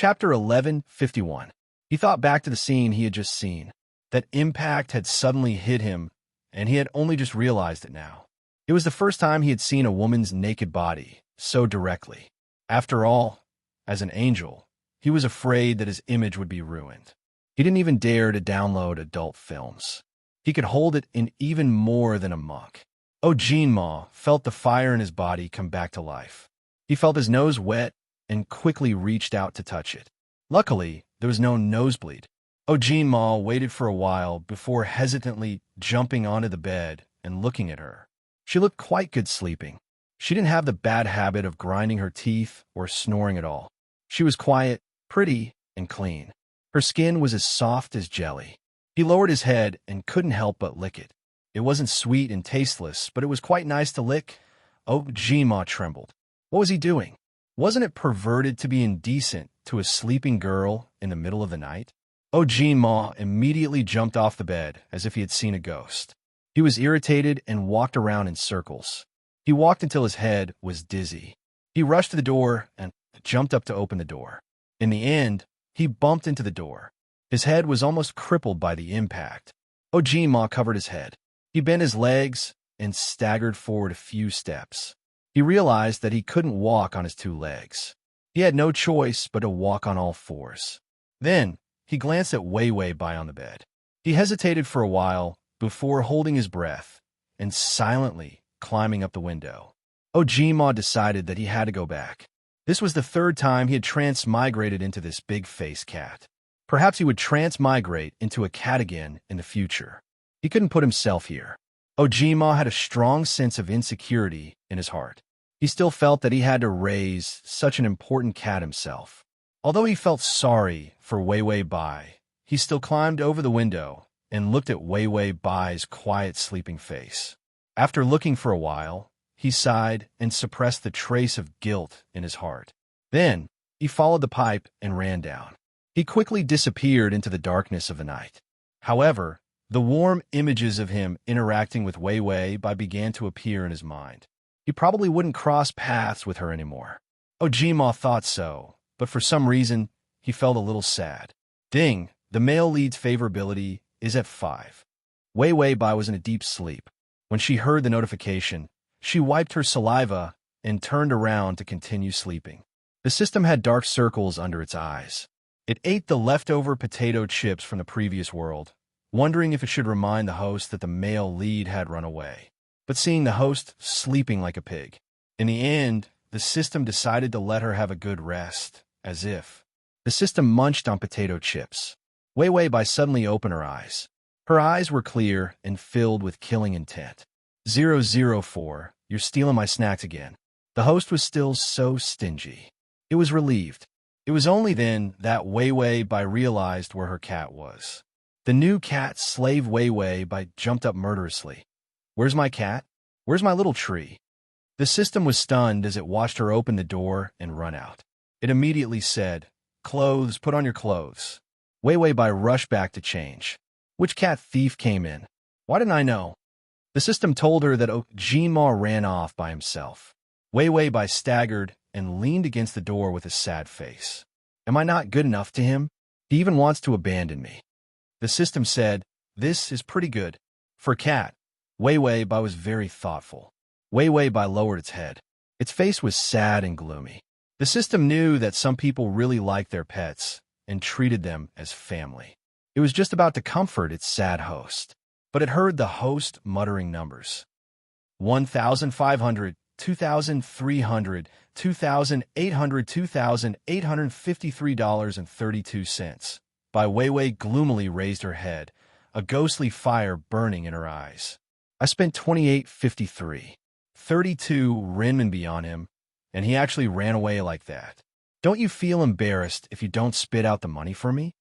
Chapter 11:51. He thought back to the scene he had just seen. That impact had suddenly hit him, and he had only just realized it now. It was the first time he had seen a woman's naked body so directly. After all, as an angel, he was afraid that his image would be ruined. He didn't even dare to download adult films. He could hold it in even more than a muck. Ojinma felt the fire in his body come back to life. He felt his nose wet and quickly reached out to touch it. Luckily, there was no nosebleed. Ojinma waited for a while before hesitantly jumping onto the bed and looking at her. She looked quite good sleeping. She didn't have the bad habit of grinding her teeth or snoring at all. She was quiet, pretty, and clean. Her skin was as soft as jelly. He lowered his head and couldn't help but lick it. It wasn't sweet and tasteless, but it was quite nice to lick. Ojinma trembled. What was he doing? Wasn't it perverted to be indecent to a sleeping girl in the middle of the night? Ojinma immediately jumped off the bed as if he had seen a ghost. He was irritated and walked around in circles. He walked until his head was dizzy. He rushed to the door and jumped up to open the door. In the end, he bumped into the door. His head was almost crippled by the impact. Ojinma covered his head. He bent his legs and staggered forward a few steps. He realized that he couldn't walk on his two legs. He had no choice but to walk on all fours. Then, he glanced at Wei Bai on the bed. He hesitated for a while before holding his breath and silently climbing up the window. Ojinma decided that he had to go back. This was the third time he had transmigrated into this big-faced cat. Perhaps he would transmigrate into a cat again in the future. He couldn't put himself here. Ojinma had a strong sense of insecurity in his heart. He still felt that he had to raise such an important cat himself. Although he felt sorry for Wei Bai, he still climbed over the window and looked at Wei Bai's quiet sleeping face. After looking for a while, he sighed and suppressed the trace of guilt in his heart. Then, he followed the pipe and ran down. He quickly disappeared into the darkness of the night. However, the warm images of him interacting with Wei Bai began to appear in his mind. He probably wouldn't cross paths with her anymore. Ojinma thought so, but for some reason, he felt a little sad. Ding, the male lead's favorability is at 5. Wei Bai was in a deep sleep. When she heard the notification, she wiped her saliva and turned around to continue sleeping. The system had dark circles under its eyes. It ate the leftover potato chips from the previous world, wondering if it should remind the host that the male lead had run away, but seeing the host sleeping like a pig. In the end, the system decided to let her have a good rest, as if. The system munched on potato chips. Wei Bai suddenly opened her eyes. Her eyes were clear and filled with killing intent. 004, you're stealing my snacks again. The host was still so stingy. It was relieved. It was only then that Wei Bai realized where her cat was. The new cat slave Wei Bai jumped up murderously. Where's my cat? Where's my little tree? The system was stunned as it watched her open the door and run out. It immediately said, "Clothes, put on your clothes." Wei Bai rushed back to change. Which cat thief came in? Why didn't I know? The system told her that Ojinma ran off by himself. Wei Bai staggered and leaned against the door with a sad face. Am I not good enough to him? He even wants to abandon me. The system said, this is pretty good. For a cat, Wei Bai was very thoughtful. Wei Bai lowered its head. Its face was sad and gloomy. The system knew that some people really liked their pets and treated them as family. It was just about to comfort its sad host, but it heard the host muttering numbers. 1,500, 2,300, 2,800, $2,853.32. Wei gloomily raised her head, a ghostly fire burning in her eyes. I spent $28.53, 32 renminbi on him, and he actually ran away like that. Don't you feel embarrassed if you don't spit out the money for me?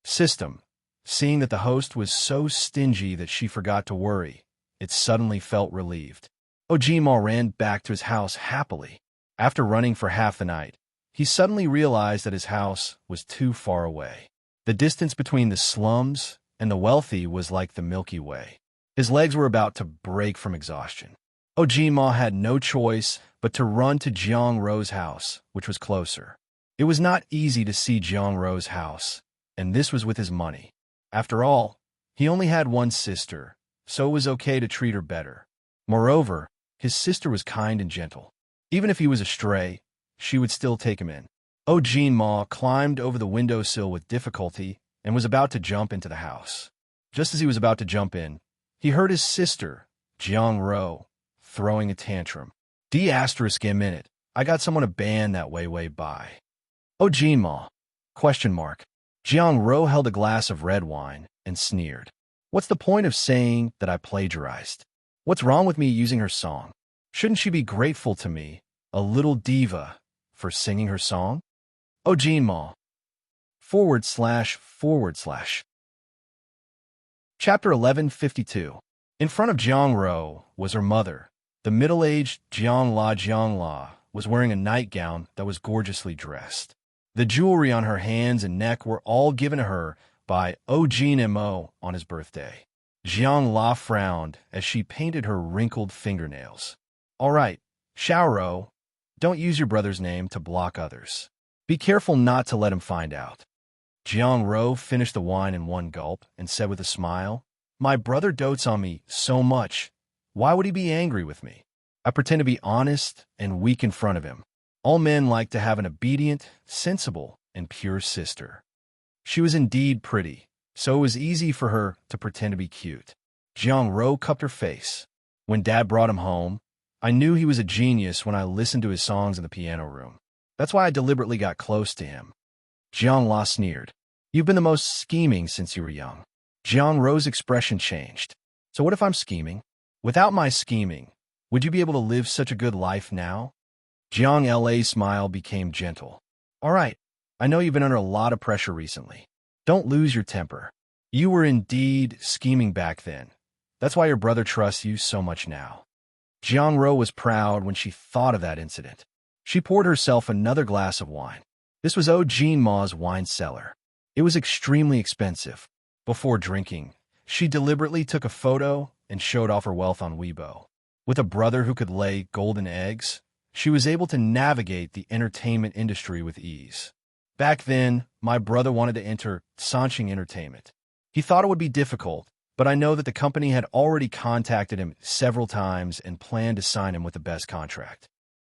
System, seeing that the host was so stingy that she forgot to worry, it suddenly felt relieved. Ojinma ran back to his house happily. After running for half the night, he suddenly realized that his house was too far away. The distance between the slums and the wealthy was like the Milky Way. His legs were about to break from exhaustion. Ojinma had no choice but to run to Jiang Ro's house, which was closer. It It was not easy to see Jiang-Ro's house, and this was with his money. After all, he only had one sister, so it was okay to treat her better. Moreover, his sister was kind and gentle. Even if he was a stray, she would still take him in. Jin-Ma climbed over the windowsill with difficulty and was about to jump into the house. Just as he was about to jump in, he heard his sister, Jiang-Ro, throwing a tantrum. D***a minute, I got someone to ban that way by. Jin-Ma? ? Jiang-Ro held a glass of red wine and sneered. What's the point of saying that I plagiarized? What's wrong with me using her song? Shouldn't she be grateful to me, a little diva, for singing her song? Jin-Ma. // Chapter 1152. In front of Jiang-Ro was her mother. The middle-aged Jiang-La was wearing a nightgown that was gorgeously dressed. The jewelry on her hands and neck were all given to her by Jin-Mo on his birthday. Jiang-La frowned as she painted her wrinkled fingernails. All right, Xiaoro, don't use your brother's name to block others. Be careful not to let him find out. Jiang-Ro finished the wine in one gulp and said with a smile, My brother dotes on me so much. Why would he be angry with me? I pretend to be honest and weak in front of him. All men like to have an obedient, sensible, and pure sister. She was indeed pretty, so it was easy for her to pretend to be cute. Jiang-Ro cupped her face. When Dad brought him home, I knew he was a genius when I listened to his songs in the piano room. That's why I deliberately got close to him. Jiang-La sneered. You've been the most scheming since you were young. Jiang-Ro's expression changed. So what if I'm scheming? Without my scheming, would you be able to live such a good life now? Jiang-La's smile became gentle. All right, I know you've been under a lot of pressure recently. Don't lose your temper. You were indeed scheming back then. That's why your brother trusts you so much now. Jiang-Ro was proud when she thought of that incident. She poured herself another glass of wine. This was Jin-Ma's wine cellar. It was extremely expensive. Before drinking, she deliberately took a photo and showed off her wealth on Weibo. With a brother who could lay golden eggs, she was able to navigate the entertainment industry with ease. Back then, my brother wanted to enter Sanqing Entertainment. He thought it would be difficult, but I know that the company had already contacted him several times and planned to sign him with the best contract.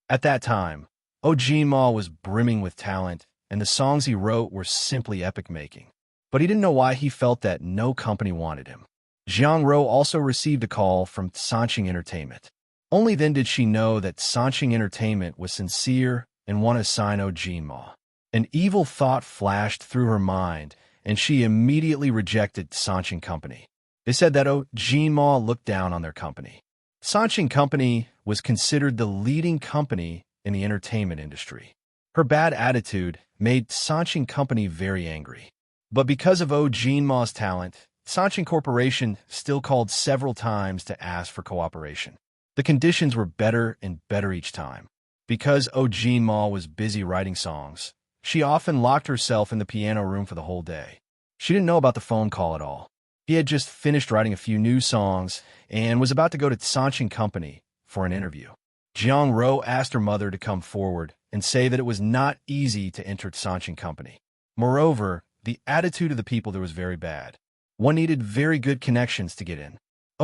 At that time, Jin-Ma was brimming with talent, and the songs he wrote were simply epic-making. But he didn't know why he felt that no company wanted him. Jiang-Ro also received a call from Sanqing Entertainment. Only then did she know that Sanqing Entertainment was sincere and wanted to sign Jin-Ma. An evil thought flashed through her mind, and she immediately rejected Sanqing Company. They said that Jin-Ma looked down on their company. Sanqing Company was considered the leading company in the entertainment industry. Her bad attitude made Sanqing Company very angry. But because of Jin-Ma's talent, Sanqing Corporation still called several times to ask for cooperation. The conditions were better and better each time. Because Jin-Ma was busy writing songs, she often locked herself in the piano room for the whole day. She didn't know about the phone call at all. He had just finished writing a few new songs and was about to go to Sanqing Company for an interview. Jiang-Ro asked her mother to come forward and say that it was not easy to enter Sanqing Company. Moreover, the attitude of the people there was very bad. One needed very good connections to get in.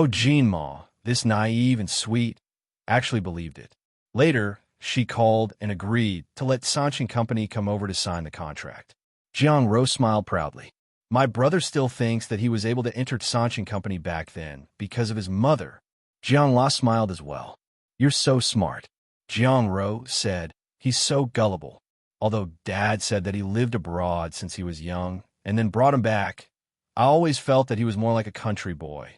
Jin-Ma, this naive and sweet, actually believed it. Later, she called and agreed to let Sanqing Company come over to sign the contract. Jiang-Ro smiled proudly. My brother still thinks that he was able to enter Sanqing Company back then because of his mother. Jiang-La smiled as well. You're so smart. Jiang-Ro said, he's so gullible. Although Dad said that he lived abroad since he was young and then brought him back, I always felt that he was more like a country boy.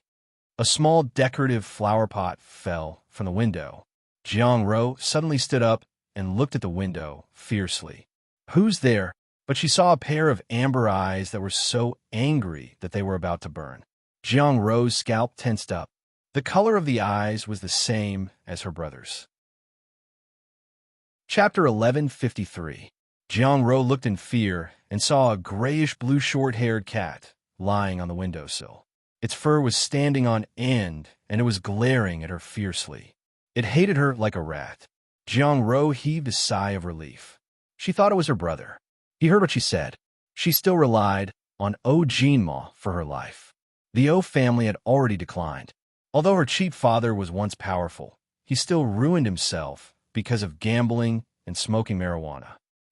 A small decorative flower pot fell from the window. Jiang-Ro suddenly stood up and looked at the window fiercely. Who's there? But she saw a pair of amber eyes that were so angry that they were about to burn. Jiang-Ro's scalp tensed up. The color of the eyes was the same as her brother's. Chapter 1153. Jiang-Ro looked in fear and saw a grayish-blue short-haired cat lying on the windowsill. Its fur was standing on end, and it was glaring at her fiercely. It hated her like a rat. Jiang-Ro heaved a sigh of relief. She thought it was her brother. He heard what she said. She still relied on O Jinma for her life. The O family had already declined. Although her cheap father was once powerful, he still ruined himself because of gambling and smoking marijuana.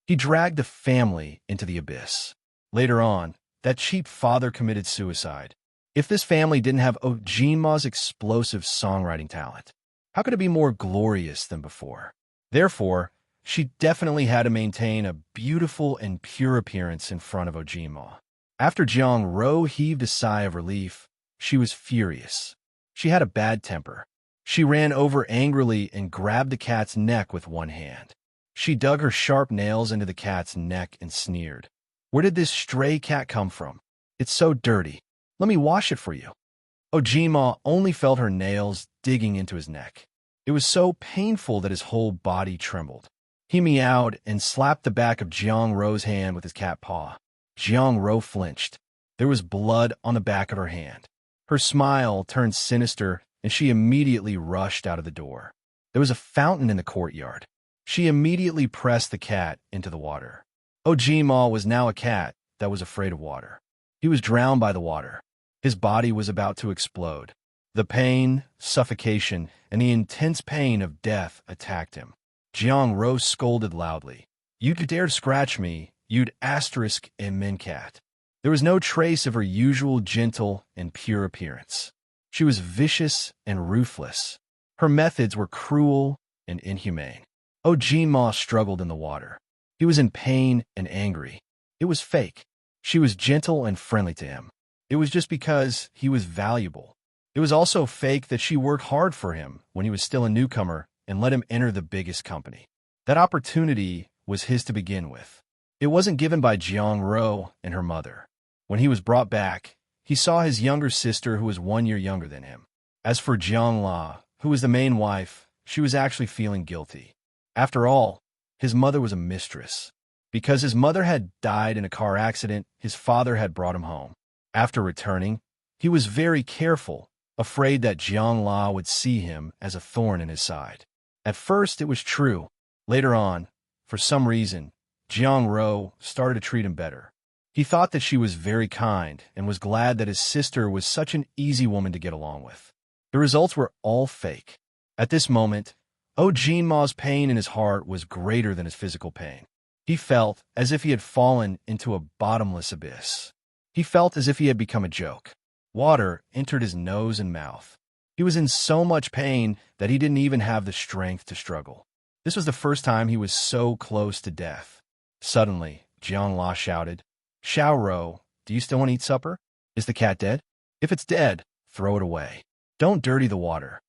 He dragged the family into the abyss. Later on, that cheap father committed suicide. If this family didn't have O Jinma's explosive songwriting talent, how could it be more glorious than before? Therefore, she definitely had to maintain a beautiful and pure appearance in front of Ojima. After Jiang Ro heaved a sigh of relief, she was furious. She had a bad temper. She ran over angrily and grabbed the cat's neck with one hand. She dug her sharp nails into the cat's neck and sneered. "Where did this stray cat come from? It's so dirty. Let me wash it for you." Ojima only felt her nails digging into his neck. It was so painful that his whole body trembled. He meowed and slapped the back of Jiang Ro's hand with his cat paw. Jiang Ro flinched. There was blood on the back of her hand. Her smile turned sinister, and she immediately rushed out of the door. There was a fountain in the courtyard. She immediately pressed the cat into the water. Ojima was now a cat that was afraid of water. He was drowned by the water. His body was about to explode. The pain, suffocation, and the intense pain of death attacked him. Jiang Ro scolded loudly. "You dare to scratch me, you'd asterisk and mincat." There was no trace of her usual gentle and pure appearance. She was vicious and ruthless. Her methods were cruel and inhumane. Ojima struggled in the water. He was in pain and angry. It was fake. She was gentle and friendly to him. It was just because he was valuable. It was also fake that she worked hard for him when he was still a newcomer and let him enter the biggest company. That opportunity was his to begin with. It wasn't given by Jiang Ro and her mother. When he was brought back, he saw his younger sister who was 1 year younger than him. As for Jiang La, who was the main wife, she was actually feeling guilty. After all, his mother was a mistress. Because his mother had died in a car accident, his father had brought him home. After returning, he was very careful, afraid that Jiang La would see him as a thorn in his side. At first, it was true. Later on, for some reason, Jiang Ro started to treat him better. He thought that she was very kind and was glad that his sister was such an easy woman to get along with. The results were all fake. At this moment, Ojinma's pain in his heart was greater than his physical pain. He felt as if he had fallen into a bottomless abyss. He felt as if he had become a joke. Water entered his nose and mouth. He was in so much pain that he didn't even have the strength to struggle. This was the first time he was so close to death. Suddenly, Jiang La shouted, "Xiao Ro, do you still want to eat supper? Is the cat dead? If it's dead, throw it away. Don't dirty the water."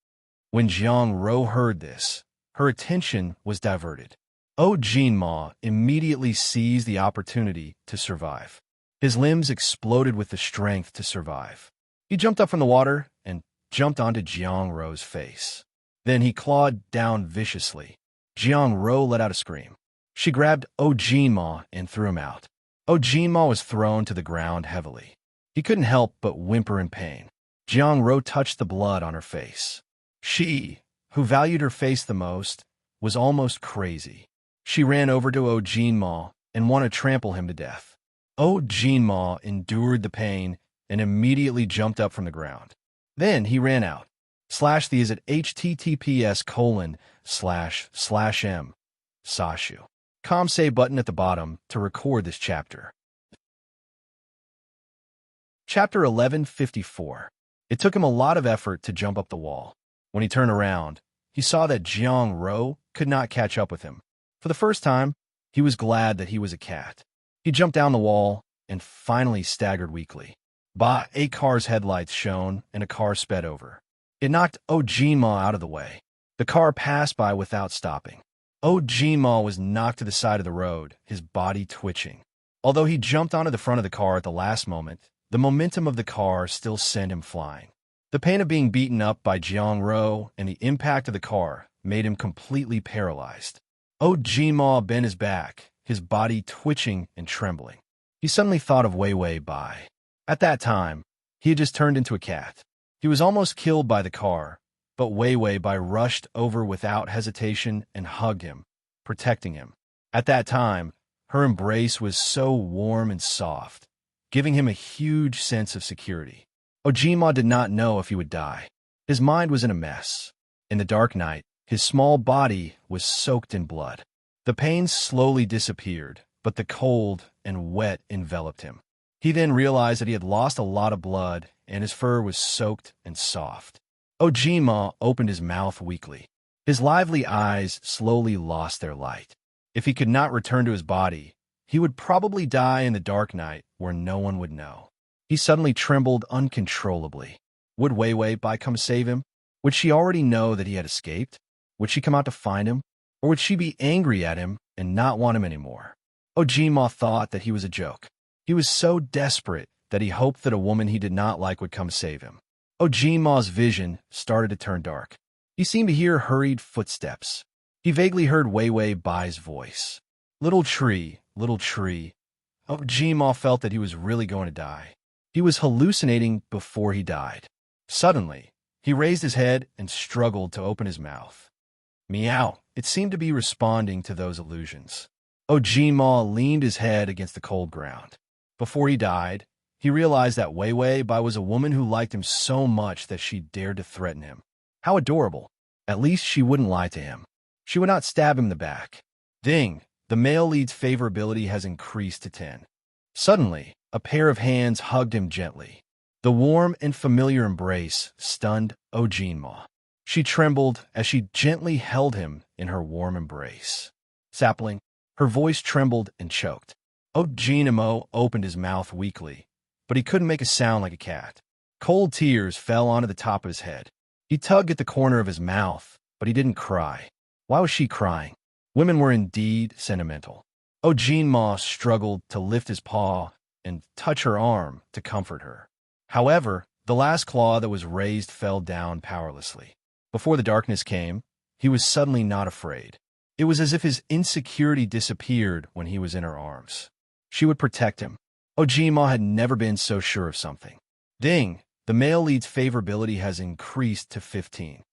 When Jiang Ro heard this, her attention was diverted. Ojinma immediately seized the opportunity to survive. His limbs exploded with the strength to survive. He jumped up from the water and jumped onto Jiang Ro's face. Then he clawed down viciously. Jiang Ro let out a scream. She grabbed Ojinma and threw him out. Ojinma was thrown to the ground heavily. He couldn't help but whimper in pain. Jiang Ro touched the blood on her face. She, who valued her face the most, was almost crazy. She ran over to Ojinma and wanted to trample him to death. Ojinma endured the pain and immediately jumped up from the ground. Then he ran out. Slash these at https://m. Sashu. Say button at the bottom to record this chapter. Chapter 1154. It took him a lot of effort to jump up the wall. When he turned around, he saw that Jiang Ro could not catch up with him. For the first time, he was glad that he was a cat. He jumped down the wall and finally staggered weakly. A car's headlights shone and a car sped over. It knocked Ojinma out of the way. The car passed by without stopping. Ojinma was knocked to the side of the road, his body twitching. Although he jumped onto the front of the car at the last moment, the momentum of the car still sent him flying. The pain of being beaten up by Jiang Ro and the impact of the car made him completely paralyzed. Ojinma bent his back, his body twitching and trembling. He suddenly thought of Wei Wei Bai. At that time, he had just turned into a cat. He was almost killed by the car, but Wei Wei Bai rushed over without hesitation and hugged him, protecting him. At that time, her embrace was so warm and soft, giving him a huge sense of security. Ojima did not know if he would die. His mind was in a mess. In the dark night, his small body was soaked in blood. The pain slowly disappeared, but the cold and wet enveloped him. He then realized that he had lost a lot of blood, and his fur was soaked and soft. Ojima opened his mouth weakly. His lively eyes slowly lost their light. If he could not return to his body, he would probably die in the dark night where no one would know. He suddenly trembled uncontrollably. Would Wei Wei Bai come save him? Would she already know that he had escaped? Would she come out to find him? Or would she be angry at him and not want him anymore? Ojima thought that he was a joke. He was so desperate that he hoped that a woman he did not like would come save him. Ojima's vision started to turn dark. He seemed to hear hurried footsteps. He vaguely heard Wei Wei Bai's voice. Little tree, little tree. Ojima felt that he was really going to die. He was hallucinating before he died. Suddenly, he raised his head and struggled to open his mouth. Meow. It seemed to be responding to those illusions. Ojima leaned his head against the cold ground. Before he died, he realized that Wei Wei Bai was a woman who liked him so much that she dared to threaten him. How adorable. At least she wouldn't lie to him. She would not stab him in the back. Ding! The male lead's favorability has increased to 10. Suddenly, a pair of hands hugged him gently. The warm and familiar embrace stunned Ojima. She trembled as she gently held him in her warm embrace. Sapling, her voice trembled and choked. Ojima opened his mouth weakly, but he couldn't make a sound like a cat. Cold tears fell onto the top of his head. He tugged at the corner of his mouth, but he didn't cry. Why was she crying? Women were indeed sentimental. Ojima struggled to lift his paw and touch her arm to comfort her. However, the last claw that was raised fell down powerlessly. Before the darkness came, he was suddenly not afraid. It was as if his insecurity disappeared when he was in her arms. She would protect him. Ojima had never been so sure of something. Ding! The male lead's favorability has increased to 15.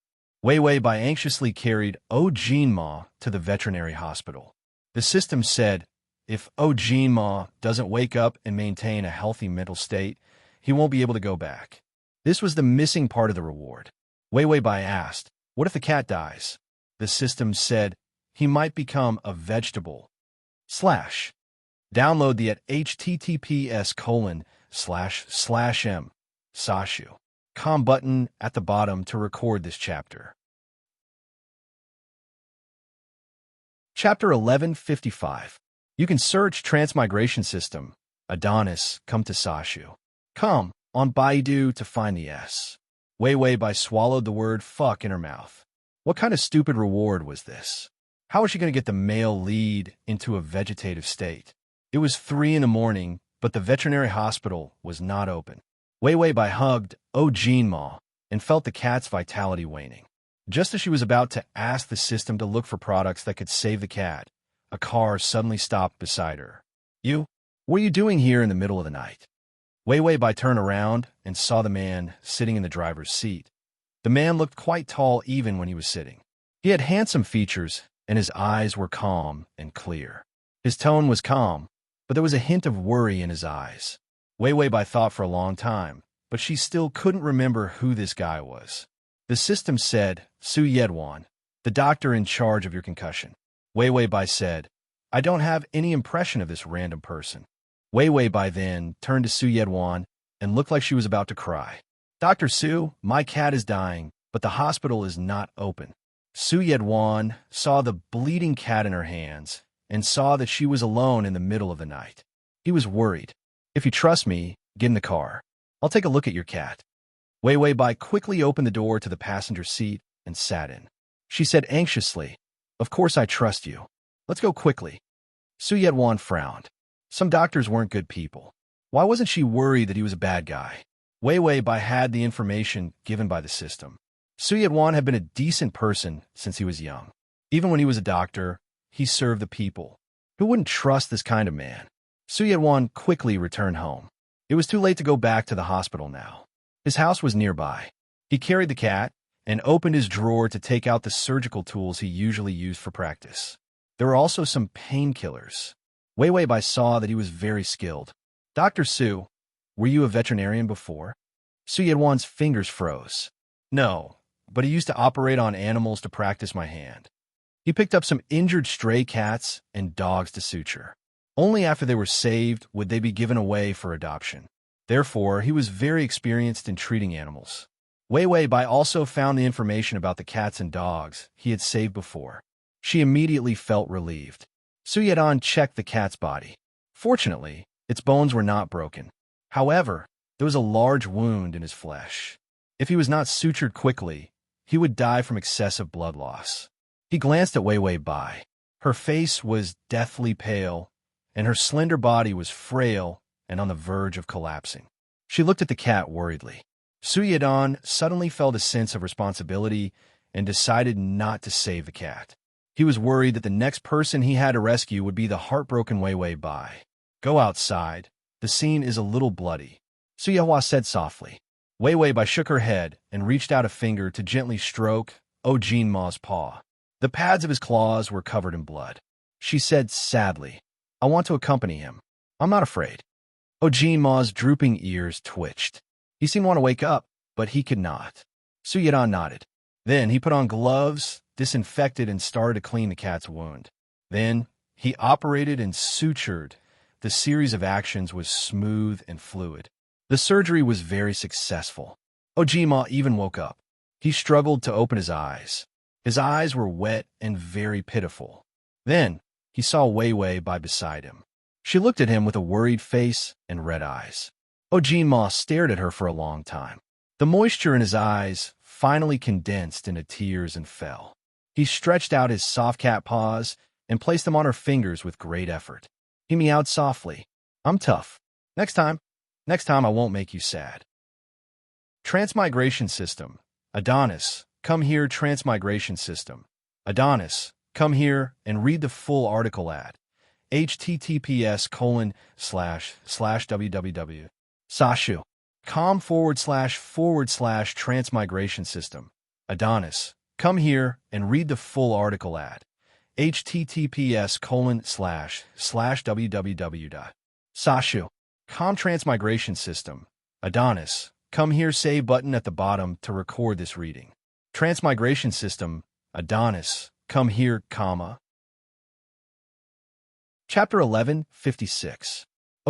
Wei Wei Bai anxiously carried Ojima to the veterinary hospital. The system said, if Ojima doesn't wake up and maintain a healthy mental state, he won't be able to go back. This was the missing part of the reward. Wei Wei Bai asked, what if the cat dies? The system said, he might become a vegetable. Download the at https://m sashu.com button at the bottom to record this chapter. Chapter 1155. You can search Transmigration System, Adonis, come to Sashu. Come on Baidu to find the S. Wei Wei Bai swallowed the word fuck in her mouth. What kind of stupid reward was this? How was she going to get the male lead into a vegetative state? It was 3 in the morning, but the veterinary hospital was not open. Wei Wei Bai hugged Ojima and felt the cat's vitality waning. Just as she was about to ask the system to look for products that could save the cat, a car suddenly stopped beside her. You? What are you doing here in the middle of the night? Wei Wei Bai turned around and saw the man sitting in the driver's seat. The man looked quite tall even when he was sitting. He had handsome features, and his eyes were calm and clear. His tone was calm, but there was a hint of worry in his eyes. Wei Wei Bai thought for a long time, but she still couldn't remember who this guy was. The system said, Su Yedwan, the doctor in charge of your concussion. Wei Wei Bai said, I don't have any impression of this random person. Wei Wei Bai then turned to Su Yedwan and looked like she was about to cry. Dr. Su, my cat is dying, but the hospital is not open. Su Yedwan saw the bleeding cat in her hands and saw that she was alone in the middle of the night. He was worried. If you trust me, get in the car. I'll take a look at your cat. Wei Wei Bai quickly opened the door to the passenger seat and sat in. She said anxiously, Of course I trust you. Let's go quickly. Su Yedwan frowned. Some doctors weren't good people. Why wasn't she worried that he was a bad guy? Wei Wei Bai had the information given by the system. Su Yedwan had been a decent person since he was young. Even when he was a doctor, he served the people. Who wouldn't trust this kind of man? Su Yedwan quickly returned home. It was too late to go back to the hospital now. His house was nearby. He carried the cat and opened his drawer to take out the surgical tools he usually used for practice. There were also some painkillers. Wei Wei Bai saw that he was very skilled. Dr. Su, were you a veterinarian before? Su Yedwan's fingers froze. No, but he used to operate on animals to practice my hand. He picked up some injured stray cats and dogs to suture. Only after they were saved would they be given away for adoption. Therefore, he was very experienced in treating animals. Wei Wei Bai also found the information about the cats and dogs he had saved before. She immediately felt relieved. Su Yedan checked the cat's body. Fortunately, its bones were not broken. However, there was a large wound in his flesh. If he was not sutured quickly, he would die from excessive blood loss. He glanced at Wei Wei Bai. Her face was deathly pale, and her slender body was frail and on the verge of collapsing. She looked at the cat worriedly. Su Yedan suddenly felt a sense of responsibility and decided not to save the cat. He was worried that the next person he had to rescue would be the heartbroken Wei Wei Bai. Go outside. The scene is a little bloody, Su Yehua said softly. Wei Wei Bai shook her head and reached out a finger to gently stroke Jin Ma's paw. The pads of his claws were covered in blood. She said sadly, I want to accompany him. I'm not afraid. Jin Ma's drooping ears twitched. He seemed to want to wake up, but he could not. Su Yedan nodded. Then he put on gloves, disinfected, and started to clean the cat's wound. Then he operated and sutured. The series of actions was smooth and fluid. The surgery was very successful. Ojima even woke up. He struggled to open his eyes. His eyes were wet and very pitiful. Then he saw Wei Wei Bai beside him. She looked at him with a worried face and red eyes. Ojima stared at her for a long time. The moisture in his eyes finally condensed into tears and fell. He stretched out his soft cat paws and placed them on her fingers with great effort. He meowed softly. I'm tough. Next time I won't make you sad. Transmigration system. Adonis, come here. Transmigration system. Adonis, come here and read the full article at https://www. Sashu. com//transmigration system. Adonis, come here and read the full article at https://www. Sashu. Transmigration system. Adonis, come here. Say button at the bottom to record this reading. Transmigration system. Adonis, come here, comma. Chapter 11, 56.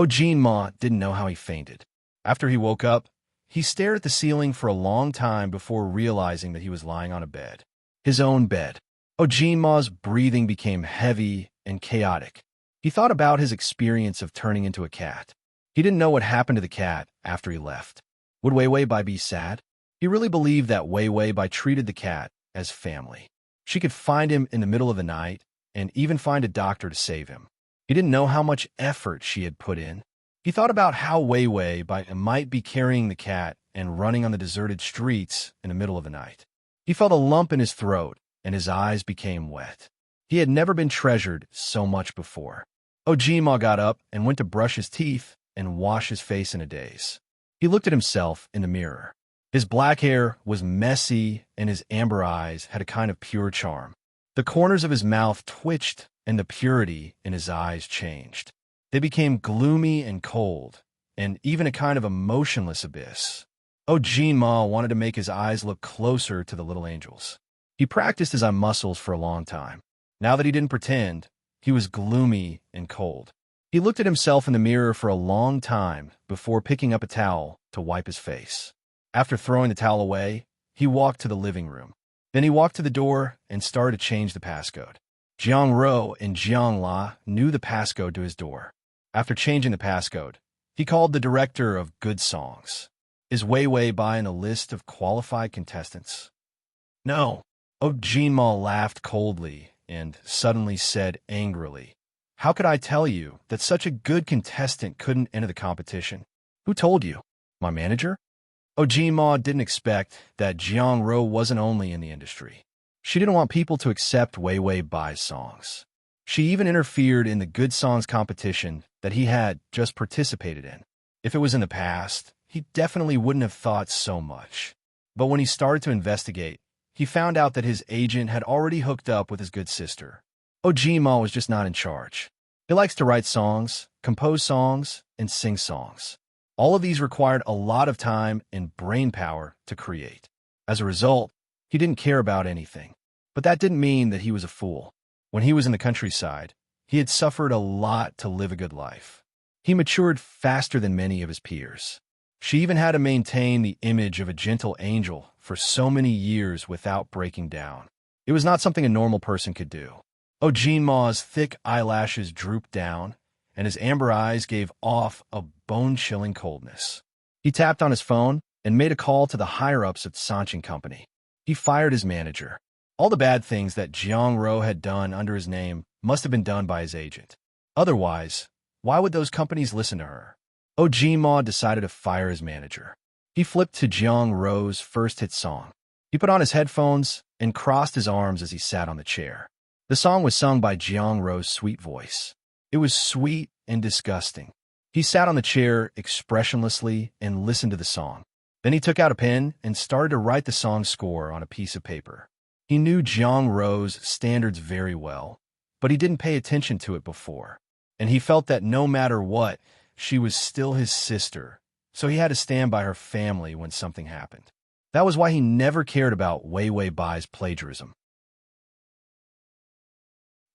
Jin Ma didn't know how he fainted. After he woke up, he stared at the ceiling for a long time before realizing that he was lying on a bed. His own bed. Jin Ma's breathing became heavy and chaotic. He thought about his experience of turning into a cat. He didn't know what happened to the cat after he left. Would Wei Wei Bai be sad? He really believed that Wei Wei Bai treated the cat as family. She could find him in the middle of the night and even find a doctor to save him. He didn't know how much effort she had put in. He thought about how Wei Wei Bai might be carrying the cat and running on the deserted streets in the middle of the night. He felt a lump in his throat and his eyes became wet. He had never been treasured so much before. Ojima got up and went to brush his teeth and wash his face in a daze. He looked at himself in the mirror. His black hair was messy and his amber eyes had a kind of pure charm. The corners of his mouth twitched and the purity in his eyes changed. They became gloomy and cold, and even a kind of emotionless abyss. Ojima wanted to make his eyes look closer to the little angels. He practiced his eye muscles for a long time. Now that he didn't pretend, he was gloomy and cold. He looked at himself in the mirror for a long time before picking up a towel to wipe his face. After throwing the towel away, he walked to the living room. Then he walked to the door and started to change the passcode. Jiang Ro and Jiang La knew the passcode to his door. After changing the passcode, he called the director of Good Songs. Is Wei Wei Bai in a list of qualified contestants? No. Ojima laughed coldly and suddenly said angrily, How could I tell you that such a good contestant couldn't enter the competition? Who told you? My manager? Ojima didn't expect that Jiang Ro wasn't only in the industry. She didn't want people to accept Wei Wei Bai's songs. She even interfered in the Good Songs competition that he had just participated in. If it was in the past, he definitely wouldn't have thought so much. But when he started to investigate, he found out that his agent had already hooked up with his good sister. Ojima was just not in charge. He likes to write songs, compose songs, and sing songs. All of these required a lot of time and brain power to create. As a result, he didn't care about anything. But that didn't mean that he was a fool. When he was in the countryside, he had suffered a lot to live a good life. He matured faster than many of his peers. She even had to maintain the image of a gentle angel for so many years without breaking down. It was not something a normal person could do. Ojima's thick eyelashes drooped down, and his amber eyes gave off a bone-chilling coldness. He tapped on his phone and made a call to the higher-ups at Sanchin Company. He fired his manager. All the bad things that Jiang Ro had done under his name must have been done by his agent. Otherwise, why would those companies listen to her? Ojima decided to fire his manager. He flipped to Jiang Ro's first hit song. He put on his headphones and crossed his arms as he sat on the chair. The song was sung by Jiang Ro's sweet voice. It was sweet and disgusting. He sat on the chair expressionlessly and listened to the song. Then he took out a pen and started to write the song score on a piece of paper. He knew Jiang Ro's standards very well, but he didn't pay attention to it before. And he felt that no matter what, she was still his sister, so he had to stand by her family when something happened. That was why he never cared about Wei Wei Bai's plagiarism.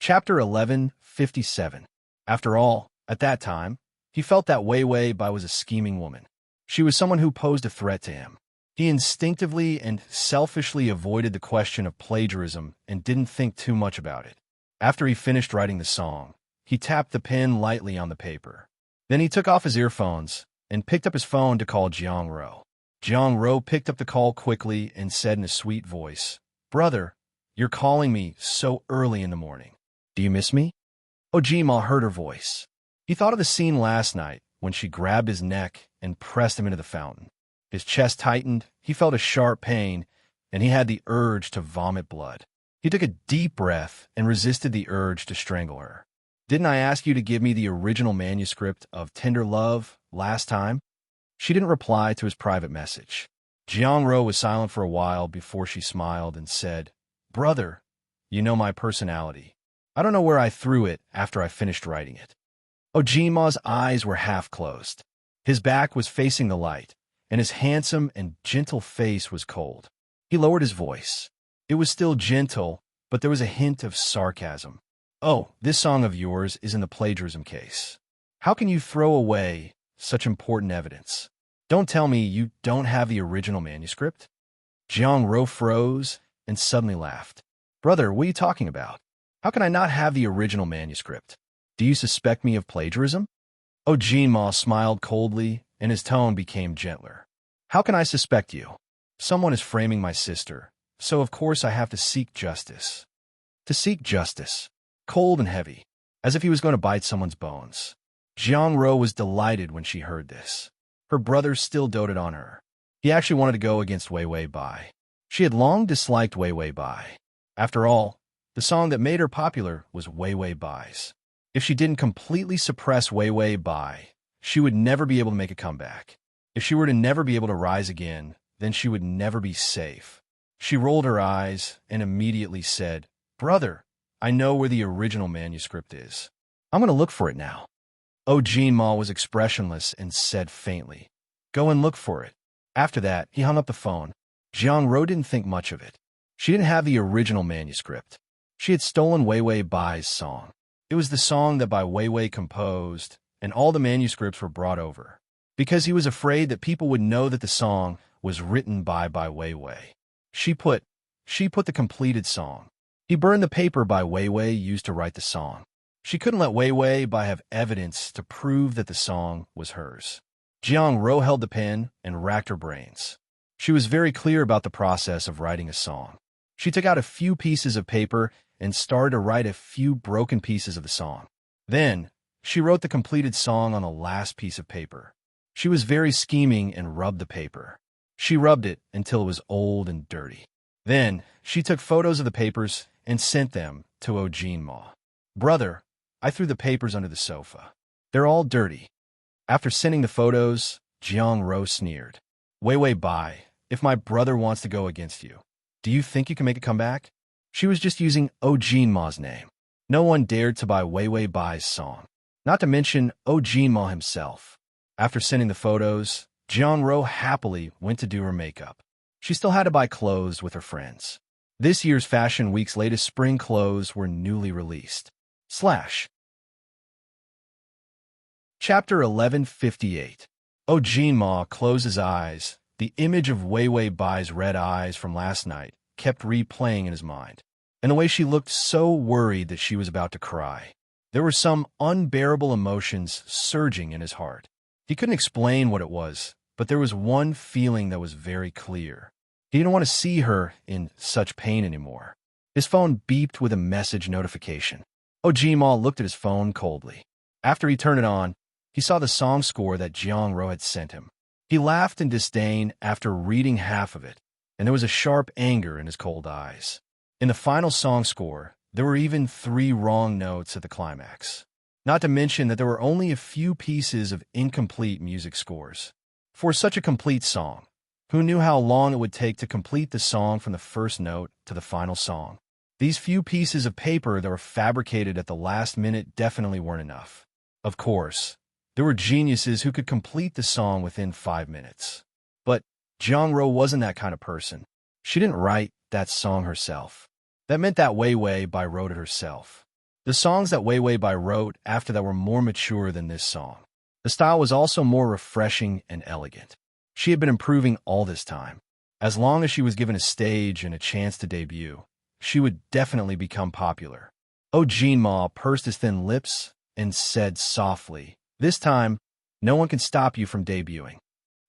Chapter 11:57. After all, at that time, he felt that Wei Wei Bai was a scheming woman. She was someone who posed a threat to him. He instinctively and selfishly avoided the question of plagiarism and didn't think too much about it. After he finished writing the song, he tapped the pen lightly on the paper. Then he took off his earphones and picked up his phone to call Jiang Ro. Jiang Ro picked up the call quickly and said in a sweet voice, "Brother, you're calling me so early in the morning. Do you miss me?" Ojima heard her voice. He thought of the scene last night when she grabbed his neck and pressed him into the fountain. His chest tightened, he felt a sharp pain, and he had the urge to vomit blood. He took a deep breath and resisted the urge to strangle her. "Didn't I ask you to give me the original manuscript of Tender Love last time?" She didn't reply to his private message. Jiang Ro was silent for a while before she smiled and said, "Brother, you know my personality. I don't know where I threw it after I finished writing it." Ojima's eyes were half closed. His back was facing the light, and his handsome and gentle face was cold. He lowered his voice. It was still gentle, but there was a hint of sarcasm. "Oh, this song of yours is in the plagiarism case. How can you throw away such important evidence? Don't tell me you don't have the original manuscript?" Jiang Ro froze and suddenly laughed. "Brother, what are you talking about? How can I not have the original manuscript? Do you suspect me of plagiarism?" Ojima smiled coldly, and his tone became gentler. "How can I suspect you? Someone is framing my sister, so of course I have to seek justice." To seek justice. Cold and heavy, as if he was going to bite someone's bones. Jiang Ro was delighted when she heard this. Her brother still doted on her. He actually wanted to go against Wei Wei Bai. She had long disliked Wei Wei Bai. After all, the song that made her popular was Wei Wei Bai's. If she didn't completely suppress Wei Wei Bai, she would never be able to make a comeback. If she were to never be able to rise again, then she would never be safe. She rolled her eyes and immediately said, "Brother, I know where the original manuscript is. I'm going to look for it now." Ojima was expressionless and said faintly, "Go and look for it." After that, he hung up the phone. Jiang Ro didn't think much of it. She didn't have the original manuscript. She had stolen Wei Wei Bai's song. It was the song that Bai Weiwei composed, and all the manuscripts were brought over, because he was afraid that people would know that the song was written by Bai Weiwei. She put the completed song. He burned the paper Bai Weiwei used to write the song. She couldn't let Wei Wei Bai have evidence to prove that the song was hers. Jiang Ro held the pen and racked her brains. She was very clear about the process of writing a song. She took out a few pieces of paper and started to write a few broken pieces of the song. Then, she wrote the completed song on the last piece of paper. She was very scheming and rubbed the paper. She rubbed it until it was old and dirty. Then, she took photos of the papers and sent them to Ojima. "Brother, I threw the papers under the sofa. They're all dirty." After sending the photos, Jiang Ro sneered. "Wei Wei Bai, if my brother wants to go against you, do you think you can make a comeback?" She was just using Ojima's name. No one dared to buy Wei Wei Bai's song, not to mention Jinma himself. After sending the photos, Jianro happily went to do her makeup. She still had to buy clothes with her friends. This year's Fashion Week's latest spring clothes were newly released. Chapter 1158. Jinma closed his eyes. The image of Wei Wei Bai's red eyes from last night kept replaying in his mind, and the way she looked so worried that she was about to cry. There were some unbearable emotions surging in his heart. He couldn't explain what it was, but there was one feeling that was very clear. He didn't want to see her in such pain anymore. His phone beeped with a message notification. Jinma looked at his phone coldly. After he turned it on, he saw the song score that Jianro had sent him. He laughed in disdain after reading half of it, and there was a sharp anger in his cold eyes. In the final song score, there were even 3 wrong notes at the climax. Not to mention that there were only a few pieces of incomplete music scores. For such a complete song, who knew how long it would take to complete the song from the first note to the final song? These few pieces of paper that were fabricated at the last minute definitely weren't enough. Of course, there were geniuses who could complete the song within 5 minutes. But Jianro wasn't that kind of person. She didn't write that song herself. That meant that Wei Wei Bai wrote it herself. The songs that Wei Wei Bai wrote after that were more mature than this song. The style was also more refreshing and elegant. She had been improving all this time. As long as she was given a stage and a chance to debut, she would definitely become popular. Jinma pursed his thin lips and said softly, "This time, no one can stop you from debuting."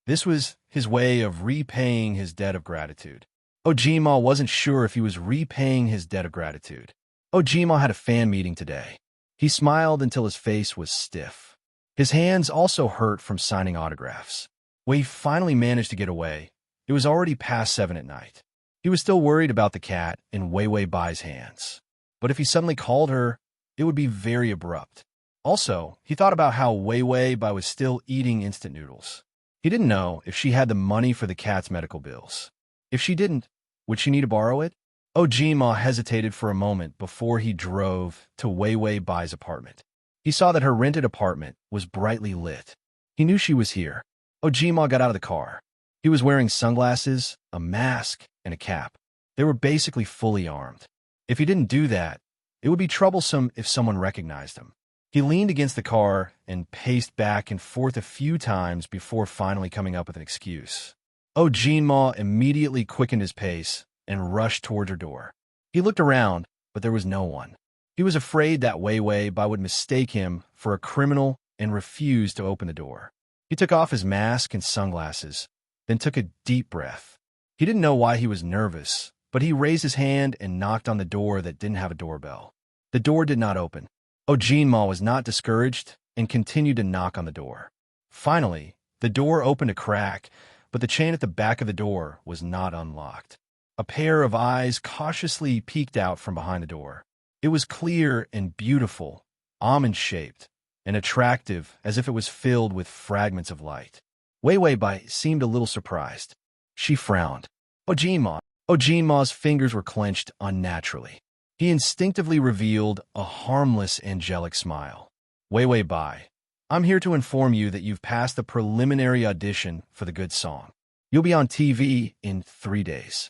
This was his way of repaying his debt of gratitude. Jinma wasn't sure if he was repaying his debt of gratitude. Jinma had a fan meeting today. He smiled until his face was stiff. His hands also hurt from signing autographs. When he finally managed to get away, it was already past 7 at night. He was still worried about the cat in Wei Wei Bai's hands. But if he suddenly called her, it would be very abrupt. Also, he thought about how Wei Wei Bai was still eating instant noodles. He didn't know if she had the money for the cat's medical bills. If she didn't, would she need to borrow it? Jinma hesitated for a moment before he drove to Wei Wei Bai's apartment. He saw that her rented apartment was brightly lit. He knew she was here. Jinma got out of the car. He was wearing sunglasses, a mask, and a cap. They were basically fully armed. If he didn't do that, it would be troublesome if someone recognized him. He leaned against the car and paced back and forth a few times before finally coming up with an excuse. Jinma immediately quickened his pace and rushed toward her door. He looked around, but there was no one. He was afraid that Wei Wei Bai would mistake him for a criminal and refused to open the door. He took off his mask and sunglasses, then took a deep breath. He didn't know why he was nervous, but he raised his hand and knocked on the door that didn't have a doorbell. The door did not open. Jinma was not discouraged and continued to knock on the door. Finally, the door opened a crack, but the chain at the back of the door was not unlocked. A pair of eyes cautiously peeked out from behind the door. It was clear and beautiful, almond-shaped, and attractive as if it was filled with fragments of light. Wei Wei Bai seemed a little surprised. She frowned. Jinma's fingers were clenched unnaturally. He instinctively revealed a harmless, angelic smile. Wei Wei Bai, I'm here to inform you that you've passed the preliminary audition for the good song. You'll be on TV in 3 days.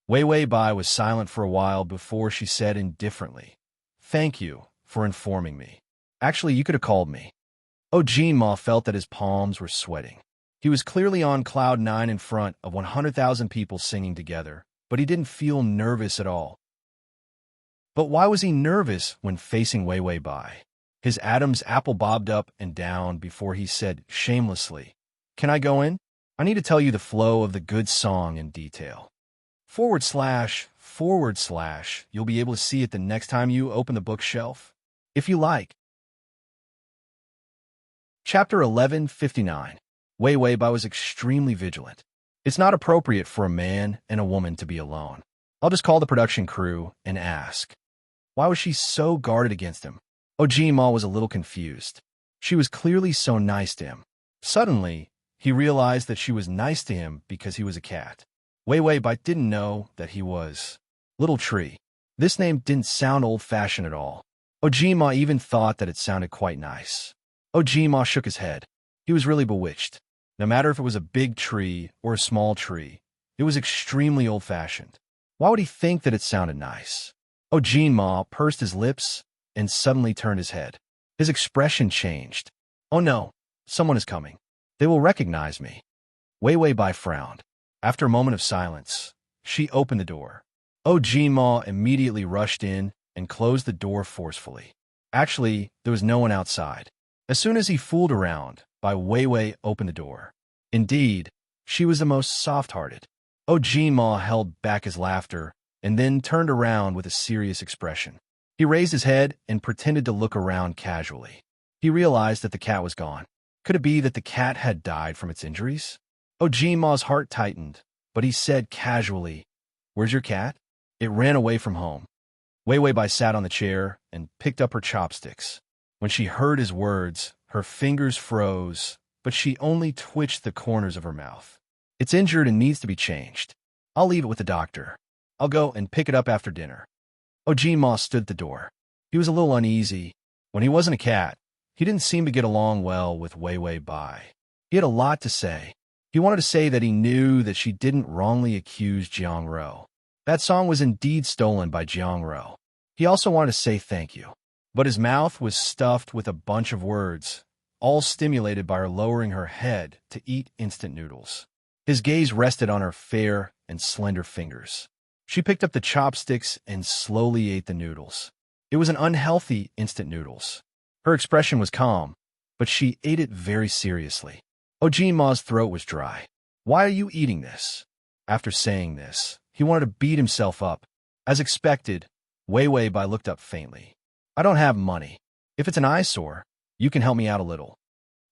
Wei Wei Bai was silent for a while before she said indifferently, "Thank you for informing me. Actually, you could have called me." Jinma felt that his palms were sweating. He was clearly on cloud 9 in front of 100,000 people singing together, but he didn't feel nervous at all. But why was he nervous when facing Wei Wei Bai? His Adam's apple bobbed up and down before he said shamelessly, "Can I go in? I need to tell you the flow of the good song in detail. // you'll be able to see it the next time you open the bookshelf, if you like." Chapter 1159. Wei Wei Bai was extremely vigilant. It's not appropriate for a man and a woman to be alone. I'll just call the production crew and ask. Why was she so guarded against him? Jinma was a little confused. She was clearly so nice to him. Suddenly, he realized that she was nice to him because he was a cat. Wei Wei Bai didn't know that he was Little Tree. This name didn't sound old-fashioned at all. Ojima even thought that it sounded quite nice. Ojima shook his head. He was really bewitched. No matter if it was a big tree or a small tree, it was extremely old-fashioned. Why would he think that it sounded nice? Ojima pursed his lips and suddenly turned his head. His expression changed. Oh no, someone is coming. They will recognize me. Wei Wei Bai frowned. After a moment of silence, she opened the door. Ojima immediately rushed in and closed the door forcefully. Actually, there was no one outside. As soon as he fooled around, Bai Weiwei opened the door. Indeed, she was the most soft-hearted. Ojima held back his laughter and then turned around with a serious expression. He raised his head and pretended to look around casually. He realized that the cat was gone. Could it be that the cat had died from its injuries? Ojima's heart tightened, but he said casually, "Where's your cat?" It ran away from home. Wei Wei Bai sat on the chair and picked up her chopsticks. When she heard his words, her fingers froze, but she only twitched the corners of her mouth. "It's injured and needs to be changed. I'll leave it with the doctor. I'll go and pick it up after dinner." Ojima stood at the door. He was a little uneasy. When he wasn't a cat, he didn't seem to get along well with Wei Wei Bai. He had a lot to say. He wanted to say that he knew that she didn't wrongly accuse Jiang Ro. That song was indeed stolen by Jiang Ro. He also wanted to say thank you. But his mouth was stuffed with a bunch of words, all stimulated by her lowering her head to eat instant noodles. His gaze rested on her fair and slender fingers. She picked up the chopsticks and slowly ate the noodles. It was an unhealthy instant noodles. Her expression was calm, but she ate it very seriously. Ojima's throat was dry. "Why are you eating this?" After saying this, he wanted to beat himself up. As expected, Wei Wei Bai looked up faintly. "I don't have money. If it's an eyesore, you can help me out a little."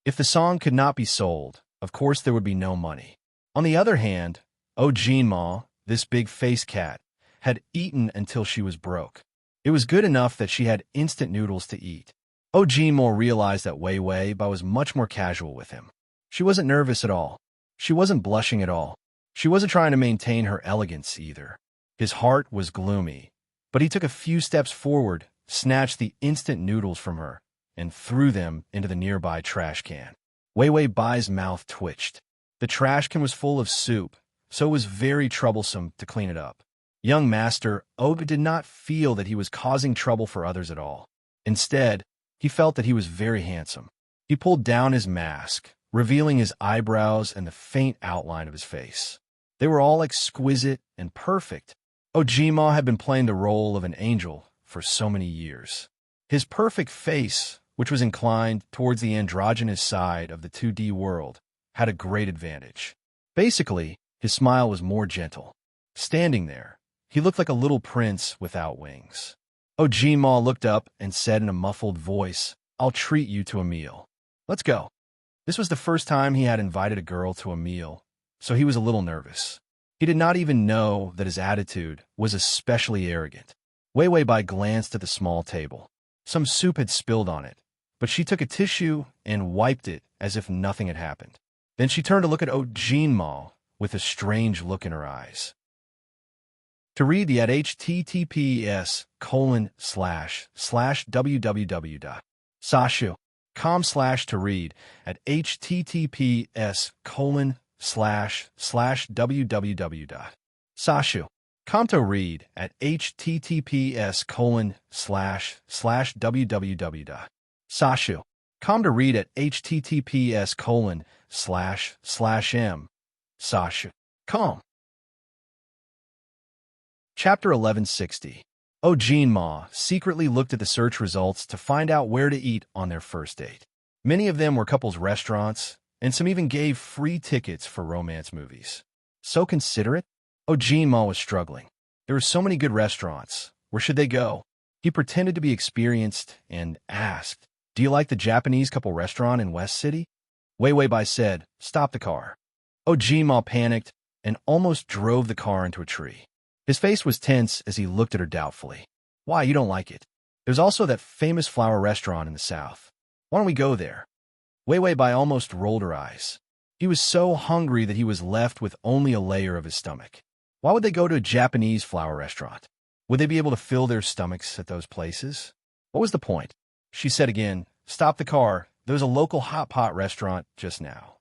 If the song could not be sold, of course there would be no money. On the other hand, Ojima, this big-faced cat, had eaten until she was broke. It was good enough that she had instant noodles to eat. Ojima realized that Wei Wei Bai was much more casual with him. She wasn't nervous at all. She wasn't blushing at all. She wasn't trying to maintain her elegance either. His heart was gloomy, but he took a few steps forward, snatched the instant noodles from her, and threw them into the nearby trash can. Wei Wei Bai's mouth twitched. The trash can was full of soup, so it was very troublesome to clean it up. Young Master Oga did not feel that he was causing trouble for others at all. Instead, he felt that he was very handsome. He pulled down his mask, revealing his eyebrows and the faint outline of his face. They were all exquisite and perfect. Ojima had been playing the role of an angel for so many years. His perfect face, which was inclined towards the androgynous side of the 2D world, had a great advantage. Basically, his smile was more gentle. Standing there, he looked like a little prince without wings. Ojima looked up and said in a muffled voice, "I'll treat you to a meal. Let's go." This was the first time he had invited a girl to a meal, so he was a little nervous. He did not even know that his attitude was especially arrogant. Wei Wei Bai glanced at the small table. Some soup had spilled on it, but she took a tissue and wiped it as if nothing had happened. Then she turned to look at Ojima with a strange look in her eyes. To read the at https://www.sashu.com/to read at https://www.sashu.com to read at https://www.sashu.com to read at https://m/sashu.com. Chapter 1160. Ojima secretly looked at the search results to find out where to eat on their first date. Many of them were couples' restaurants, and some even gave free tickets for romance movies. So considerate? Ojima was struggling. There were so many good restaurants. Where should they go? He pretended to be experienced and asked, "Do you like the Japanese couple restaurant in West City?" Wei Wei Bai said, "Stop the car." Ojima panicked and almost drove the car into a tree. His face was tense as he looked at her doubtfully. "Why, you don't like it? There's also that famous flower restaurant in the south. Why don't we go there?" Wei Wei Bai almost rolled her eyes. He was so hungry that he was left with only a layer of his stomach. Why would they go to a Japanese flower restaurant? Would they be able to fill their stomachs at those places? What was the point? She said again, "Stop the car. There was a local hot pot restaurant just now."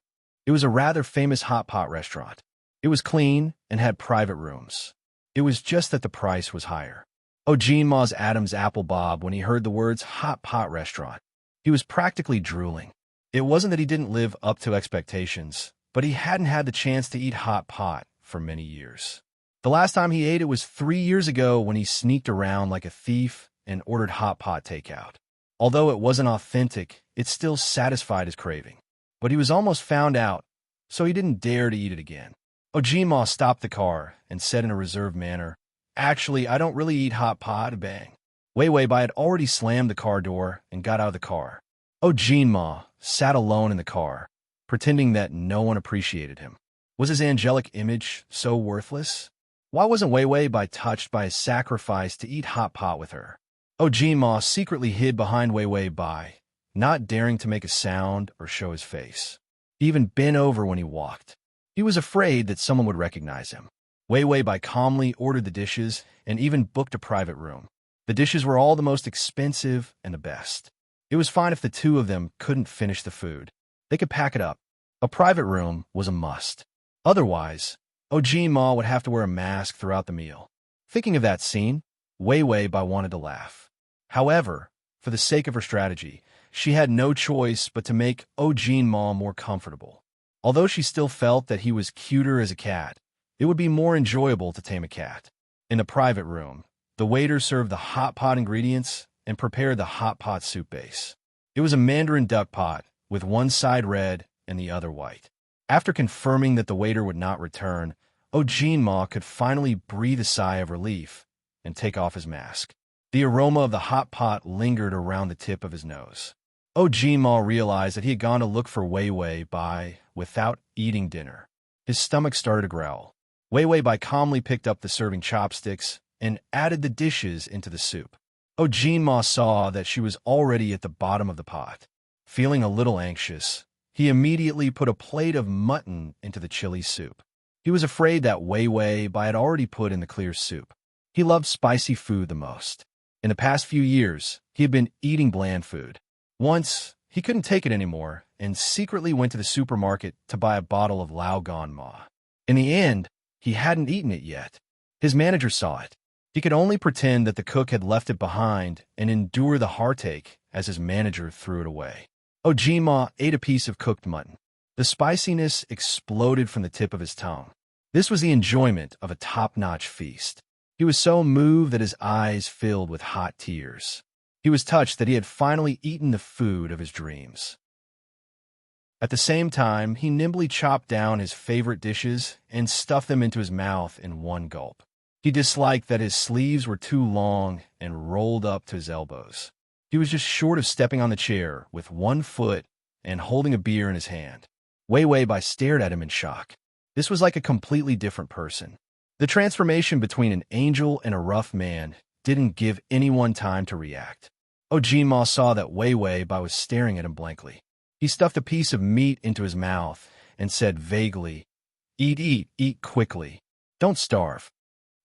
It was a rather famous hot pot restaurant. It was clean and had private rooms. It was just that the price was higher. Eugene Ma's Adam's apple bob when he heard the words hot pot restaurant. He was practically drooling. It wasn't that he didn't live up to expectations, but he hadn't had the chance to eat hot pot for many years. The last time he ate it was 3 years ago when he sneaked around like a thief and ordered hot pot takeout. Although it wasn't authentic, it still satisfied his craving. But he was almost found out, so he didn't dare to eat it again. Ojima stopped the car and said in a reserved manner, "Actually, I don't really eat hot pot." Bang. Wei Bai had already slammed the car door and got out of the car. Ojima sat alone in the car, pretending that no one appreciated him. Was his angelic image so worthless? Why wasn't Wei Bai touched by his sacrifice to eat hot pot with her? Ojima secretly hid behind Wei Bai, not daring to make a sound or show his face. He even bent over when he walked. He was afraid that someone would recognize him. Wei Bai calmly ordered the dishes and even booked a private room. The dishes were all the most expensive and the best. It was fine if the two of them couldn't finish the food. They could pack it up. A private room was a must. Otherwise, Ojima would have to wear a mask throughout the meal. Thinking of that scene, Wei Bai wanted to laugh. However, for the sake of her strategy, she had no choice but to make Ojima more comfortable. Although she still felt that he was cuter as a cat, it would be more enjoyable to tame a cat. In the private room, the waiter served the hot pot ingredients and prepared the hot pot soup base. It was a mandarin duck pot, with one side red and the other white. After confirming that the waiter would not return, Ojima could finally breathe a sigh of relief and take off his mask. The aroma of the hot pot lingered around the tip of his nose. Ojima realized that he had gone to look for Wei Bai without eating dinner. His stomach started to growl. Wei Bai calmly picked up the serving chopsticks and added the dishes into the soup. Ojima saw that she was already at the bottom of the pot. Feeling a little anxious, he immediately put a plate of mutton into the chili soup. He was afraid that Wei Bai had already put in the clear soup. He loved spicy food the most. In the past few years, he had been eating bland food. Once, he couldn't take it anymore and secretly went to the supermarket to buy a bottle of Lao Gan Ma. In the end, he hadn't eaten it yet. His manager saw it. He could only pretend that the cook had left it behind and endure the heartache as his manager threw it away. Ojima ate a piece of cooked mutton. The spiciness exploded from the tip of his tongue. This was the enjoyment of a top-notch feast. He was so moved that his eyes filled with hot tears. He was touched that he had finally eaten the food of his dreams. At the same time, he nimbly chopped down his favorite dishes and stuffed them into his mouth in one gulp. He disliked that his sleeves were too long and rolled up to his elbows. He was just short of stepping on the chair with one foot and holding a beer in his hand. Wei Bai stared at him in shock. This was like a completely different person. The transformation between an angel and a rough man didn't give anyone time to react. Ojima saw that Wei Bai was staring at him blankly. He stuffed a piece of meat into his mouth and said vaguely, eat quickly. Don't starve."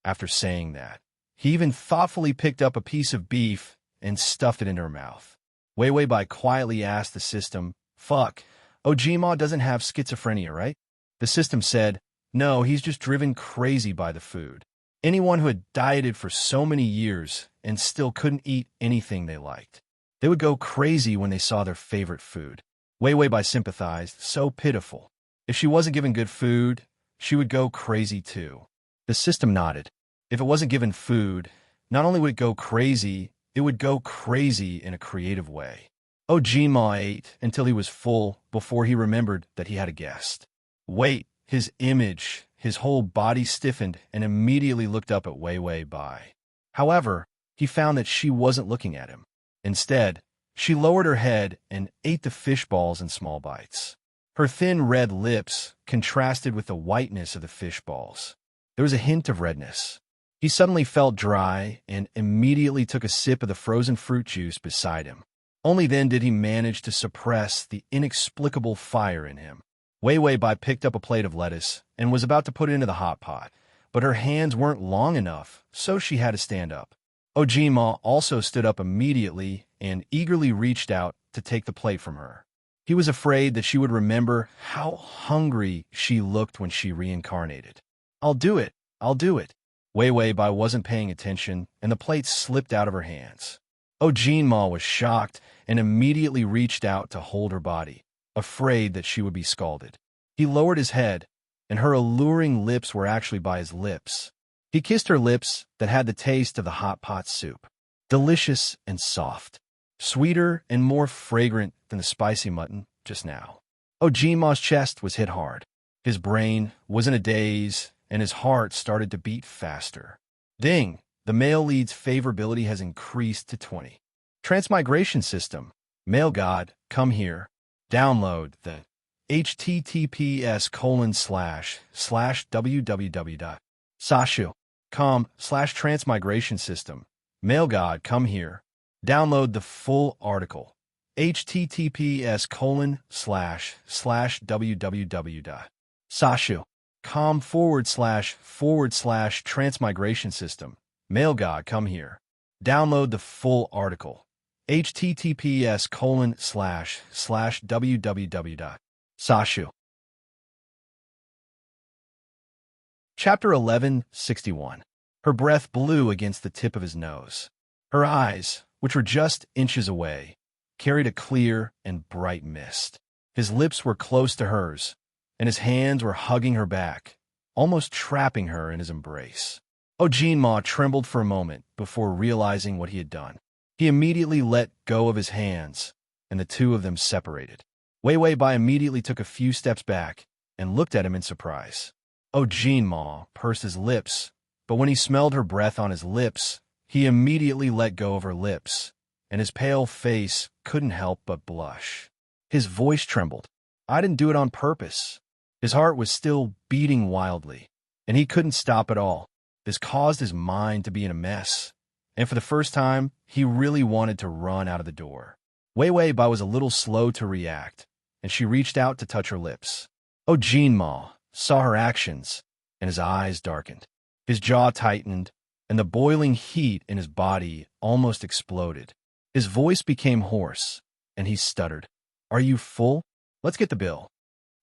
After saying that, he even thoughtfully picked up a piece of beef and stuffed it into her mouth. Wei Bai quietly asked the system, "Fuck, Ojima doesn't have schizophrenia, right?" The system said, "No, he's just driven crazy by the food." Anyone who had dieted for so many years and still couldn't eat anything they liked. They would go crazy when they saw their favorite food. Wei Bai sympathized, so pitiful. If she wasn't given good food, she would go crazy too. The system nodded. If it wasn't given food, not only would it go crazy, it would go crazy in a creative way. Ojima ate until he was full before he remembered that he had a guest. Wait, his image, his whole body stiffened and immediately looked up at Wei Bai. However, he found that she wasn't looking at him. Instead, she lowered her head and ate the fish balls in small bites. Her thin red lips contrasted with the whiteness of the fish balls. There was a hint of redness. He suddenly felt dry and immediately took a sip of the frozen fruit juice beside him. Only then did he manage to suppress the inexplicable fire in him. Wei Bai picked up a plate of lettuce and was about to put it into the hot pot, but her hands weren't long enough, so she had to stand up. Ojima also stood up immediately and eagerly reached out to take the plate from her. He was afraid that she would remember how hungry she looked when she reincarnated. I'll do it. I'll do it. Wei Wei Bai wasn't paying attention, and the plate slipped out of her hands. Ojima was shocked and immediately reached out to hold her body, afraid that she would be scalded. He lowered his head, and her alluring lips were actually by his lips. He kissed her lips that had the taste of the hot pot soup, delicious and soft, sweeter and more fragrant than the spicy mutton just now. Ojima's chest was hit hard. His brain was in a daze, and his heart started to beat faster. Ding! The male lead's favorability has increased to 20. Transmigration system. Male god, come here. Download the https://www.sashu.com/transmigration system. Male god, come here. Download the full article. https://www.sashu.com//transmigration system. Male god, come here. Download the full article. https://www.sashu. Chapter 1161. Her breath blew against the tip of his nose. Her eyes, which were just inches away, carried a clear and bright mist. His lips were close to hers, and his hands were hugging her back, almost trapping her in his embrace. Ojima trembled for a moment before realizing what he had done. He immediately let go of his hands, and the two of them separated. Wei Wei Bai immediately took a few steps back and looked at him in surprise. Ojima pursed his lips, but when he smelled her breath on his lips, he immediately let go of her lips, and his pale face couldn't help but blush. His voice trembled. I didn't do it on purpose. His heart was still beating wildly, and he couldn't stop at all. This caused his mind to be in a mess, and for the first time, he really wanted to run out of the door. Wei Wei Bai was a little slow to react, and she reached out to touch her lips. Ojima saw her actions, and his eyes darkened. His jaw tightened, and the boiling heat in his body almost exploded. His voice became hoarse, and he stuttered. Are you full? Let's get the bill.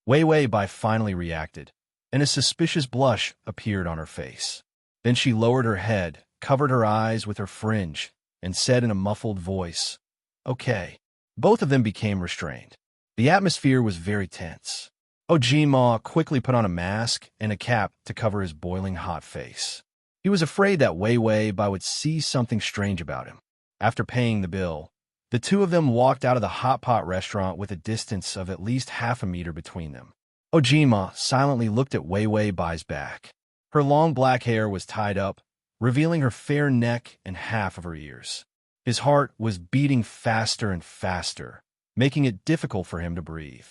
Wei Wei Bai finally reacted, and a suspicious blush appeared on her face. Then she lowered her head, covered her eyes with her fringe, and said in a muffled voice, Okay. Both of them became restrained. The atmosphere was very tense. Ojima quickly put on a mask and a cap to cover his boiling hot face. He was afraid that Wei Wei Bai would see something strange about him. After paying the bill, the two of them walked out of the hot pot restaurant with a distance of at least half a meter between them. Ojima silently looked at Wei Wei Bai's back. Her long black hair was tied up, revealing her fair neck and half of her ears. His heart was beating faster and faster, making it difficult for him to breathe.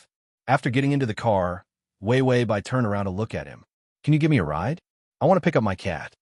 After getting into the car, Wei Wei Bai turned around to look at him. Can you give me a ride? I want to pick up my cat.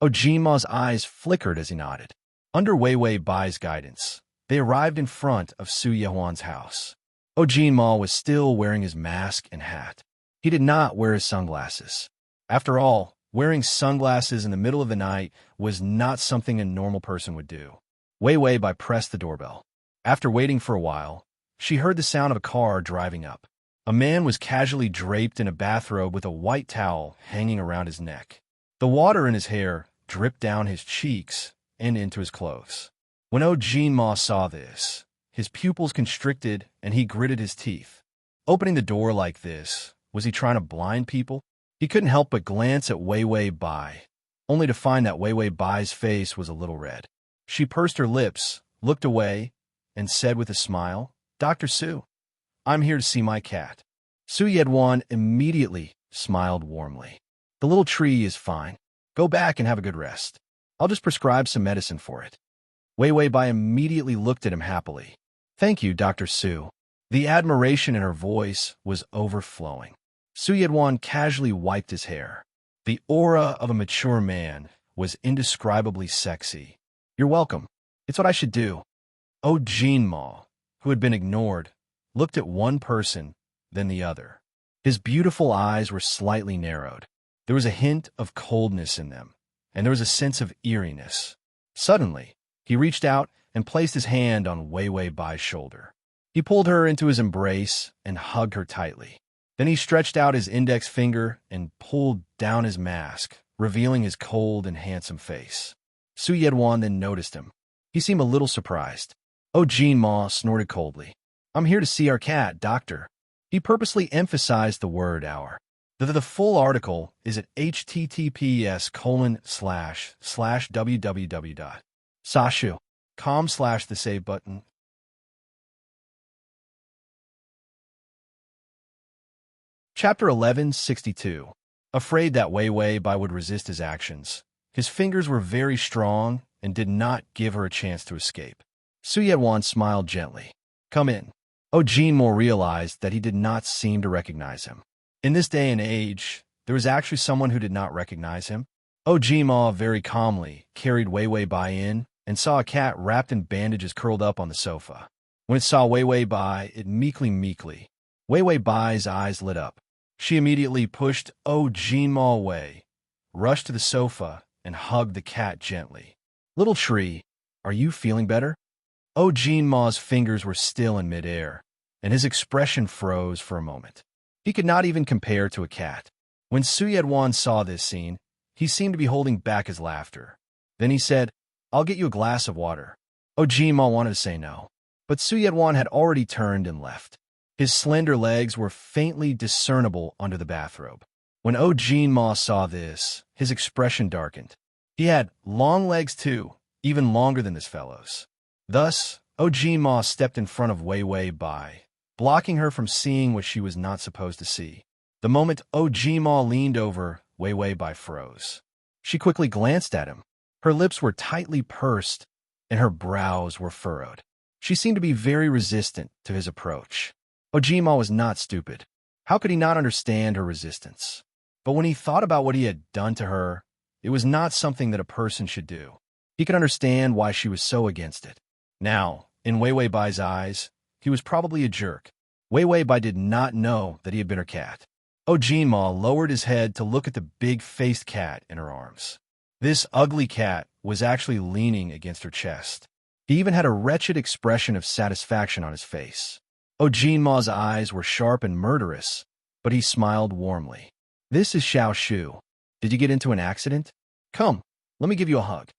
Ojima's eyes flickered as he nodded. Under Wei Wei Bai's guidance, they arrived in front of Su Yehuan's house. Ojima was still wearing his mask and hat. He did not wear his sunglasses. After all, wearing sunglasses in the middle of the night was not something a normal person would do. Wei Wei Bai pressed the doorbell. After waiting for a while, she heard the sound of a car driving up. A man was casually draped in a bathrobe with a white towel hanging around his neck. The water in his hair dripped down his cheeks and into his clothes. When Ojima saw this, his pupils constricted and he gritted his teeth. Opening the door like this, was he trying to blind people? He couldn't help but glance at Wei Wei Bai, only to find that Wei Wei Bai's face was a little red. She pursed her lips, looked away, and said with a smile, Dr. Su, I'm here to see my cat. Su Yehuan immediately smiled warmly. The little tree is fine. Go back and have a good rest. I'll just prescribe some medicine for it. Wei Wei Bai immediately looked at him happily. Thank you, Dr. Su. The admiration in her voice was overflowing. Su Yehuan casually wiped his hair. The aura of a mature man was indescribably sexy. You're welcome. It's what I should do. Ojima, who had been ignored, looked at one person, then the other. His beautiful eyes were slightly narrowed. There was a hint of coldness in them, and there was a sense of eeriness. Suddenly, he reached out and placed his hand on Wei Wei Bai's shoulder. He pulled her into his embrace and hugged her tightly. Then he stretched out his index finger and pulled down his mask, revealing his cold and handsome face. Su Yedwan then noticed him. He seemed a little surprised. Oh, Jean Ma snorted coldly. I'm here to see our cat, doctor. He purposely emphasized the word our. The full article is at https://www.sashu.com/the save button. Chapter 1162. Afraid that Wei Wei Bai would resist his actions, his fingers were very strong and did not give her a chance to escape. Su Yedwan smiled gently. Come in. Oh, Jean Mo realized that he did not seem to recognize him. In this day and age, there was actually someone who did not recognize him. Oh, Jean Mo very calmly carried Wei Wei Bai in and saw a cat wrapped in bandages curled up on the sofa. When it saw Wei Wei Bai, it meekly. Wei Wei Bai's eyes lit up. She immediately pushed Oh Jean Ma away, rushed to the sofa, and hugged the cat gently. Little tree, are you feeling better? Oh Jean Ma's fingers were still in midair, and his expression froze for a moment. He could not even compare to a cat. When Su Yedwan saw this scene, he seemed to be holding back his laughter. Then he said, I'll get you a glass of water. Oh Jean Ma wanted to say no, but Su Yedwan had already turned and left. His slender legs were faintly discernible under the bathrobe. When Oh Jean Ma saw this, his expression darkened. He had long legs too, even longer than this fellow's. Thus, Oh Jean Ma stepped in front of Wei Wei Bai, blocking her from seeing what she was not supposed to see. The moment Oh Jean Ma leaned over, Wei Wei Bai froze. She quickly glanced at him. Her lips were tightly pursed, and her brows were furrowed. She seemed to be very resistant to his approach. Oh Jean Ma was not stupid. How could he not understand her resistance? But when he thought about what he had done to her, it was not something that a person should do. He could understand why she was so against it. Now, in Wei Wei Bai's eyes, he was probably a jerk. Wei Wei Bai did not know that he had been her cat. Oh Jean Ma lowered his head to look at the big-faced cat in her arms. This ugly cat was actually leaning against her chest. He even had a wretched expression of satisfaction on his face. Oh Jean Ma's eyes were sharp and murderous, but he smiled warmly. This is Xiao Shu. Did you get into an accident? Come, let me give you a hug.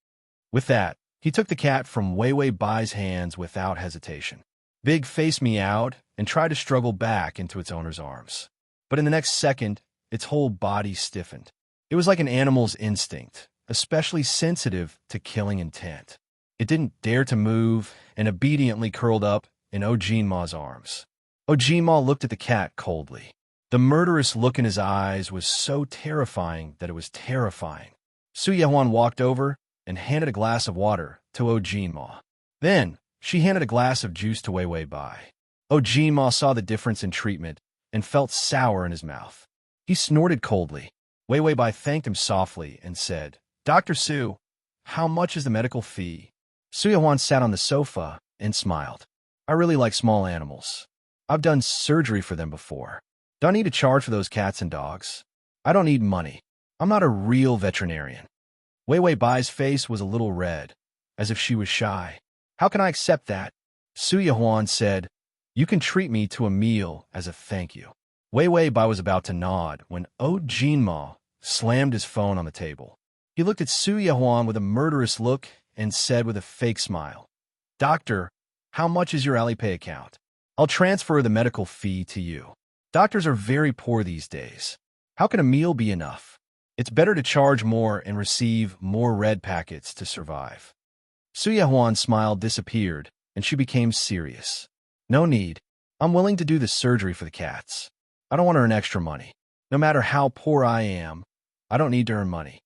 With that, he took the cat from Wei Wei Bai's hands without hesitation. Big Face meowed and tried to struggle back into its owner's arms. But in the next second, its whole body stiffened. It was like an animal's instinct, especially sensitive to killing intent. It didn't dare to move and obediently curled up in Oh Jean Ma's arms. Oh Jean Ma looked at the cat coldly. The murderous look in his eyes was so terrifying that it was terrifying. Su Yedwan walked over and handed a glass of water to Oh Jean Ma. Then, she handed a glass of juice to Wei Wei Bai. Oh Jean Ma saw the difference in treatment and felt sour in his mouth. He snorted coldly. Wei Wei Bai thanked him softly and said, Dr. Su, how much is the medical fee? Su Yedwan sat on the sofa and smiled. I really like small animals. I've done surgery for them before. Do I need to charge for those cats and dogs? I don't need money. I'm not a real veterinarian. Wei Wei Bai's face was a little red, as if she was shy. How can I accept that? Su Yedwan said, You can treat me to a meal as a thank you. Wei Wei Bai was about to nod when Oh Jean Ma slammed his phone on the table. He looked at Su Yedwan with a murderous look and said with a fake smile, Doctor, how much is your Alipay account? I'll transfer the medical fee to you. Doctors are very poor these days. How can a meal be enough? It's better to charge more and receive more red packets to survive. Su Yedwan's smile disappeared, and she became serious. No need. I'm willing to do the surgery for the cats. I don't want to earn extra money. No matter how poor I am, I don't need to earn money.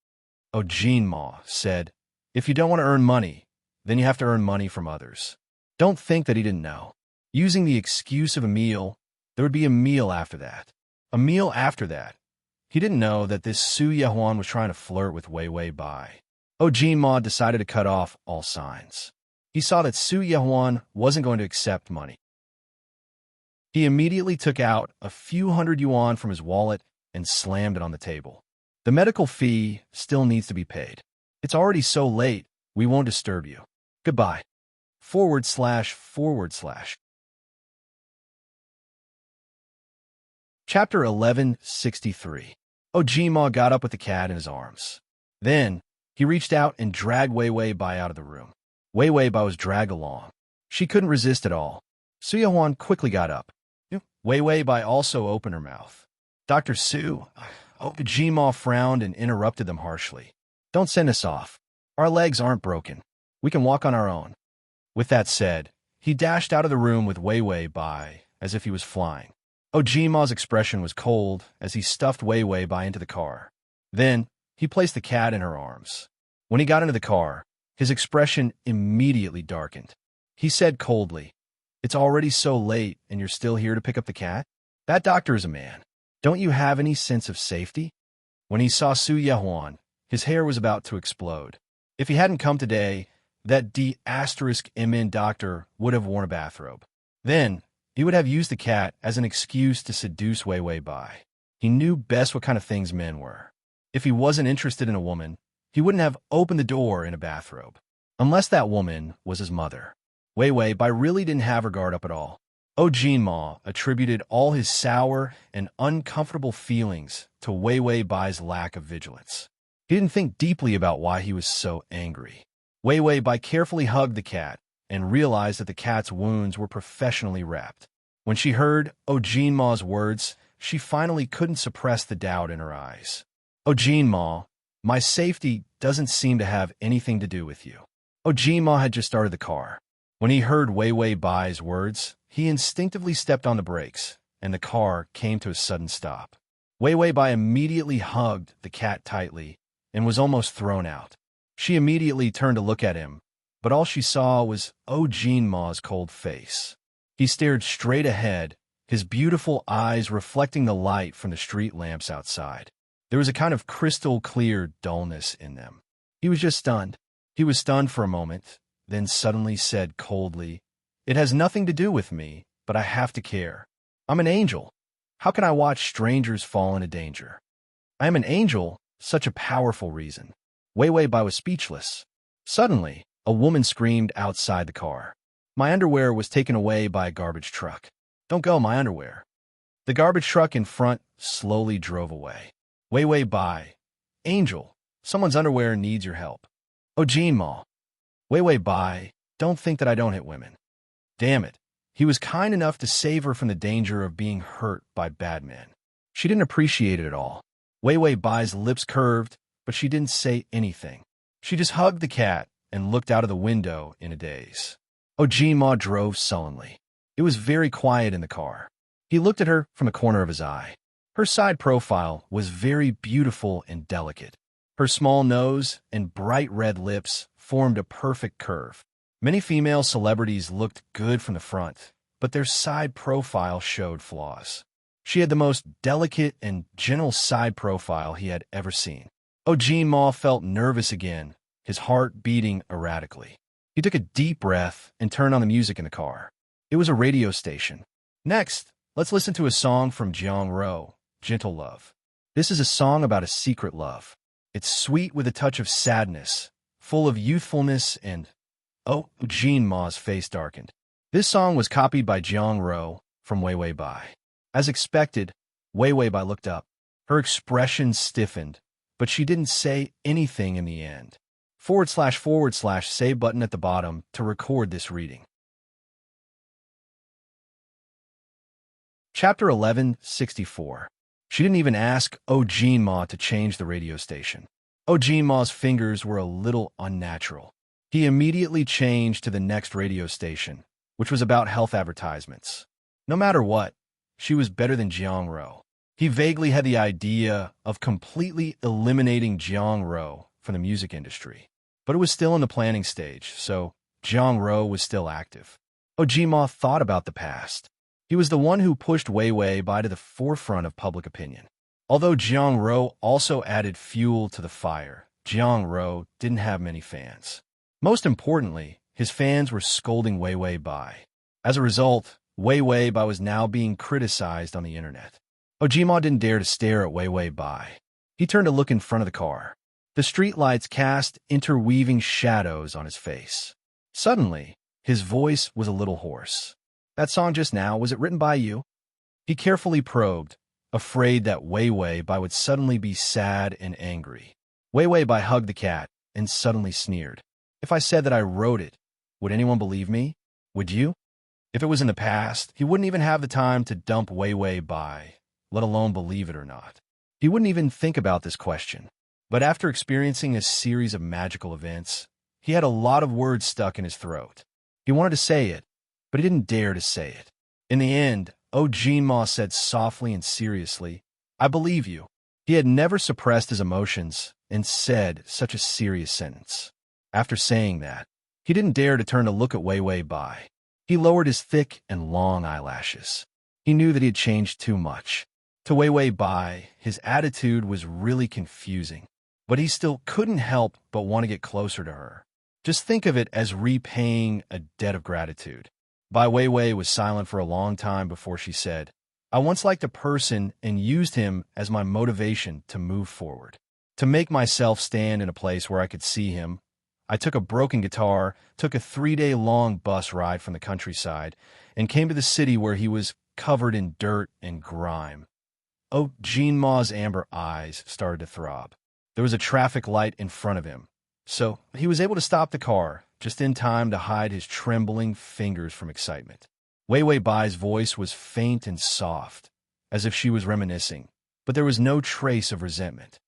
Oh Jean Ma said, If you don't want to earn money, then you have to earn money from others. Don't think that he didn't know. Using the excuse of a meal, there would be a meal after that. A meal after that. He didn't know that this Su Yedwan was trying to flirt with Wei Wei Bai. Oh Jean Ma decided to cut off all signs. He saw that Su Yedwan wasn't going to accept money. He immediately took out a few hundred yuan from his wallet and slammed it on the table. The medical fee still needs to be paid. It's already so late We won't disturb you. Goodbye. //. Chapter 1163. Ojima got up with the cat in his arms. Then, he reached out and dragged Wei Wei Bai out of the room. Wei Wei Bai was dragged along. She couldn't resist at all. Su Yahuan quickly got up. Wei Wei Bai also opened her mouth. Dr. Su, Ojima frowned and interrupted them harshly. Don't send us off. Our legs aren't broken. We can walk on our own. With that said, he dashed out of the room with Wei Wei Bai as if he was flying. Ojima's expression was cold as he stuffed Wei Wei Bai into the car. Then, he placed the cat in her arms. When he got into the car, his expression immediately darkened. He said coldly, "It's already so late and you're still here to pick up the cat? That doctor is a man. Don't you have any sense of safety?" When he saw Su Yahuan, his hair was about to explode. If he hadn't come today, that D***MN doctor would have worn a bathrobe. Then, he would have used the cat as an excuse to seduce Wei Wei Bai. He knew best what kind of things men were. If he wasn't interested in a woman, he wouldn't have opened the door in a bathrobe. Unless that woman was his mother. Wei Wei Bai really didn't have her guard up at all. Ojima attributed all his sour and uncomfortable feelings to Wei Wei Bai's lack of vigilance. He didn't think deeply about why he was so angry. Wei Wei Bai carefully hugged the cat and realized that the cat's wounds were professionally wrapped. When she heard Ojinma's words, she finally couldn't suppress the doubt in her eyes. Ojinma, my safety doesn't seem to have anything to do with you. Ojima had just started the car. When he heard Wei Wei Bai's words, he instinctively stepped on the brakes, and the car came to a sudden stop. Wei Wei Bai immediately hugged the cat tightly and was almost thrown out. She immediately turned to look at him, but all she saw was Ojinma's cold face. He stared straight ahead, his beautiful eyes reflecting the light from the street lamps outside. There was a kind of crystal-clear dullness in them. He was just stunned. He was stunned for a moment, then suddenly said coldly, "It has nothing to do with me, but I have to care. I'm an angel. How can I watch strangers fall into danger? I am an angel, such a powerful reason." Wei Wei Bai was speechless. Suddenly, a woman screamed outside the car. "My underwear was taken away by a garbage truck. Don't go, my underwear." The garbage truck in front slowly drove away. Wei Wei Bai, "Angel, someone's underwear needs your help." Ojima, "Wei Wei Bai, don't think that I don't hit women." Damn it, he was kind enough to save her from the danger of being hurt by bad men. She didn't appreciate it at all. Wei Wei Bai's lips curved, but she didn't say anything. She just hugged the cat and looked out of the window in a daze. Ojima drove sullenly. It was very quiet in the car. He looked at her from the corner of his eye. Her side profile was very beautiful and delicate. Her small nose and bright red lips formed a perfect curve. Many female celebrities looked good from the front, but their side profile showed flaws. She had the most delicate and gentle side profile he had ever seen. Ojima felt nervous again, his heart beating erratically. He took a deep breath and turned on the music in the car. It was a radio station. Next, let's listen to a song from Jiang Ro, Gentle Love. This is a song about a secret love. It's sweet with a touch of sadness, full of youthfulness and... Ojima's face darkened. This song was copied by Jiang Ro from Wei Wei Bai. As expected, Wei Wei Bai looked up. Her expression stiffened, but she didn't say anything in the end. // save button at the bottom to record this reading. Chapter 1164. She didn't even ask Ojima to change the radio station. Ojima's fingers were a little unnatural. He immediately changed to the next radio station, which was about health advertisements. No matter what, she was better than Jiang Ro. He vaguely had the idea of completely eliminating Jiang Ro from the music industry, but it was still in the planning stage, so Jiang Ro was still active. Ojima thought about the past. He was the one who pushed Wei Wei Bai to the forefront of public opinion. Although Jiang Ro also added fuel to the fire, Jiang Ro didn't have many fans. Most importantly, his fans were scolding Wei Wei Bai. As a result, Wei Wei Bai was now being criticized on the internet. Ojima didn't dare to stare at Wei Wei Bai. He turned to look in front of the car. The streetlights cast interweaving shadows on his face. Suddenly, his voice was a little hoarse. "That song just now, was it written by you?" He carefully probed, afraid that Wei Wei Bai would suddenly be sad and angry. Wei Wei Bai hugged the cat and suddenly sneered. "If I said that I wrote it, would anyone believe me? Would you?" If it was in the past, he wouldn't even have the time to dump Wei Wei Bai, let alone believe it or not. He wouldn't even think about this question. But after experiencing a series of magical events, he had a lot of words stuck in his throat. He wanted to say it, but he didn't dare to say it. In the end, Jinma said softly and seriously, "I believe you." He had never suppressed his emotions and said such a serious sentence. After saying that, he didn't dare to turn to look at Wei Wei Bai. He lowered his thick and long eyelashes. He knew that he had changed too much. To Wei Wei Bai, his attitude was really confusing, but he still couldn't help but want to get closer to her. Just think of it as repaying a debt of gratitude. Bai Weiwei was silent for a long time before she said, "I once liked a person and used him as my motivation to move forward. To make myself stand in a place where I could see him, I took a broken guitar, took a 3-day-long bus ride from the countryside, and came to the city where he was covered in dirt and grime." Jinma's amber eyes started to throb. There was a traffic light in front of him, so he was able to stop the car just in time to hide his trembling fingers from excitement. Wei Wei Bai's voice was faint and soft, as if she was reminiscing, but there was no trace of resentment.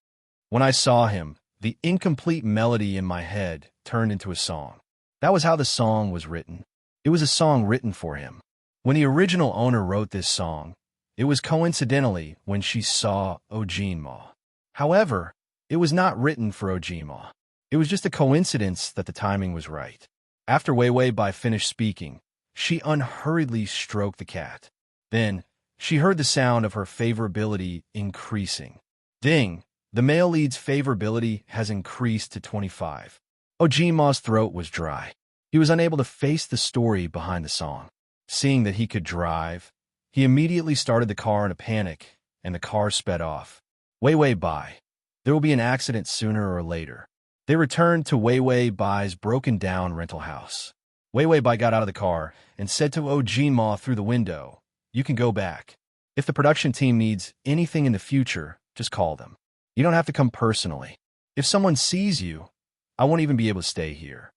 "When I saw him, the incomplete melody in my head turned into a song. That was how the song was written. It was a song written for him. When the original owner wrote this song, it was coincidentally when she saw Jinma. However, it was not written for Jinma. It was just a coincidence that the timing was right." After Wei Wei Bai finished speaking, she unhurriedly stroked the cat. Then, she heard the sound of her favorability increasing. Ding! The male lead's favorability has increased to 25. Jinma's throat was dry. He was unable to face the story behind the song. Seeing that he could drive, he immediately started the car in a panic, and the car sped off. "Wei Wei Bai, there will be an accident sooner or later." They returned to Wei Wei Bai's broken-down rental house. Wei Wei Bai got out of the car and said to Jinma through the window, "You can go back. If the production team needs anything in the future, just call them. You don't have to come personally. If someone sees you, I won't even be able to stay here."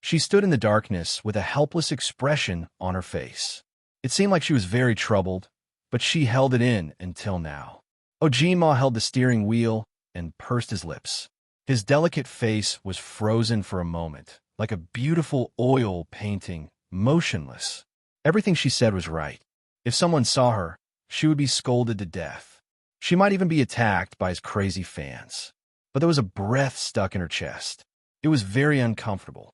She stood in the darkness with a helpless expression on her face. It seemed like she was very troubled, but she held it in until now. Jinma held the steering wheel and pursed his lips. His delicate face was frozen for a moment, like a beautiful oil painting, motionless. Everything she said was right. If someone saw her, she would be scolded to death. She might even be attacked by his crazy fans. But there was a breath stuck in her chest. It was very uncomfortable.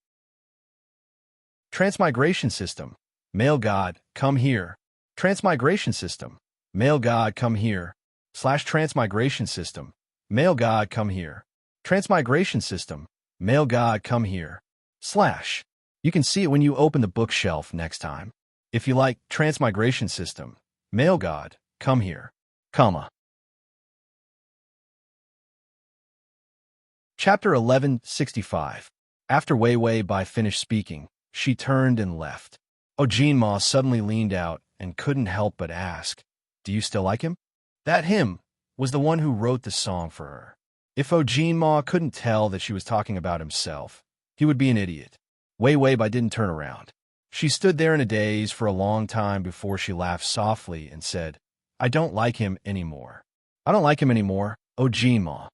Transmigration system. Male god, come here. Transmigration system. Male god, come here. Transmigration system. Male god, come here. Transmigration system. Male god, come here. You can see it when you open the bookshelf next time. If you like Transmigration system. Male god, come here. Chapter 1165. After Wei Wei Bai finished speaking, she turned and left. Jinma suddenly leaned out and couldn't help but ask, "Do you still like him?" That him was the one who wrote the song for her. If Jinma couldn't tell that she was talking about himself, he would be an idiot. Wei Wei Bai didn't turn around. She stood there in a daze for a long time before she laughed softly and said, "I don't like him anymore. I don't like him anymore, Jinma."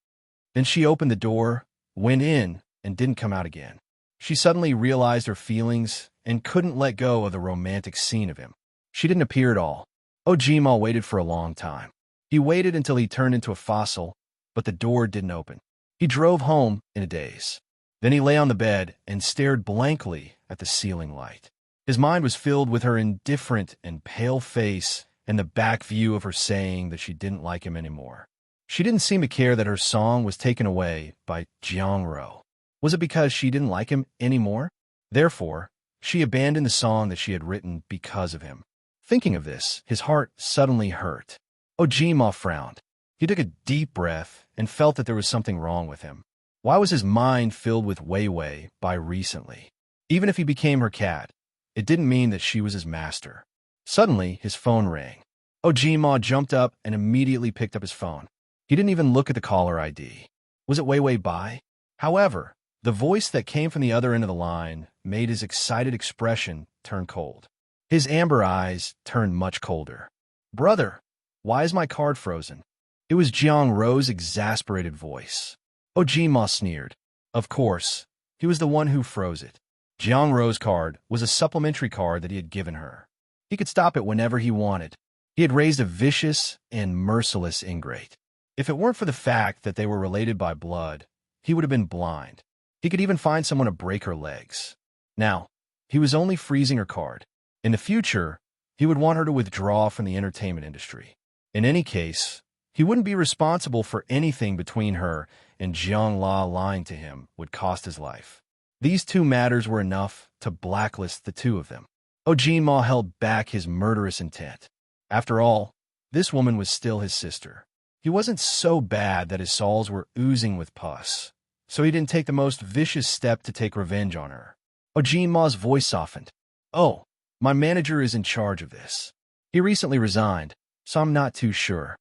Then she opened the door, went in, and didn't come out again. She suddenly realized her feelings and couldn't let go of the romantic scene of him. She didn't appear at all. Jinma waited for a long time. He waited until he turned into a fossil, but the door didn't open. He drove home in a daze. Then he lay on the bed and stared blankly at the ceiling light. His mind was filled with her indifferent and pale face and the back view of her saying that she didn't like him anymore. She didn't seem to care that her song was taken away by Jiangro. Was it because she didn't like him anymore? Therefore, she abandoned the song that she had written because of him. Thinking of this, his heart suddenly hurt. Jinma frowned. He took a deep breath and felt that there was something wrong with him. Why was his mind filled with Wei Wei by recently? Even if he became her cat, it didn't mean that she was his master. Suddenly, his phone rang. Ojima jumped up and immediately picked up his phone. He didn't even look at the caller ID. Was it Wei Wei Bai? However, the voice that came from the other end of the line made his excited expression turn cold. His amber eyes turned much colder. Brother, why is my card frozen? It was Jiang Ro's exasperated voice. Ojima sneered. Of course, he was the one who froze it. Jiang Ro's card was a supplementary card that he had given her. He could stop it whenever he wanted. He had raised a vicious and merciless ingrate. If it weren't for the fact that they were related by blood, he would have been blind. He could even find someone to break her legs. Now, he was only freezing her card. In the future, he would want her to withdraw from the entertainment industry. In any case, he wouldn't be responsible for anything between her and Jiang La lying to him would cost his life. These two matters were enough to blacklist the two of them. Ojima held back his murderous intent. After all, this woman was still his sister. He wasn't so bad that his soles were oozing with pus, so he didn't take the most vicious step to take revenge on her. Ojima's voice softened. Oh, my manager is in charge of this. He recently resigned, so I'm not too sure.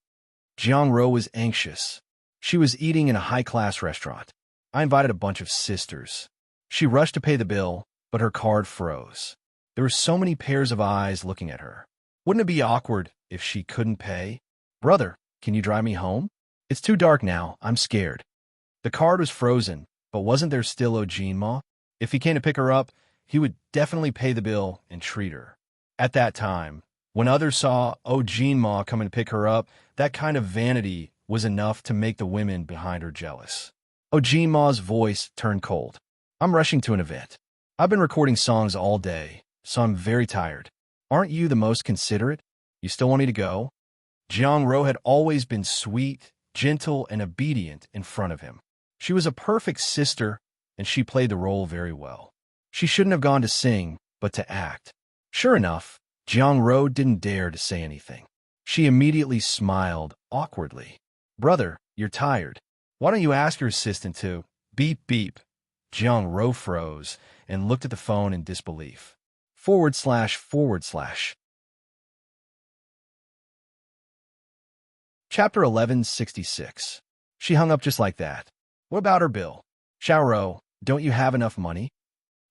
Jiang Ro was anxious. She was eating in a high-class restaurant. I invited a bunch of sisters. She rushed to pay the bill, but her card froze. There were so many pairs of eyes looking at her. Wouldn't it be awkward if she couldn't pay? Brother, can you drive me home? It's too dark now. I'm scared. The card was frozen, but wasn't there still Ojima? If he came to pick her up, he would definitely pay the bill and treat her. At that time, when others saw Ojima come and pick her up, that kind of vanity was enough to make the women behind her jealous. Ojima's voice turned cold. I'm rushing to an event. I've been recording songs all day, so I'm very tired. Aren't you the most considerate? You still want me to go? Jiang Ro had always been sweet, gentle, and obedient in front of him. She was a perfect sister, and she played the role very well. She shouldn't have gone to sing, but to act. Sure enough, Jiang Ro didn't dare to say anything. She immediately smiled awkwardly. Brother, you're tired. Why don't you ask your assistant to beep beep? Jiang Ro froze and looked at the phone in disbelief. //. Chapter 1166. She hung up just like that. What about her bill? Xiaoro, don't you have enough money?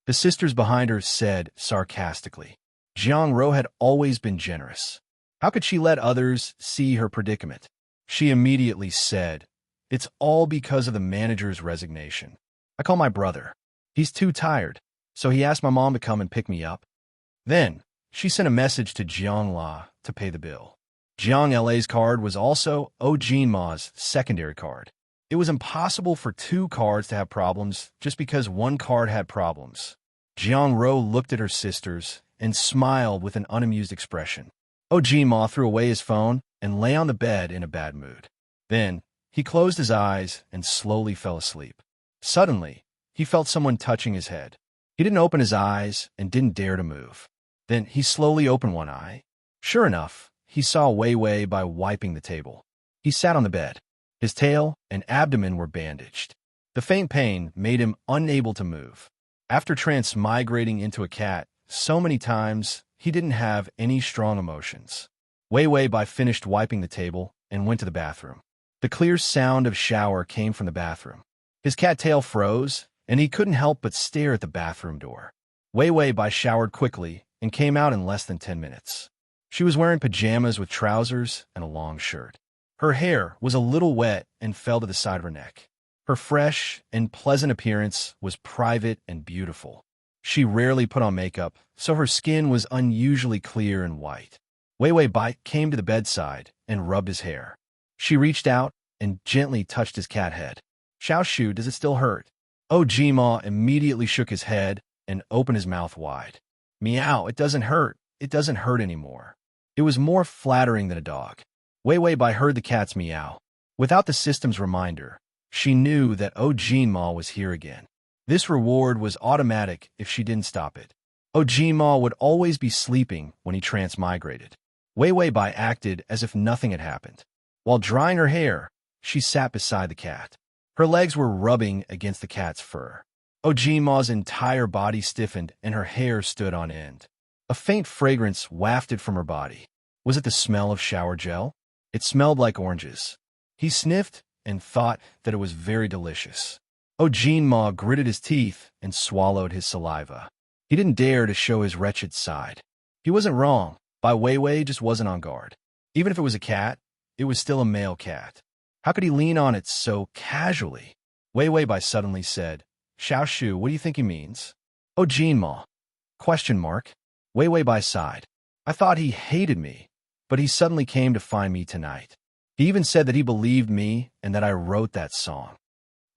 The sisters behind her said sarcastically. Jiang Ro had always been generous. How could she let others see her predicament? She immediately said, It's all because of the manager's resignation. I call my brother. He's too tired, so he asked my mom to come and pick me up. Then, she sent a message to Jiang La to pay the bill. Jiang La's card was also Ojima's secondary card. It was impossible for two cards to have problems just because one card had problems. Jiang Ro looked at her sisters and smiled with an unamused expression. Ojima threw away his phone and lay on the bed in a bad mood. Then, he closed his eyes and slowly fell asleep. Suddenly, he felt someone touching his head. He didn't open his eyes and didn't dare to move. Then he slowly opened one eye. Sure enough, he saw Wei Wei by wiping the table. He sat on the bed. His tail and abdomen were bandaged. The faint pain made him unable to move. After transmigrating into a cat so many times, he didn't have any strong emotions. Wei Wei Bai finished wiping the table and went to the bathroom. The clear sound of shower came from the bathroom. His cat tail froze, and he couldn't help but stare at the bathroom door. Wei Wei Bai showered quickly and came out in less than 10 minutes. She was wearing pajamas with trousers and a long shirt. Her hair was a little wet and fell to the side of her neck. Her fresh and pleasant appearance was private and beautiful. She rarely put on makeup, so her skin was unusually clear and white. Wei Wei Bai came to the bedside and rubbed his hair. She reached out and gently touched his cat head. Xiaoshu, does it still hurt? Ojima immediately shook his head and opened his mouth wide. Meow, it doesn't hurt. It doesn't hurt anymore. It was more flattering than a dog. Wei Wei Bai heard the cat's meow. Without the system's reminder, she knew that Ojima was here again. This reward was automatic if she didn't stop it. Ojima would always be sleeping when he transmigrated. Wei Wei Bai acted as if nothing had happened. While drying her hair, she sat beside the cat. Her legs were rubbing against the cat's fur. Ojima's entire body stiffened and her hair stood on end. A faint fragrance wafted from her body. Was it the smell of shower gel? It smelled like oranges. He sniffed and thought that it was very delicious. Ojima gritted his teeth and swallowed his saliva. He didn't dare to show his wretched side. He wasn't wrong. Bai Weiwei just wasn't on guard. Even if it was a cat, it was still a male cat. How could he lean on it so casually? Weiwei Bai suddenly said, Xiao Shu, what do you think he means? Ojima. Question mark. Weiwei Bai sighed. I thought he hated me, but he suddenly came to find me tonight. He even said that he believed me and that I wrote that song.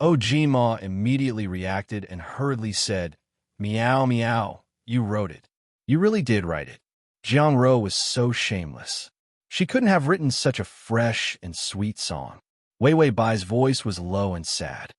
Ojima immediately reacted and hurriedly said, Meow, meow, you wrote it. You really did write it. Jiang Ro was so shameless. She couldn't have written such a fresh and sweet song. Weiwei Bai's voice was low and sad.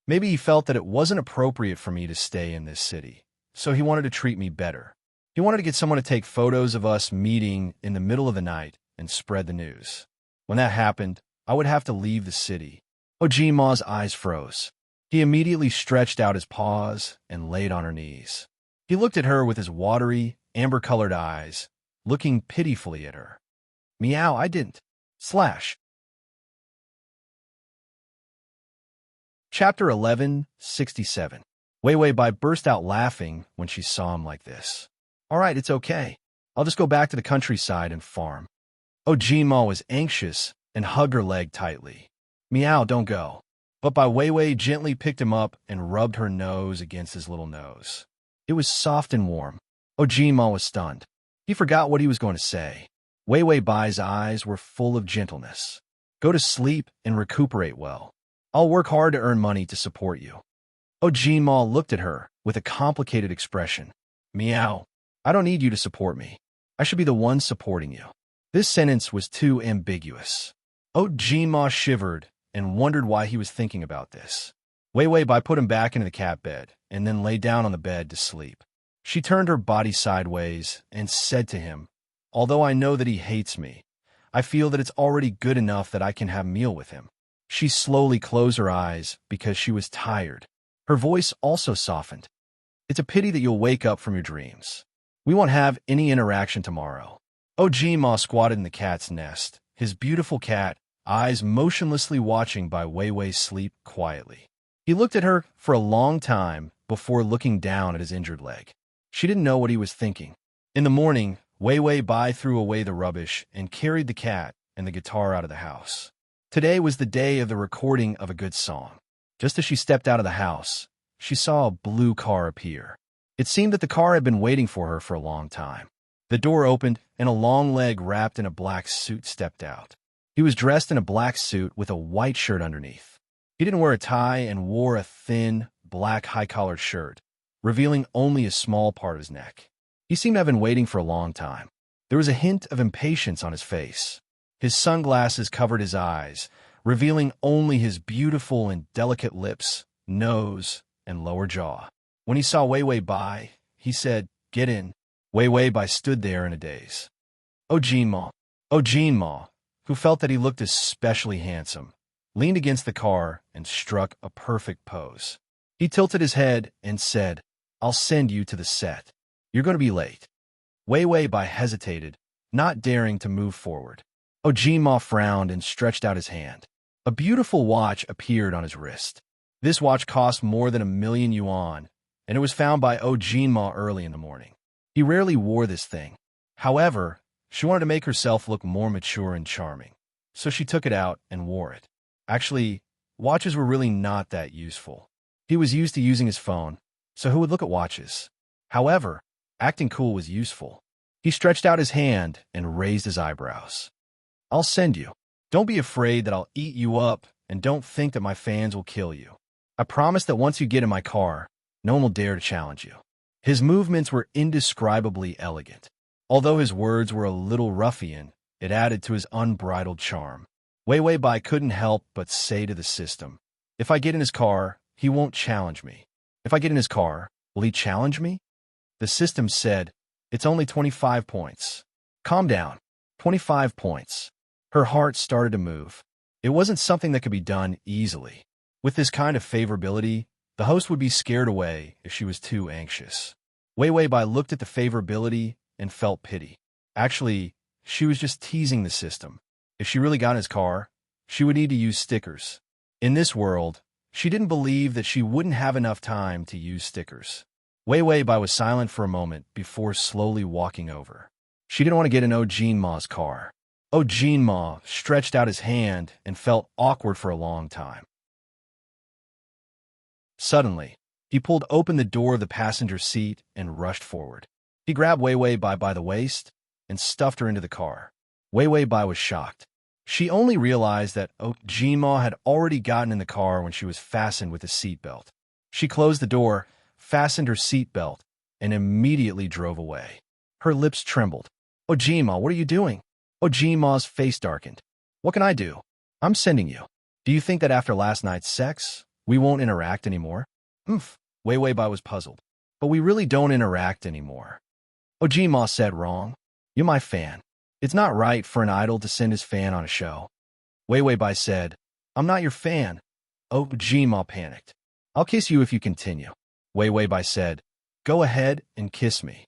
Maybe he felt that it wasn't appropriate for me to stay in this city, so he wanted to treat me better. He wanted to get someone to take photos of us meeting in the middle of the night and spread the news. When that happened, I would have to leave the city. Ojima's eyes froze. He immediately stretched out his paws and laid on her knees. He looked at her with his watery, amber-colored eyes, looking pitifully at her. Meow, I didn't. Slash. Chapter 11:67. Weiwei Bai burst out laughing when she saw him like this. All right, it's okay. I'll just go back to the countryside and farm. Ojima was anxious and hugged her leg tightly. Meow, don't go. But Bai Weiwei gently picked him up and rubbed her nose against his little nose. It was soft and warm. Ojima was stunned. He forgot what he was going to say. Weiwei Bai's eyes were full of gentleness. Go to sleep and recuperate well. I'll work hard to earn money to support you. Ojima looked at her with a complicated expression. Meow. I don't need you to support me. I should be the one supporting you. This sentence was too ambiguous. Ojima shivered and wondered why he was thinking about this. Weiwei Bai put him back into the cat bed and then lay down on the bed to sleep. She turned her body sideways and said to him, Although I know that he hates me, I feel that it's already good enough that I can have a meal with him. She slowly closed her eyes because she was tired. Her voice also softened. It's a pity that you'll wake up from your dreams. We won't have any interaction tomorrow. Ojima squatted in the cat's nest, his beautiful cat, eyes motionlessly watching Bai Weiwei sleep quietly. He looked at her for a long time before looking down at his injured leg. She didn't know what he was thinking. In the morning, Weiwei Bai threw away the rubbish and carried the cat and the guitar out of the house. Today was the day of the recording of a good song. Just as she stepped out of the house, she saw a blue car appear. It seemed that the car had been waiting for her for a long time. The door opened, and a long leg wrapped in a black suit stepped out. He was dressed in a black suit with a white shirt underneath. He didn't wear a tie and wore a thin, black high-collared shirt, revealing only a small part of his neck. He seemed to have been waiting for a long time. There was a hint of impatience on his face. His sunglasses covered his eyes, revealing only his beautiful and delicate lips, nose, and lower jaw. When he saw Weiwei Bai, he said, Get in. Weiwei Bai stood there in a daze. Ojima, who felt that he looked especially handsome, leaned against the car and struck a perfect pose. He tilted his head and said, I'll send you to the set. You're going to be late. Weiwei Bai hesitated, not daring to move forward. Ojima frowned and stretched out his hand. A beautiful watch appeared on his wrist. This watch cost more than 1,000,000 yuan, and it was found by Ojima early in the morning. He rarely wore this thing. However, she wanted to make herself look more mature and charming, so she took it out and wore it. Actually, watches were really not that useful. He was used to using his phone, so who would look at watches? However, acting cool was useful. He stretched out his hand and raised his eyebrows. I'll send you. Don't be afraid that I'll eat you up, and don't think that my fans will kill you. I promise that once you get in my car, no one will dare to challenge you. His movements were indescribably elegant. Although his words were a little ruffian, it added to his unbridled charm. Weiwei Bai couldn't help but say to the system, If I get in his car, he won't challenge me. If I get in his car, will he challenge me? The system said, It's only 25 points. Calm down. 25 points. Her heart started to move. It wasn't something that could be done easily. With this kind of favorability, the host would be scared away if she was too anxious. Wei Wei Bai looked at the favorability and felt pity. Actually, she was just teasing the system. If she really got in his car, she would need to use stickers. In this world, she didn't believe that she wouldn't have enough time to use stickers. Wei Wei Bai was silent for a moment before slowly walking over. She didn't want to get in Jin Ma's car. Jin Ma stretched out his hand and felt awkward for a long time. Suddenly, he pulled open the door of the passenger seat and rushed forward. He grabbed Wei Wei Bai by the waist and stuffed her into the car. Wei Wei Bai was shocked. She only realized that Jin Ma had already gotten in the car when she was fastened with a seatbelt. She closed the door, fastened her seatbelt, and immediately drove away. Her lips trembled. Jin Ma, what are you doing? Jin Ma's face darkened. What can I do? I'm sending you. Do you think that after last night's sex, we won't interact anymore? Wei Wei Bai was puzzled. But we really don't interact anymore. Jin Ma said, wrong. You're my fan. It's not right for an idol to send his fan on a show. Wei Wei Bai said, I'm not your fan. Jin Ma panicked. I'll kiss you if you continue. Wei Wei Bai said, go ahead and kiss me.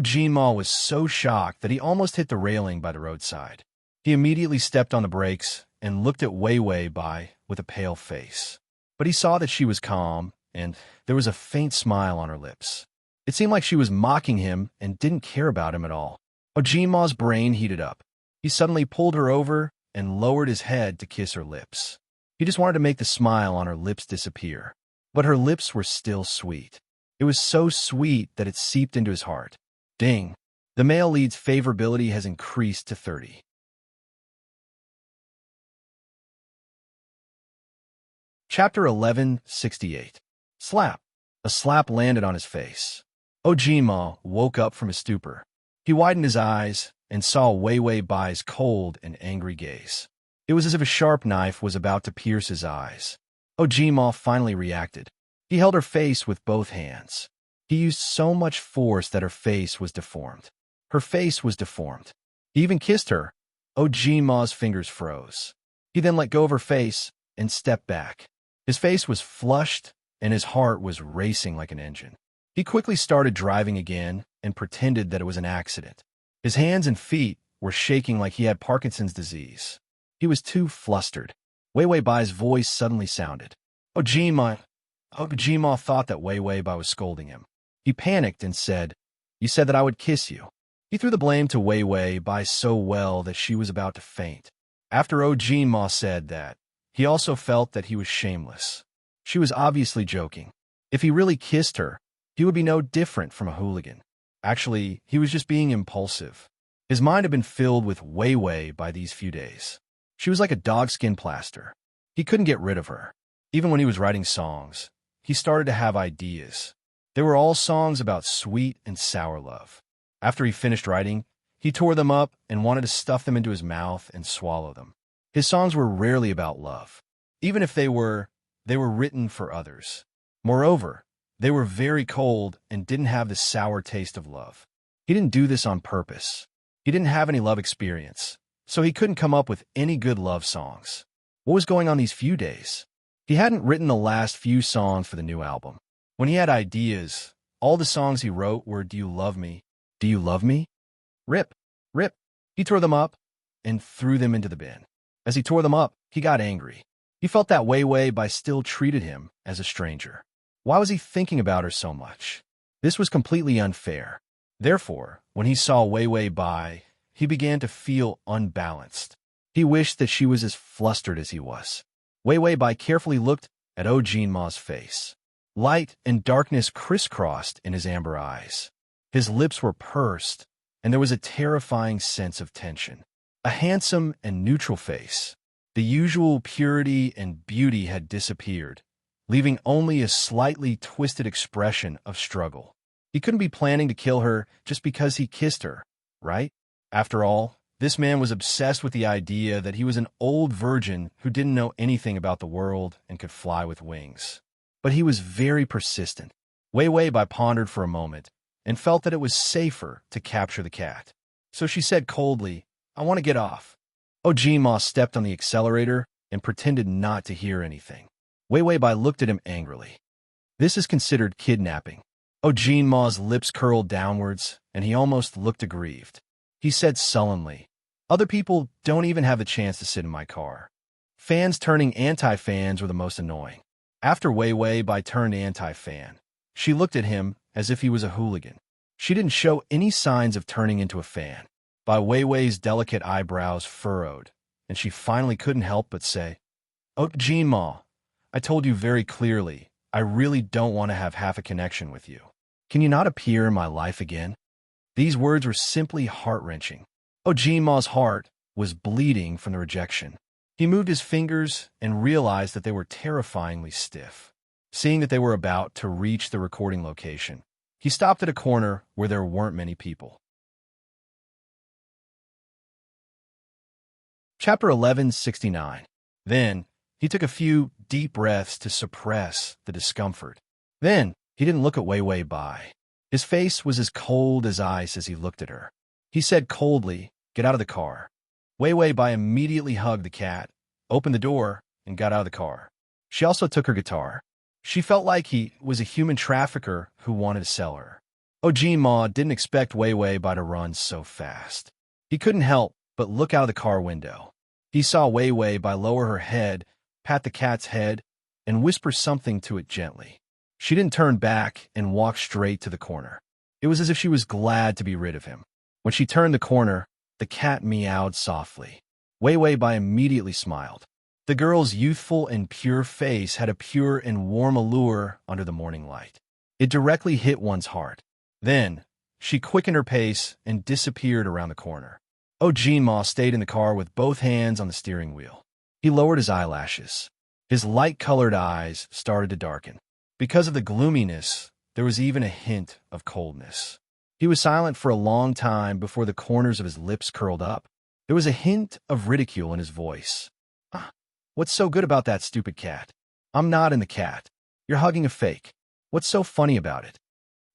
Jin Ma was so shocked that he almost hit the railing by the roadside. He immediately stepped on the brakes and looked at Wei Wei Bai with a pale face. But he saw that she was calm, and there was a faint smile on her lips. It seemed like she was mocking him and didn't care about him at all. Jin Ma's brain heated up. He suddenly pulled her over and lowered his head to kiss her lips. He just wanted to make the smile on her lips disappear. But her lips were still sweet. It was so sweet that it seeped into his heart. Ding! The male lead's favorability has increased to 30. Chapter 1168. Slap. A slap landed on his face. Jin Ma woke up from his stupor. He widened his eyes and saw Wei Wei Bai's cold and angry gaze. It was as if a sharp knife was about to pierce his eyes. Jin Ma finally reacted. He held her face with both hands. He used so much force that her face was deformed. Her face was deformed. He even kissed her. Jin Ma's fingers froze. He then let go of her face and stepped back. His face was flushed and his heart was racing like an engine. He quickly started driving again and pretended that it was an accident. His hands and feet were shaking like he had Parkinson's disease. He was too flustered. Wei Wei Bai's voice suddenly sounded. Jin Ma thought that Wei Wei Bai was scolding him. He panicked and said, you said that I would kiss you. He threw the blame to Wei Wei Bai so well that she was about to faint. After Jin Ma said that, he also felt that he was shameless. She was obviously joking. If he really kissed her, he would be no different from a hooligan. Actually, he was just being impulsive. His mind had been filled with Wei Wei by these few days. She was like a dogskin plaster. He couldn't get rid of her. Even when he was writing songs, he started to have ideas. They were all songs about sweet and sour love. After he finished writing, he tore them up and wanted to stuff them into his mouth and swallow them. His songs were rarely about love. Even if they were written for others. Moreover, they were very cold and didn't have the sour taste of love. He didn't do this on purpose. He didn't have any love experience, so he couldn't come up with any good love songs. What was going on these few days? He hadn't written the last few songs for the new album. When he had ideas, all the songs he wrote were Do You Love Me? Do You Love Me? Rip, rip. He tore them up and threw them into the bin. As he tore them up, he got angry. He felt that Wei Wei Bai still treated him as a stranger. Why was he thinking about her so much? This was completely unfair. Therefore, when he saw Wei Wei Bai, he began to feel unbalanced. He wished that she was as flustered as he was. Wei Wei Bai carefully looked at Jin Ma's face. Light and darkness crisscrossed in his amber eyes. His lips were pursed, and there was a terrifying sense of tension. A handsome and neutral face. The usual purity and beauty had disappeared, leaving only a slightly twisted expression of struggle. He couldn't be planning to kill her just because he kissed her, right? After all, this man was obsessed with the idea that he was an old virgin who didn't know anything about the world and could fly with wings. But he was very persistent. Wei Wei Bai pondered for a moment and felt that it was safer to capture the cat. So she said coldly, I want to get off. Jin Ma stepped on the accelerator and pretended not to hear anything. Wei Wei Bai looked at him angrily. This is considered kidnapping. Oh, Jean Ma's lips curled downwards, and he almost looked aggrieved. He said sullenly, "Other people don't even have the chance to sit in my car." Fans turning anti-fans were the most annoying. After Wei Wei Bai turned anti-fan, she looked at him as if he was a hooligan. She didn't show any signs of turning into a fan. Bai Wei Wei's delicate eyebrows furrowed, and she finally couldn't help but say, "Oh, Jean Ma, I told you very clearly, I really don't want to have half a connection with you. Can you not appear in my life again?" These words were simply heart-wrenching. Oh, Jean Ma's heart was bleeding from the rejection. He moved his fingers and realized that they were terrifyingly stiff. Seeing that they were about to reach the recording location, he stopped at a corner where there weren't many people. Chapter 1169. Then, he took a few deep breaths to suppress the discomfort. Then, he didn't look at Wei Wei Bai. His face was as cold as ice as he looked at her. He said coldly, "Get out of the car." Wei Wei Bai immediately hugged the cat, opened the door, and got out of the car. She also took her guitar. She felt like he was a human trafficker who wanted to sell her. Oh, Jean Ma didn't expect Wei Wei Bai to run so fast. He couldn't help but look out of the car window. He saw Wei Wei Bai lower her head, pat the cat's head, and whisper something to it gently. She didn't turn back and walk straight to the corner. It was as if she was glad to be rid of him. When she turned the corner, the cat meowed softly. Wei Wei Bai immediately smiled. The girl's youthful and pure face had a pure and warm allure under the morning light. It directly hit one's heart. Then, she quickened her pace and disappeared around the corner. Oh, Jean Ma stayed in the car with both hands on the steering wheel. He lowered his eyelashes. His light-colored eyes started to darken. Because of the gloominess, there was even a hint of coldness. He was silent for a long time before the corners of his lips curled up. There was a hint of ridicule in his voice. What's so good about that stupid cat? I'm not in the cat. You're hugging a fake. What's so funny about it?"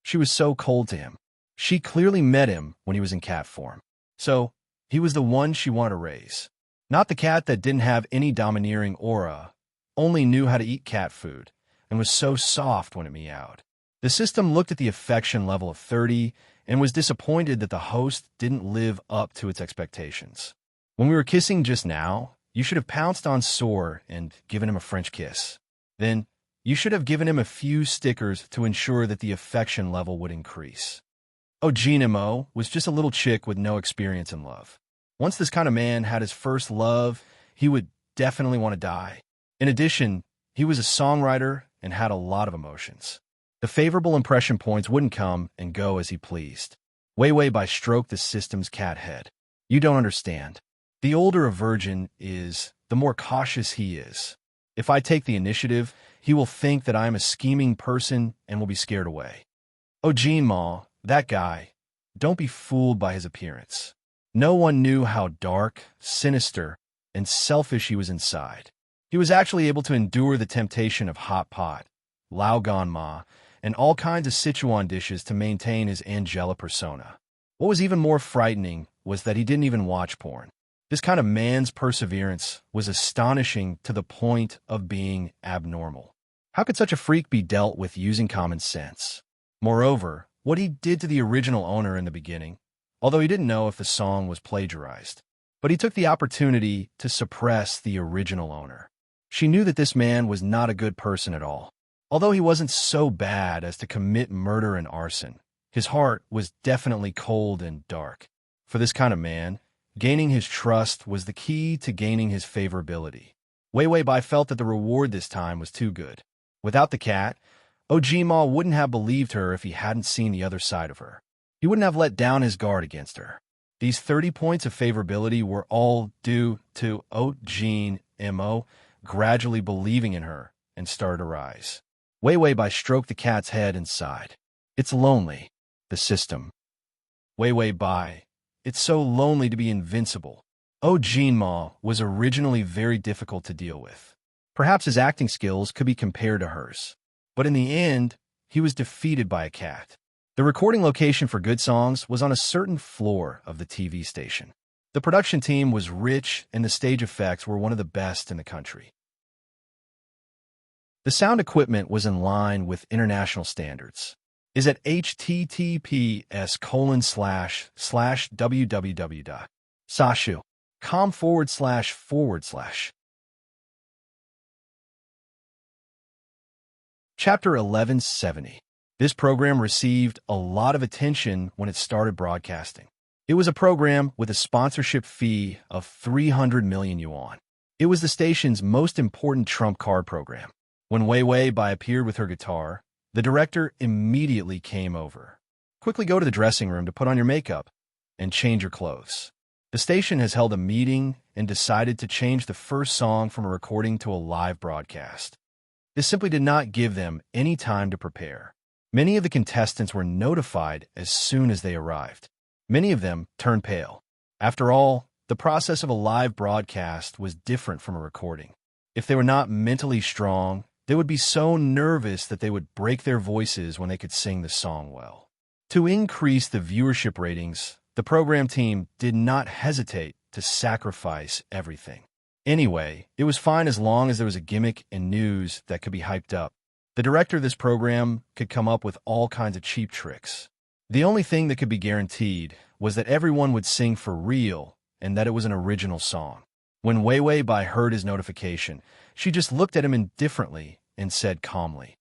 She was so cold to him. She clearly met him when he was in cat form. So, he was the one she wanted to raise. Not the cat that didn't have any domineering aura, only knew how to eat cat food, and was so soft when it meowed. The system looked at the affection level of 30 and was disappointed that the host didn't live up to its expectations. "When we were kissing just now, you should have pounced on Soar and given him a French kiss. Then, you should have given him a few stickers to ensure that the affection level would increase." Oh, Jean Mo was just a little chick with no experience in love. Once this kind of man had his first love, he would definitely want to die. In addition, he was a songwriter and had a lot of emotions. The favorable impression points wouldn't come and go as he pleased. Wei Wei Bai stroked the system's cat head. "You don't understand. The older a virgin is, the more cautious he is. If I take the initiative, he will think that I am a scheming person and will be scared away. Oh, Jean Ma, that guy, don't be fooled by his appearance. No one knew how dark, sinister, and selfish he was inside. He was actually able to endure the temptation of hot pot, lao gan ma, and all kinds of Sichuan dishes to maintain his Angela persona. What was even more frightening was that he didn't even watch porn. This kind of man's perseverance was astonishing to the point of being abnormal. How could such a freak be dealt with using common sense? Moreover, what he did to the original owner in the beginning, although he didn't know if the song was plagiarized, but he took the opportunity to suppress the original owner. She knew that this man was not a good person at all. Although he wasn't so bad as to commit murder and arson, his heart was definitely cold and dark. For this kind of man, gaining his trust was the key to gaining his favorability. Wei Wei Bai felt that the reward this time was too good. Without the cat, Ojima wouldn't have believed her if he hadn't seen the other side of her. He wouldn't have let down his guard against her. These 30 points of favorability were all due to Ojin Mo gradually believing in her and started to rise. Wei Wei Bai stroked the cat's head and sighed. "It's lonely, the system. Wei Wei Bai, it's so lonely to be invincible." Oh, Jean Ma was originally very difficult to deal with. Perhaps his acting skills could be compared to hers. But in the end, he was defeated by a cat. The recording location for good songs was on a certain floor of the TV station. The production team was rich and the stage effects were one of the best in the country. The sound equipment was in line with international standards. Is at https://www.sashu.com//. Chapter 1170. This program received a lot of attention when it started broadcasting. It was a program with a sponsorship fee of 300 million yuan. It was the station's most important trump card program. When Wei Wei Bai appeared with her guitar, the director immediately came over. Quickly go to the dressing room to put on your makeup and change your clothes. The station has held a meeting and decided to change the first song from a recording to a live broadcast. This simply did not give them any time to prepare. Many of the contestants were notified as soon as they arrived. Many of them turned pale. After all, the process of a live broadcast was different from a recording. If they were not mentally strong, they would be so nervous that they would break their voices when they could sing the song well. To increase the viewership ratings, the program team did not hesitate to sacrifice everything. Anyway, it was fine as long as there was a gimmick and news that could be hyped up. The director of this program could come up with all kinds of cheap tricks. The only thing that could be guaranteed was that everyone would sing for real and that it was an original song. When Wei Wei Bai heard his notification, she just looked at him indifferently and said calmly,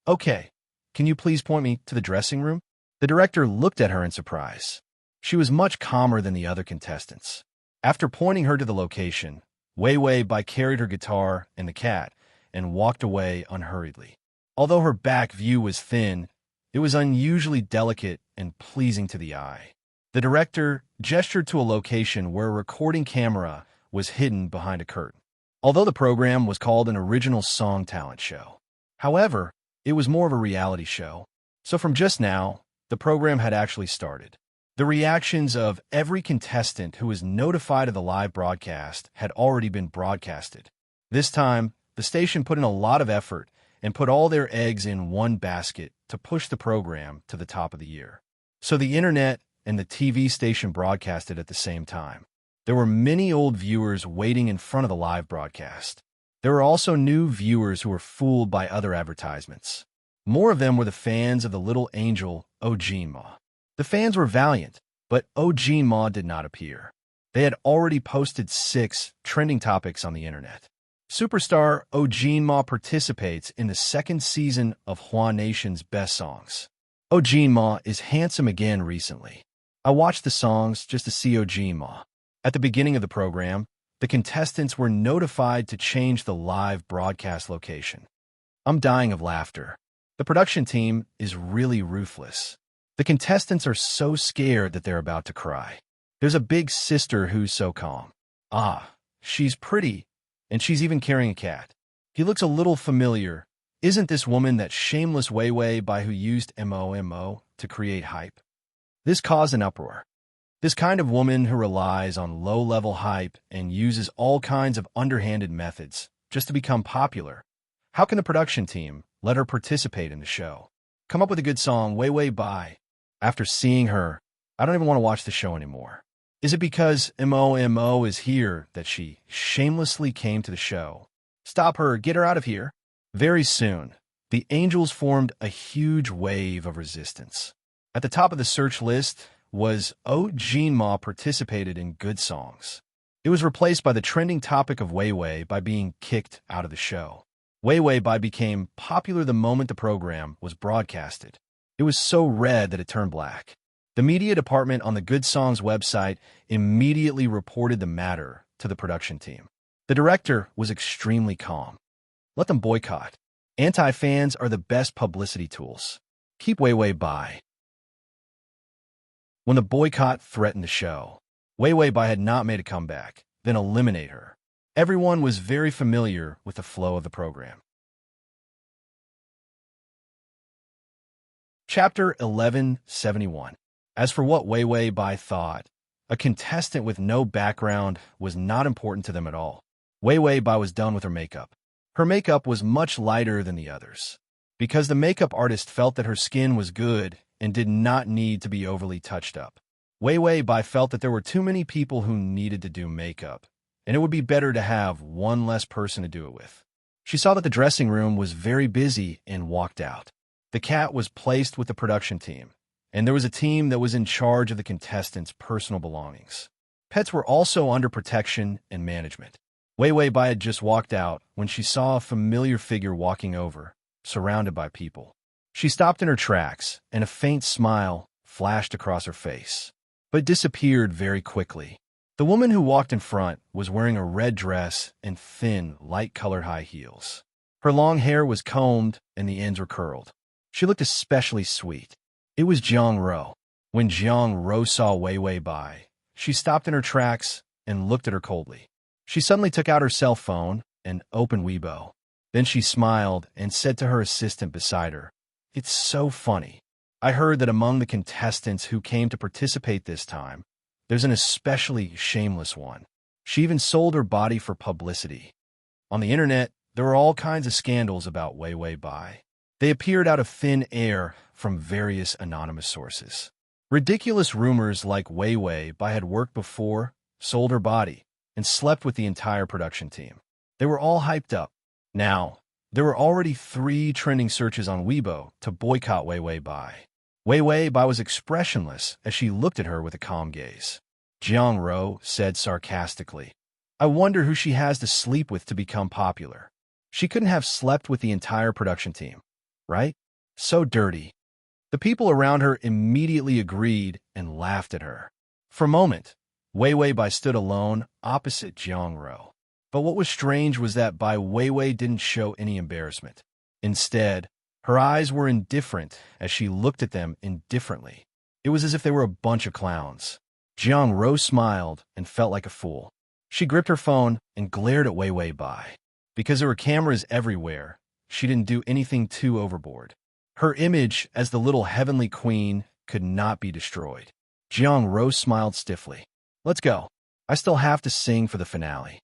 "Okay, can you please point me to the dressing room?" The director looked at her in surprise. She was much calmer than the other contestants. After pointing her to the location, Wei Wei Bai carried her guitar and the cat and walked away unhurriedly. Although her back view was thin, it was unusually delicate and pleasing to the eye. The director gestured to a location where a recording camera was hidden behind a curtain. Although the program was called an original song talent show, however, it was more of a reality show. So from just now, the program had actually started. The reactions of every contestant who was notified of the live broadcast had already been broadcasted. This time, the station put in a lot of effort and put all their eggs in one basket to push the program to the top of the year. So the internet and the TV station broadcasted at the same time. There were many old viewers waiting in front of the live broadcast. There were also new viewers who were fooled by other advertisements. More of them were the fans of the little angel, Ojima. The fans were valiant, but Ojima did not appear. They had already posted 6 trending topics on the internet. Superstar Ojima participates in the second season of Hua Nation's Best Songs. Ojima is handsome again recently. I watched the songs just to see Ojima. At the beginning of the program, the contestants were notified to change the live broadcast location. I'm dying of laughter. The production team is really ruthless. The contestants are so scared that they're about to cry. There's a big sister who's so calm. Ah, she's pretty, and she's even carrying a cat. He looks a little familiar. Isn't this woman that shameless Wei Wei Bai who used MOMO to create hype? This caused an uproar. This kind of woman who relies on low-level hype and uses all kinds of underhanded methods just to become popular. How can the production team let her participate in the show? Come up with a good song, Wei Wei Bai. After seeing her, I don't even want to watch the show anymore. Is it because MOMO is here that she shamelessly came to the show? Stop her, get her out of here. Very soon, the angels formed a huge wave of resistance. At the top of the search list was Ojima participated in good songs. It was replaced by the trending topic of Wei Wei by being kicked out of the show. Wei Wei Bai became popular the moment the program was broadcasted. It was so red that it turned black. The media department on the Good Songs website immediately reported the matter to the production team. The director was extremely calm. Let them boycott. Anti-fans are the best publicity tools. Keep Wei Wei Bai. When the boycott threatened the show, Wei Wei Bai had not made a comeback, then eliminate her. Everyone was very familiar with the flow of the program. Chapter 1171. As for what Wei Wei Bai thought, a contestant with no background was not important to them at all. Wei Wei Bai was done with her makeup. Her makeup was much lighter than the others, because the makeup artist felt that her skin was good and did not need to be overly touched up. Wei Wei Bai felt that there were too many people who needed to do makeup, and it would be better to have one less person to do it with. She saw that the dressing room was very busy and walked out. The cat was placed with the production team, and there was a team that was in charge of the contestants' personal belongings. Pets were also under protection and management. Wei Wei Bai had just walked out when she saw a familiar figure walking over, surrounded by people. She stopped in her tracks, and a faint smile flashed across her face, but disappeared very quickly. The woman who walked in front was wearing a red dress and thin, light-colored high heels. Her long hair was combed, and the ends were curled. She looked especially sweet. It was Jiang Ro. When Jiang Ro saw Wei Wei Bai, she stopped in her tracks and looked at her coldly. She suddenly took out her cell phone and opened Weibo. Then she smiled and said to her assistant beside her, "It's so funny. I heard that among the contestants who came to participate this time, there's an especially shameless one. She even sold her body for publicity." On the internet, there were all kinds of scandals about Wei Wei Bai. They appeared out of thin air from various anonymous sources. Ridiculous rumors like Wei Wei Bai had worked before, sold her body, and slept with the entire production team. They were all hyped up. Now, there were already 3 trending searches on Weibo to boycott Wei Wei Bai. Wei Wei Bai was expressionless as she looked at her with a calm gaze. Jiang Ro said sarcastically, "I wonder who she has to sleep with to become popular. She couldn't have slept with the entire production team, right? So dirty." The people around her immediately agreed and laughed at her. For a moment, Wei Wei Bai stood alone opposite Jiang Ro. But what was strange was that Bai Wei Wei didn't show any embarrassment. Instead, her eyes were indifferent as she looked at them indifferently. It was as if they were a bunch of clowns. Jiang Ro smiled and felt like a fool. She gripped her phone and glared at Wei Wei Bai. Because there were cameras everywhere, she didn't do anything too overboard. Her image as the little heavenly queen could not be destroyed. Jiang Ro smiled stiffly. "Let's go. I still have to sing for the finale."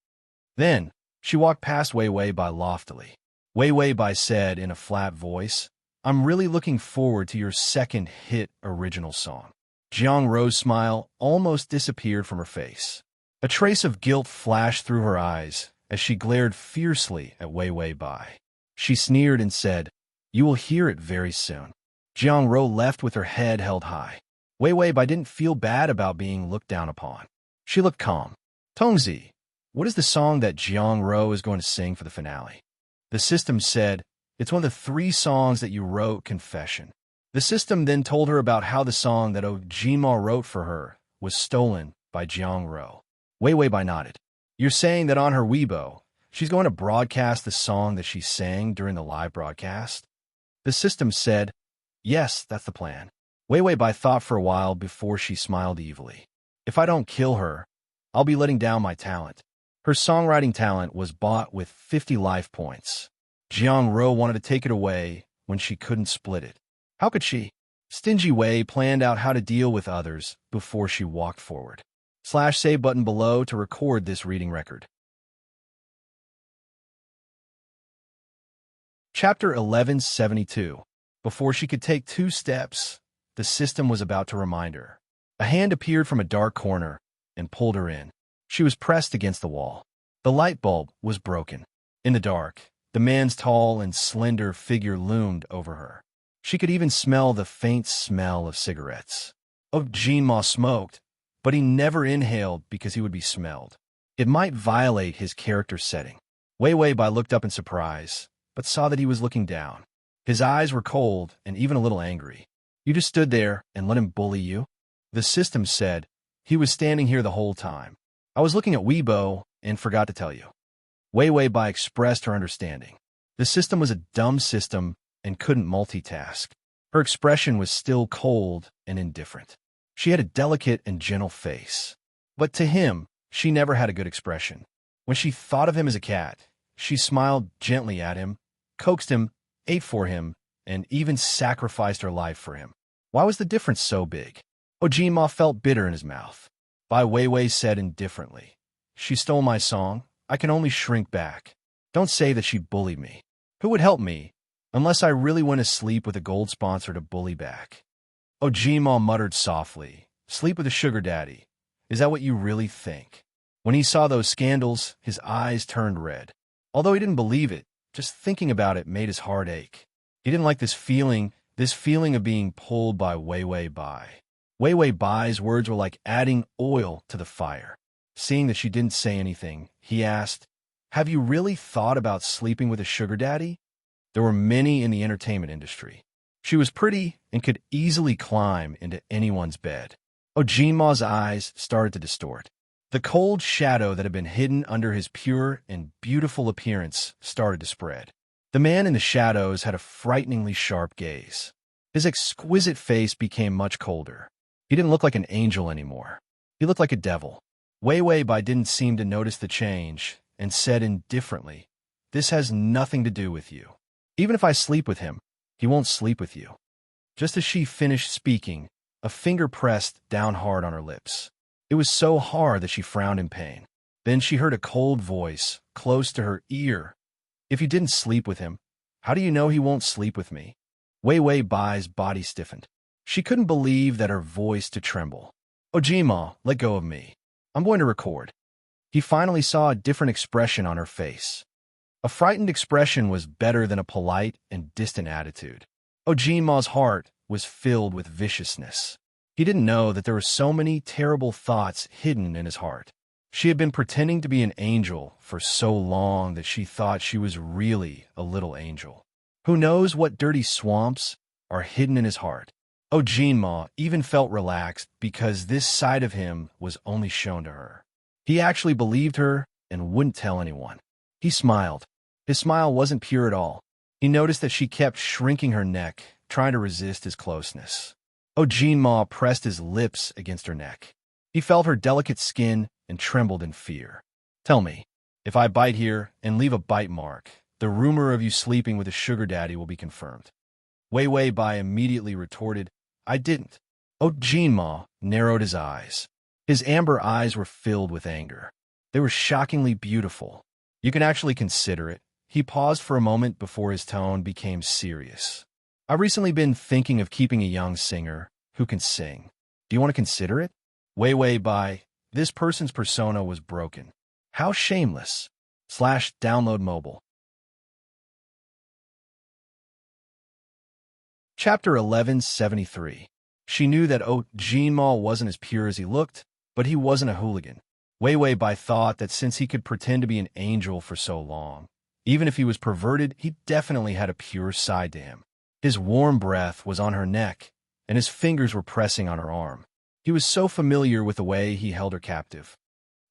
Then, she walked past Wei Wei Bai loftily. Wei Wei Bai said in a flat voice, "I'm really looking forward to your second hit original song." Jiang Ro's smile almost disappeared from her face. A trace of guilt flashed through her eyes as she glared fiercely at Wei Wei Bai. She sneered and said, "You will hear it very soon." Jiang Ro left with her head held high. Wei Wei Bai didn't feel bad about being looked down upon. She looked calm. "Tongzi, what is the song that Jiang Ro is going to sing for the finale?" The system said, "It's one of the 3 songs that you wrote, Confession." The system then told her about how the song that Jinma wrote for her was stolen by Jiang Ro. Wei Wei Bai nodded. "You're saying that on her Weibo, she's going to broadcast the song that she sang during the live broadcast?" The system said, "Yes, that's the plan." Wei Wei Bai thought for a while before she smiled evilly. "If I don't kill her, I'll be letting down my talent." Her songwriting talent was bought with 50 life points. Jiang Ro wanted to take it away when she couldn't split it. How could she? Stingy Wei planned out how to deal with others before she walked forward. /save button below to record this reading record. Chapter 1172. Before she could take 2 steps, the system was about to remind her. A hand appeared from a dark corner and pulled her in. She was pressed against the wall. The light bulb was broken. In the dark, the man's tall and slender figure loomed over her. She could even smell the faint smell of cigarettes. Jinma smoked, but he never inhaled because he would be smelled. It might violate his character setting. Wei Wei Bai looked up in surprise, but saw that he was looking down. His eyes were cold and even a little angry. "You just stood there and let him bully you?" The system said, "He was standing here the whole time. I was looking at Weibo and forgot to tell you." Wei Wei Bai expressed her understanding. The system was a dumb system and couldn't multitask. Her expression was still cold and indifferent. She had a delicate and gentle face. But to him, she never had a good expression. When she thought of him as a cat, she smiled gently at him, coaxed him, ate for him, and even sacrificed her life for him. Why was the difference so big? Jinma felt bitter in his mouth. Bai Wei Wei said indifferently, "She stole my song. I can only shrink back. Don't say that she bullied me. Who would help me, unless I really went to sleep with a gold sponsor to bully back?" Jinma muttered softly, "Sleep with a sugar daddy. Is that what you really think?" When he saw those scandals, his eyes turned red. Although he didn't believe it, Just thinking about it made his heart ache. He didn't like this feeling of being pulled by Wei Wei Bai. Wei Wei Bai's words were like adding oil to the fire. Seeing that she didn't say anything, he asked, "Have you really thought about sleeping with a sugar daddy?" There were many in the entertainment industry. She was pretty and could easily climb into anyone's bed. Ojinma's eyes started to distort. The cold shadow that had been hidden under his pure and beautiful appearance started to spread. The man in the shadows had a frighteningly sharp gaze. His exquisite face became much colder. He didn't look like an angel anymore. He looked like a devil. Wei Wei Bai didn't seem to notice the change and said indifferently, "This has nothing to do with you. Even if I sleep with him, he won't sleep with you." Just as she finished speaking, a finger pressed down hard on her lips. It was so hard that she frowned in pain. Then she heard a cold voice close to her ear. "If you didn't sleep with him, how do you know he won't sleep with me?" Wei Wei Bai's body stiffened. She couldn't believe that her voice to tremble. "Ojima, let go of me. I'm going to record." He finally saw a different expression on her face. A frightened expression was better than a polite and distant attitude. Ojima's heart was filled with viciousness. He didn't know that there were so many terrible thoughts hidden in his heart. She had been pretending to be an angel for so long that she thought she was really a little angel. Who knows what dirty swamps are hidden in his heart? Ojinma even felt relaxed because this side of him was only shown to her. He actually believed her and wouldn't tell anyone. He smiled. His smile wasn't pure at all. He noticed that she kept shrinking her neck, trying to resist his closeness. Ojinma pressed his lips against her neck. He felt her delicate skin and trembled in fear. "Tell me, if I bite here and leave a bite mark, the rumor of you sleeping with a sugar daddy will be confirmed." Wei Wei Bai immediately retorted, "I didn't." Ojinma narrowed his eyes. His amber eyes were filled with anger. They were shockingly beautiful. "You can actually consider it." He paused for a moment before his tone became serious. "I've recently been thinking of keeping a young singer who can sing. Do you want to consider it?" Wei Wei Bai, this person's persona was broken. How shameless. /download mobile. Chapter 1173. She knew that Ojinma wasn't as pure as he looked, but he wasn't a hooligan. Wei Wei Bai thought that since he could pretend to be an angel for so long, even if he was perverted, he definitely had a pure side to him. His warm breath was on her neck, and his fingers were pressing on her arm. He was so familiar with the way he held her captive.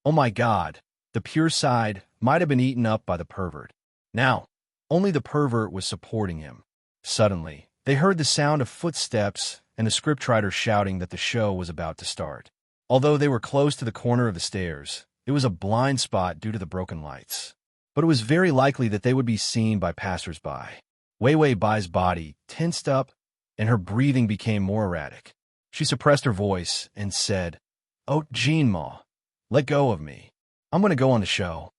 Oh my God, the pure side might have been eaten up by the pervert. Now, only the pervert was supporting him. Suddenly, they heard the sound of footsteps and the scriptwriter shouting that the show was about to start. Although they were close to the corner of the stairs, it was a blind spot due to the broken lights. But it was very likely that they would be seen by passers-by. Wei Wei Bai's body tensed up, and her breathing became more erratic. She suppressed her voice and said, "Oh, Jinma, let go of me. I'm going to go on the show."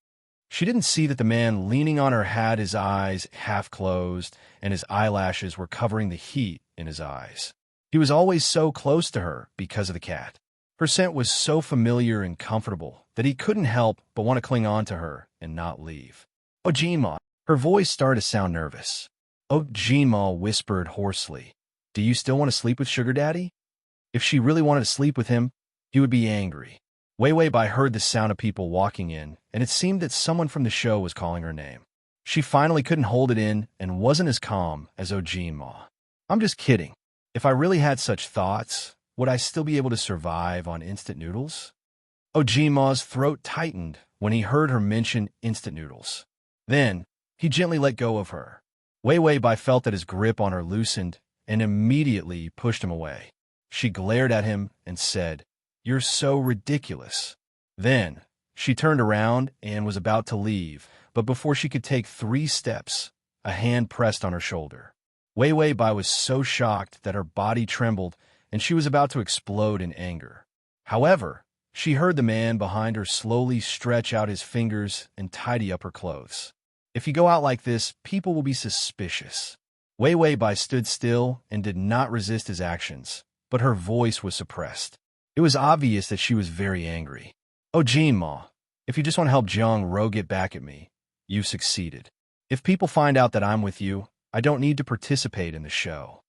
She didn't see that the man leaning on her had his eyes half closed, and his eyelashes were covering the heat in his eyes. He was always so close to her because of the cat. Her scent was so familiar and comfortable that he couldn't help but want to cling on to her and not leave. "Ojima," her voice started to sound nervous. Ojima whispered hoarsely, "Do you still want to sleep with Sugar Daddy?" If she really wanted to sleep with him, he would be angry. Wei Wei Bai heard the sound of people walking in, and it seemed that someone from the show was calling her name. She finally couldn't hold it in and wasn't as calm as Ojima. "I'm just kidding. If I really had such thoughts, would I still be able to survive on instant noodles?" Ojima's throat tightened when he heard her mention instant noodles. Then, he gently let go of her. Wei Wei Bai felt that his grip on her loosened and immediately pushed him away. She glared at him and said, "You're so ridiculous." Then, she turned around and was about to leave, but before she could take 3 steps, a hand pressed on her shoulder. Wei Wei Bai was so shocked that her body trembled and she was about to explode in anger. However, she heard the man behind her slowly stretch out his fingers and tidy up her clothes. "If you go out like this, people will be suspicious." Wei Wei Bai stood still and did not resist his actions, but her voice was suppressed. It was obvious that she was very angry. "Oh, Jinma, if you just want to help Jiang Ro get back at me, you've succeeded. If people find out that I'm with you, I don't need to participate in the show.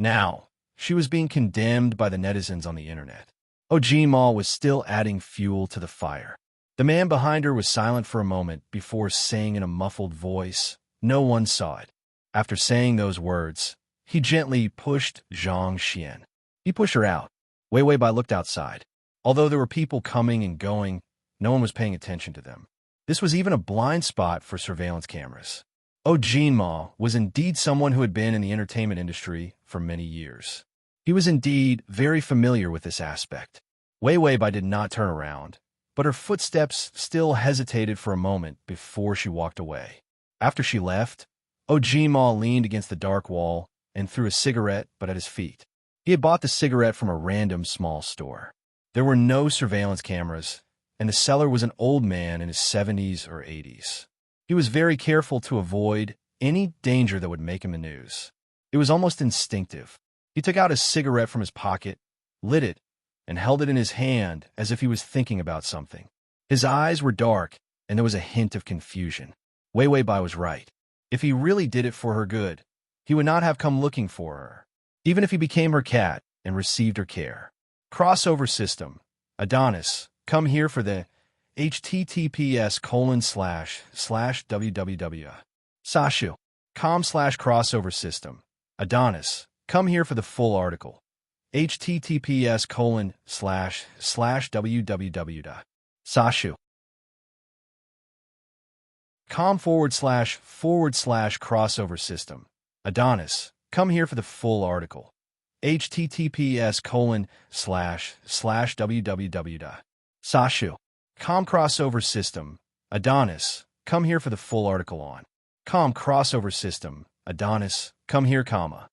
Now, she was being condemned by the netizens on the internet. Ojima was still adding fuel to the fire. The man behind her was silent for a moment before saying in a muffled voice, "No one saw it." After saying those words, he gently pushed Zhang Xian. He pushed her out. Wei Weibai looked outside. Although there were people coming and going, no one was paying attention to them. This was even a blind spot for surveillance cameras. Ojima was indeed someone who had been in the entertainment industry for many years. He was indeed very familiar with this aspect. Wei Weibai did not turn around, but her footsteps still hesitated for a moment before she walked away. After she left, Ojima leaned against the dark wall and threw a cigarette but at his feet. He had bought the cigarette from a random small store. There were no surveillance cameras, and the seller was an old man in his 70s or 80s. He was very careful to avoid any danger that would make him the news. It was almost instinctive. He took out a cigarette from his pocket, lit it, and held it in his hand as if he was thinking about something. His eyes were dark, and there was a hint of confusion. Wei Weibai was right. If he really did it for her good, he would not have come looking for her, even if he became her cat and received her care. Crossover system. Adonis, come here for the https://www. Sashu. com/crossover system. Adonis, come here for the full article. https://www. Sashu. com//crossover system. Adonis, come here for the full article. https://www. Sashu. Com crossover system. Adonis, come here for the full article on. Com crossover system. Adonis, come here, comma.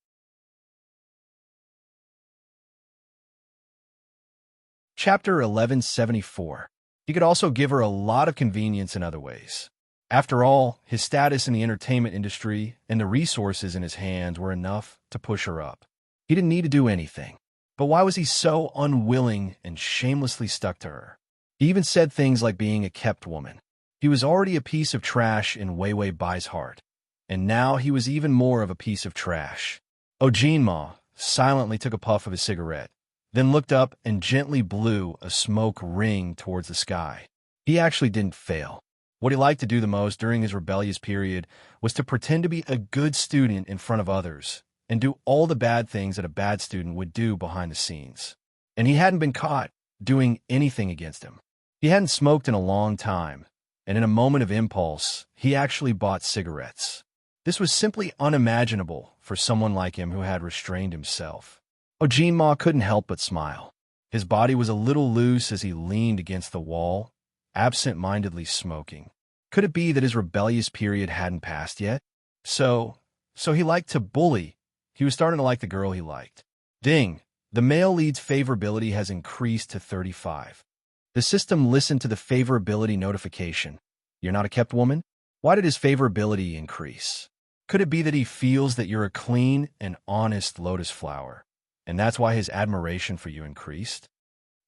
Chapter 1174. He could also give her a lot of convenience in other ways. After all, his status in the entertainment industry and the resources in his hands were enough to push her up. He didn't need to do anything. But why was he so unwilling and shamelessly stuck to her? He even said things like being a kept woman. He was already a piece of trash in Wei Weibai's heart, and now he was even more of a piece of trash. Ojima silently took a puff of his cigarette, then looked up and gently blew a smoke ring towards the sky. He actually didn't fail. What he liked to do the most during his rebellious period was to pretend to be a good student in front of others and do all the bad things that a bad student would do behind the scenes. And he hadn't been caught doing anything against him. He hadn't smoked in a long time, and in a moment of impulse, he actually bought cigarettes. This was simply unimaginable for someone like him who had restrained himself. Ojima couldn't help but smile. His body was a little loose as he leaned against the wall, absent-mindedly smoking. Could it be that his rebellious period hadn't passed yet? So he liked to bully. He was starting to like the girl he liked. Ding! The male lead's favorability has increased to 35. The system listened to the favorability notification. You're not a kept woman? Why did his favorability increase? Could it be that he feels that you're a clean and honest lotus flower, and that's why his admiration for you increased?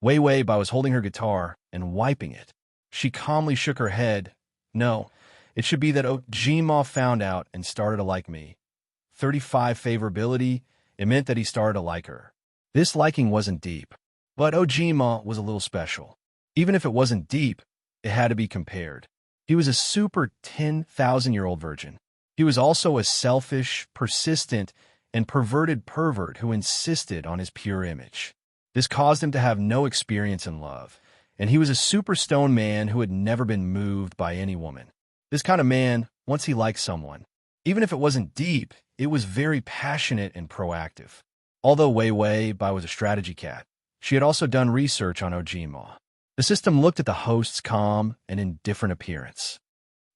Wei Weibai was holding her guitar and wiping it. She calmly shook her head. No, it should be that Ojima found out and started to like me. 35 favorability, it meant that he started to like her. This liking wasn't deep, but Ojima was a little special. Even if it wasn't deep, it had to be compared. He was a super 10,000-year-old virgin. He was also a selfish, persistent, and perverted pervert who insisted on his pure image. This caused him to have no experience in love, and he was a super stone man who had never been moved by any woman. This kind of man, once he liked someone, even if it wasn't deep, it was very passionate and proactive. Although Wei Weibai was a strategy cat, she had also done research on Ojima. The system looked at the host's calm and indifferent appearance.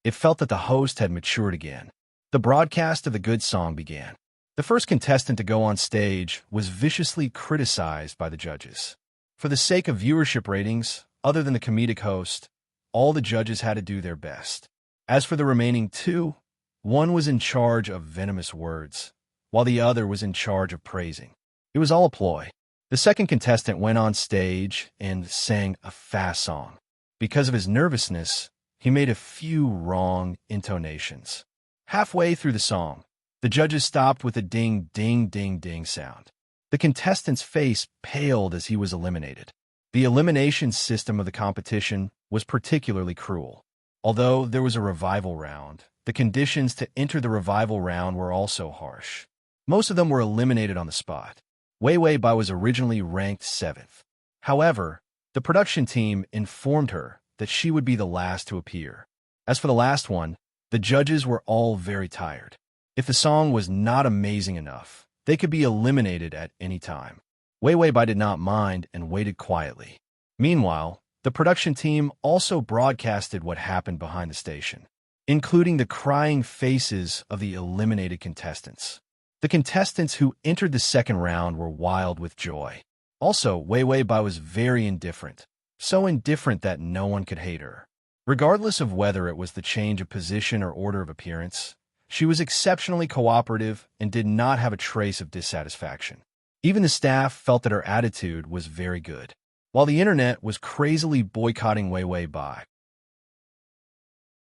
It felt that the host had matured again. The broadcast of the good song began. The first contestant to go on stage was viciously criticized by the judges. For the sake of viewership ratings, other than the comedic host, all the judges had to do their best. As for the remaining two, one was in charge of venomous words, while the other was in charge of praising. It was all a ploy. The second contestant went on stage and sang a fast song. Because of his nervousness, he made a few wrong intonations. Halfway through the song, the judges stopped with a ding, ding, ding, ding sound. The contestant's face paled as he was eliminated. The elimination system of the competition was particularly cruel. Although there was a revival round, the conditions to enter the revival round were also harsh. Most of them were eliminated on the spot. Wei Wei Bai was originally ranked 7th. However, the production team informed her that she would be the last to appear. As for the last one, the judges were all very tired. If the song was not amazing enough, they could be eliminated at any time. Wei Wei Bai did not mind and waited quietly. Meanwhile, the production team also broadcasted what happened behind the station, including the crying faces of the eliminated contestants. The contestants who entered the second round were wild with joy. Also, Wei Wei Bai was very indifferent, so indifferent that no one could hate her. Regardless of whether it was the change of position or order of appearance, she was exceptionally cooperative and did not have a trace of dissatisfaction. Even the staff felt that her attitude was very good, while the internet was crazily boycotting Wei Wei Bai.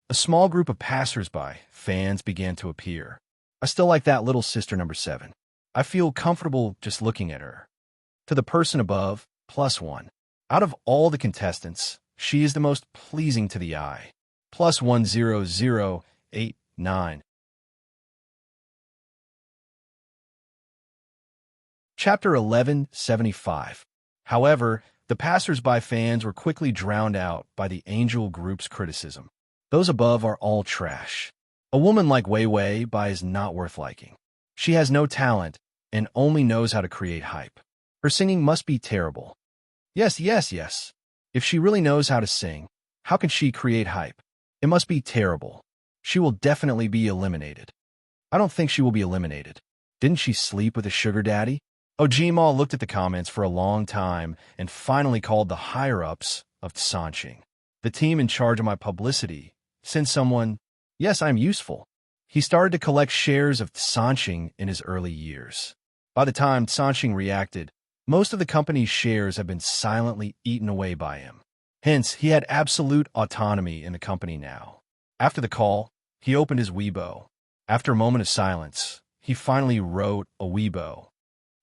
A small group of passers-by, fans, began to appear. I still like that little sister number 7. I feel comfortable just looking at her. To the person above, +1. Out of all the contestants, she is the most pleasing to the eye. +10089. Chapter 1175. However, the passers-by fans were quickly drowned out by the angel group's criticism. Those above are all trash. A woman like Wei Wei Bai is not worth liking. She has no talent and only knows how to create hype. Her singing must be terrible. Yes. If she really knows how to sing, how can she create hype? It must be terrible. She will definitely be eliminated. I don't think she will be eliminated. Didn't she sleep with a sugar daddy? Ojima looked at the comments for a long time and finally called the higher-ups of Tsanqing, the team in charge of my publicity, send someone. Yes, I'm useful. He started to collect shares of Tsanqing in his early years. By the time Tsanqing reacted, most of the company's shares had been silently eaten away by him. Hence, he had absolute autonomy in the company now. After the call, he opened his Weibo. After a moment of silence, he finally wrote a Weibo.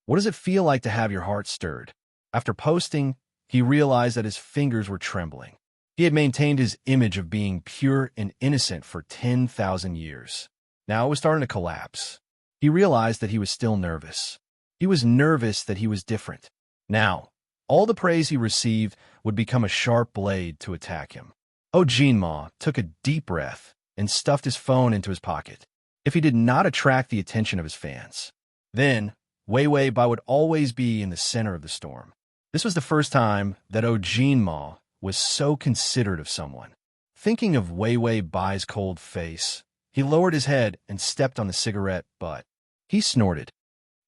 What does it feel like to have your heart stirred? After posting, he realized that his fingers were trembling. He had maintained his image of being pure and innocent for 10,000 years. Now it was starting to collapse. He realized that he was still nervous. He was nervous that he was different. Now, all the praise he received would become a sharp blade to attack him. Ojima took a deep breath and stuffed his phone into his pocket. If he did not attract the attention of his fans, then Wei Wei Bai would always be in the center of the storm. This was the first time that Ojima was so considerate of someone. Thinking of Wei Wei Bai's cold face, he lowered his head and stepped on the cigarette butt. He snorted.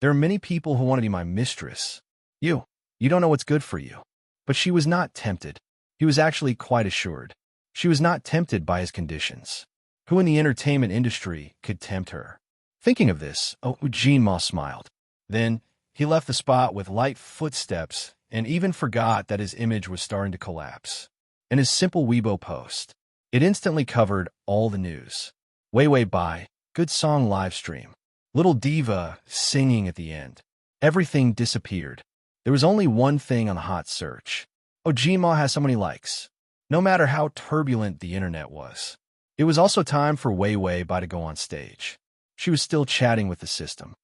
There are many people who want to be my mistress. You don't know what's good for you. But she was not tempted. He was actually quite assured. She was not tempted by his conditions. Who in the entertainment industry could tempt her? Thinking of this, Ojima smiled. Then he left the spot with light footsteps and even forgot that his image was starting to collapse. In his simple Weibo post, it instantly covered all the news. Wei Wei Bai, good song live stream. Little diva singing at the end. Everything disappeared. There was only one thing on the hot search. Ojima has so many likes. No matter how turbulent the internet was. It was also time for Wei Wei Bai to go on stage. She was still chatting with the system.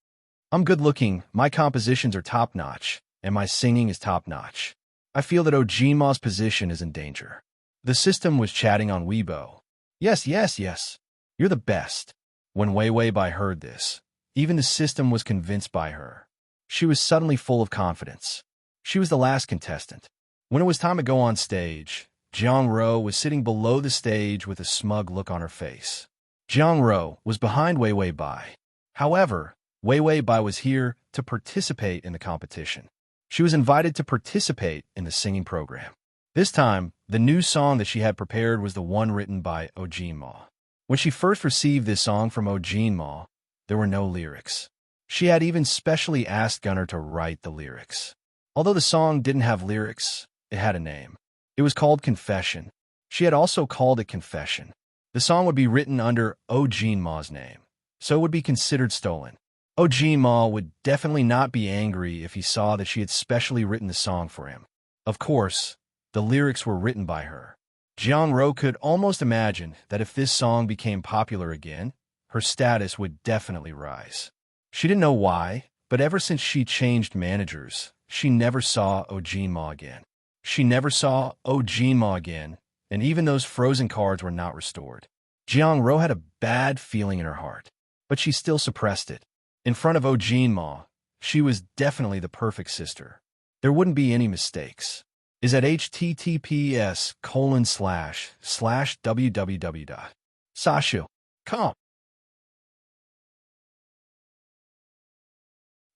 I'm good looking, my compositions are top-notch, and my singing is top-notch. I feel that Ojima's position is in danger. The system was chatting on Weibo. Yes. You're the best. When Wei Wei Bai heard this, even the system was convinced by her. She was suddenly full of confidence. She was the last contestant. When it was time to go on stage, Jiang Ro was sitting below the stage with a smug look on her face. Jiang Ro was behind Wei Wei Bai. However, Wei Wei Bai was here to participate in the competition. She was invited to participate in the singing program. This time, the new song that she had prepared was the one written by Ojima. When she first received this song from Ojima, there were no lyrics. She had even specially asked Gunnar to write the lyrics. Although the song didn't have lyrics, it had a name. It was called Confession. She had also called it Confession. The song would be written under Oh Jinma's name, so it would be considered stolen. Oh Jinma would definitely not be angry if he saw that she had specially written the song for him. Of course, the lyrics were written by her. Jiang Ro could almost imagine that if this song became popular again, her status would definitely rise. She didn't know why, but ever since she changed managers, she never saw Oh Jinma again. She never saw Oh Jinma again, and even those frozen cards were not restored. Jiang Ro had a bad feeling in her heart, but she still suppressed it. In front of Oh Jinma, she was definitely the perfect sister. There wouldn't be any mistakes. Is at https://www.sashu.com.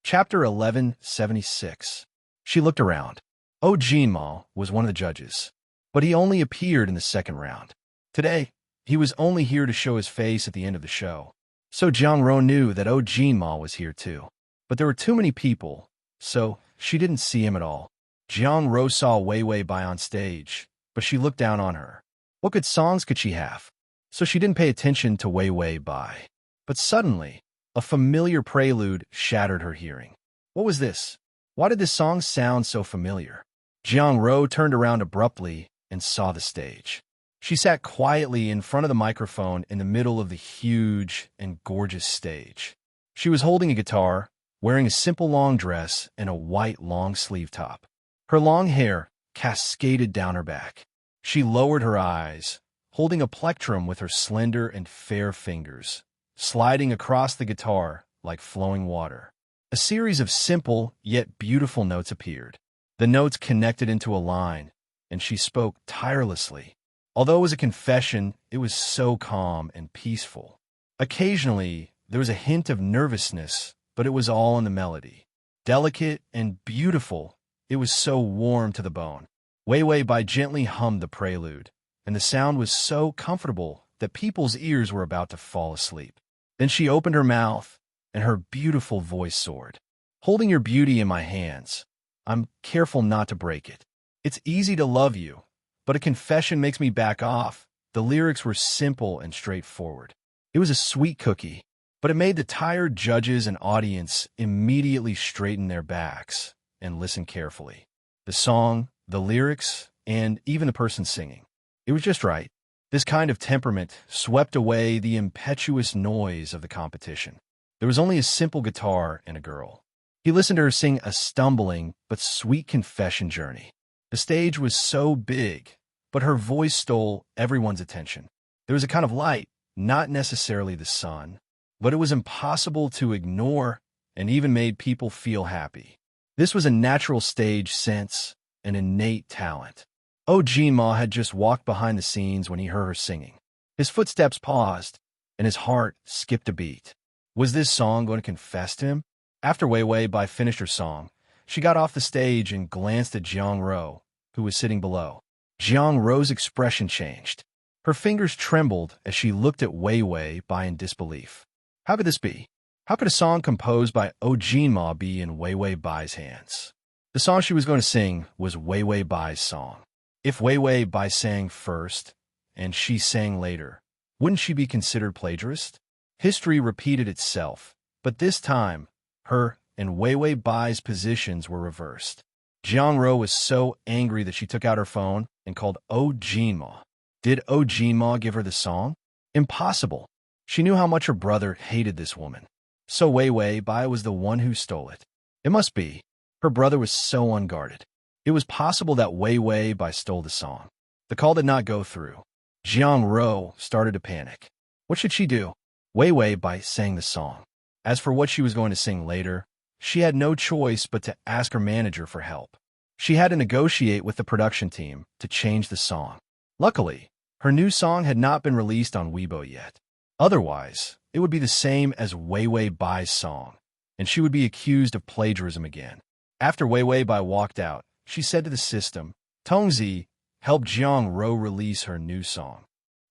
Chapter 1176. She looked around. Oh Jinma was one of the judges, but he only appeared in the second round. Today, he was only here to show his face at the end of the show. So Jiang Ro knew that Oh Jinma was here too. But there were too many people, so she didn't see him at all. Jiang Ro saw Wei Wei Bai on stage, but she looked down on her. What good songs could she have? So she didn't pay attention to Wei Wei Bai. But suddenly, a familiar prelude shattered her hearing. What was this? Why did this song sound so familiar? Jiang Ro turned around abruptly and saw the stage. She sat quietly in front of the microphone in the middle of the huge and gorgeous stage. She was holding a guitar, wearing a simple long dress and a white long-sleeve top. Her long hair cascaded down her back. She lowered her eyes, holding a plectrum with her slender and fair fingers, sliding across the guitar like flowing water. A series of simple yet beautiful notes appeared. The notes connected into a line, and she spoke tirelessly. Although it was a confession, it was so calm and peaceful. Occasionally, there was a hint of nervousness, but it was all in the melody. Delicate and beautiful, it was so warm to the bone. Wei Wei Bai gently hummed the prelude, and the sound was so comfortable that people's ears were about to fall asleep. Then she opened her mouth, and her beautiful voice soared. Holding your beauty in my hands, I'm careful not to break it. It's easy to love you, but a confession makes me back off. The lyrics were simple and straightforward. It was a sweet cookie, but it made the tired judges and audience immediately straighten their backs and listen carefully. The song, the lyrics, and even the person singing. It was just right. This kind of temperament swept away the impetuous noise of the competition. There was only a simple guitar and a girl. He listened to her sing a stumbling but sweet confession journey. The stage was so big, but her voice stole everyone's attention. There was a kind of light, not necessarily the sun, but it was impossible to ignore and even made people feel happy. This was a natural stage sense, an innate talent. Oh Jinma had just walked behind the scenes when he heard her singing. His footsteps paused, and his heart skipped a beat. Was this song going to confess to him? After Wei Wei Bai finished her song, she got off the stage and glanced at Jiang Ro, who was sitting below. Jiang Ro's expression changed. Her fingers trembled as she looked at Wei Wei Bai in disbelief. How could this be? How could a song composed by Oh Jinma be in Wei Wei Bai's hands? The song she was going to sing was Wei Wei Bai's song. If Wei Wei Bai sang first, and she sang later, wouldn't she be considered plagiarist? History repeated itself, but this time, her and Wei Wei Bai's positions were reversed. Jiang Ro was so angry that she took out her phone and called Oh Jinma. Did Oh Jinma give her the song? Impossible. She knew how much her brother hated this woman. So Wei Wei Bai was the one who stole it. It must be. Her brother was so unguarded. It was possible that Wei Wei Bai stole the song. The call did not go through. Jiang Ro started to panic. What should she do? Wei Wei Bai sang the song. As for what she was going to sing later, she had no choice but to ask her manager for help. She had to negotiate with the production team to change the song. Luckily, her new song had not been released on Weibo yet. Otherwise, it would be the same as Wei Wei Bai's song, and she would be accused of plagiarism again. After Wei Wei Bai walked out, she said to the system, Tongzi, help Jiang Ro release her new song.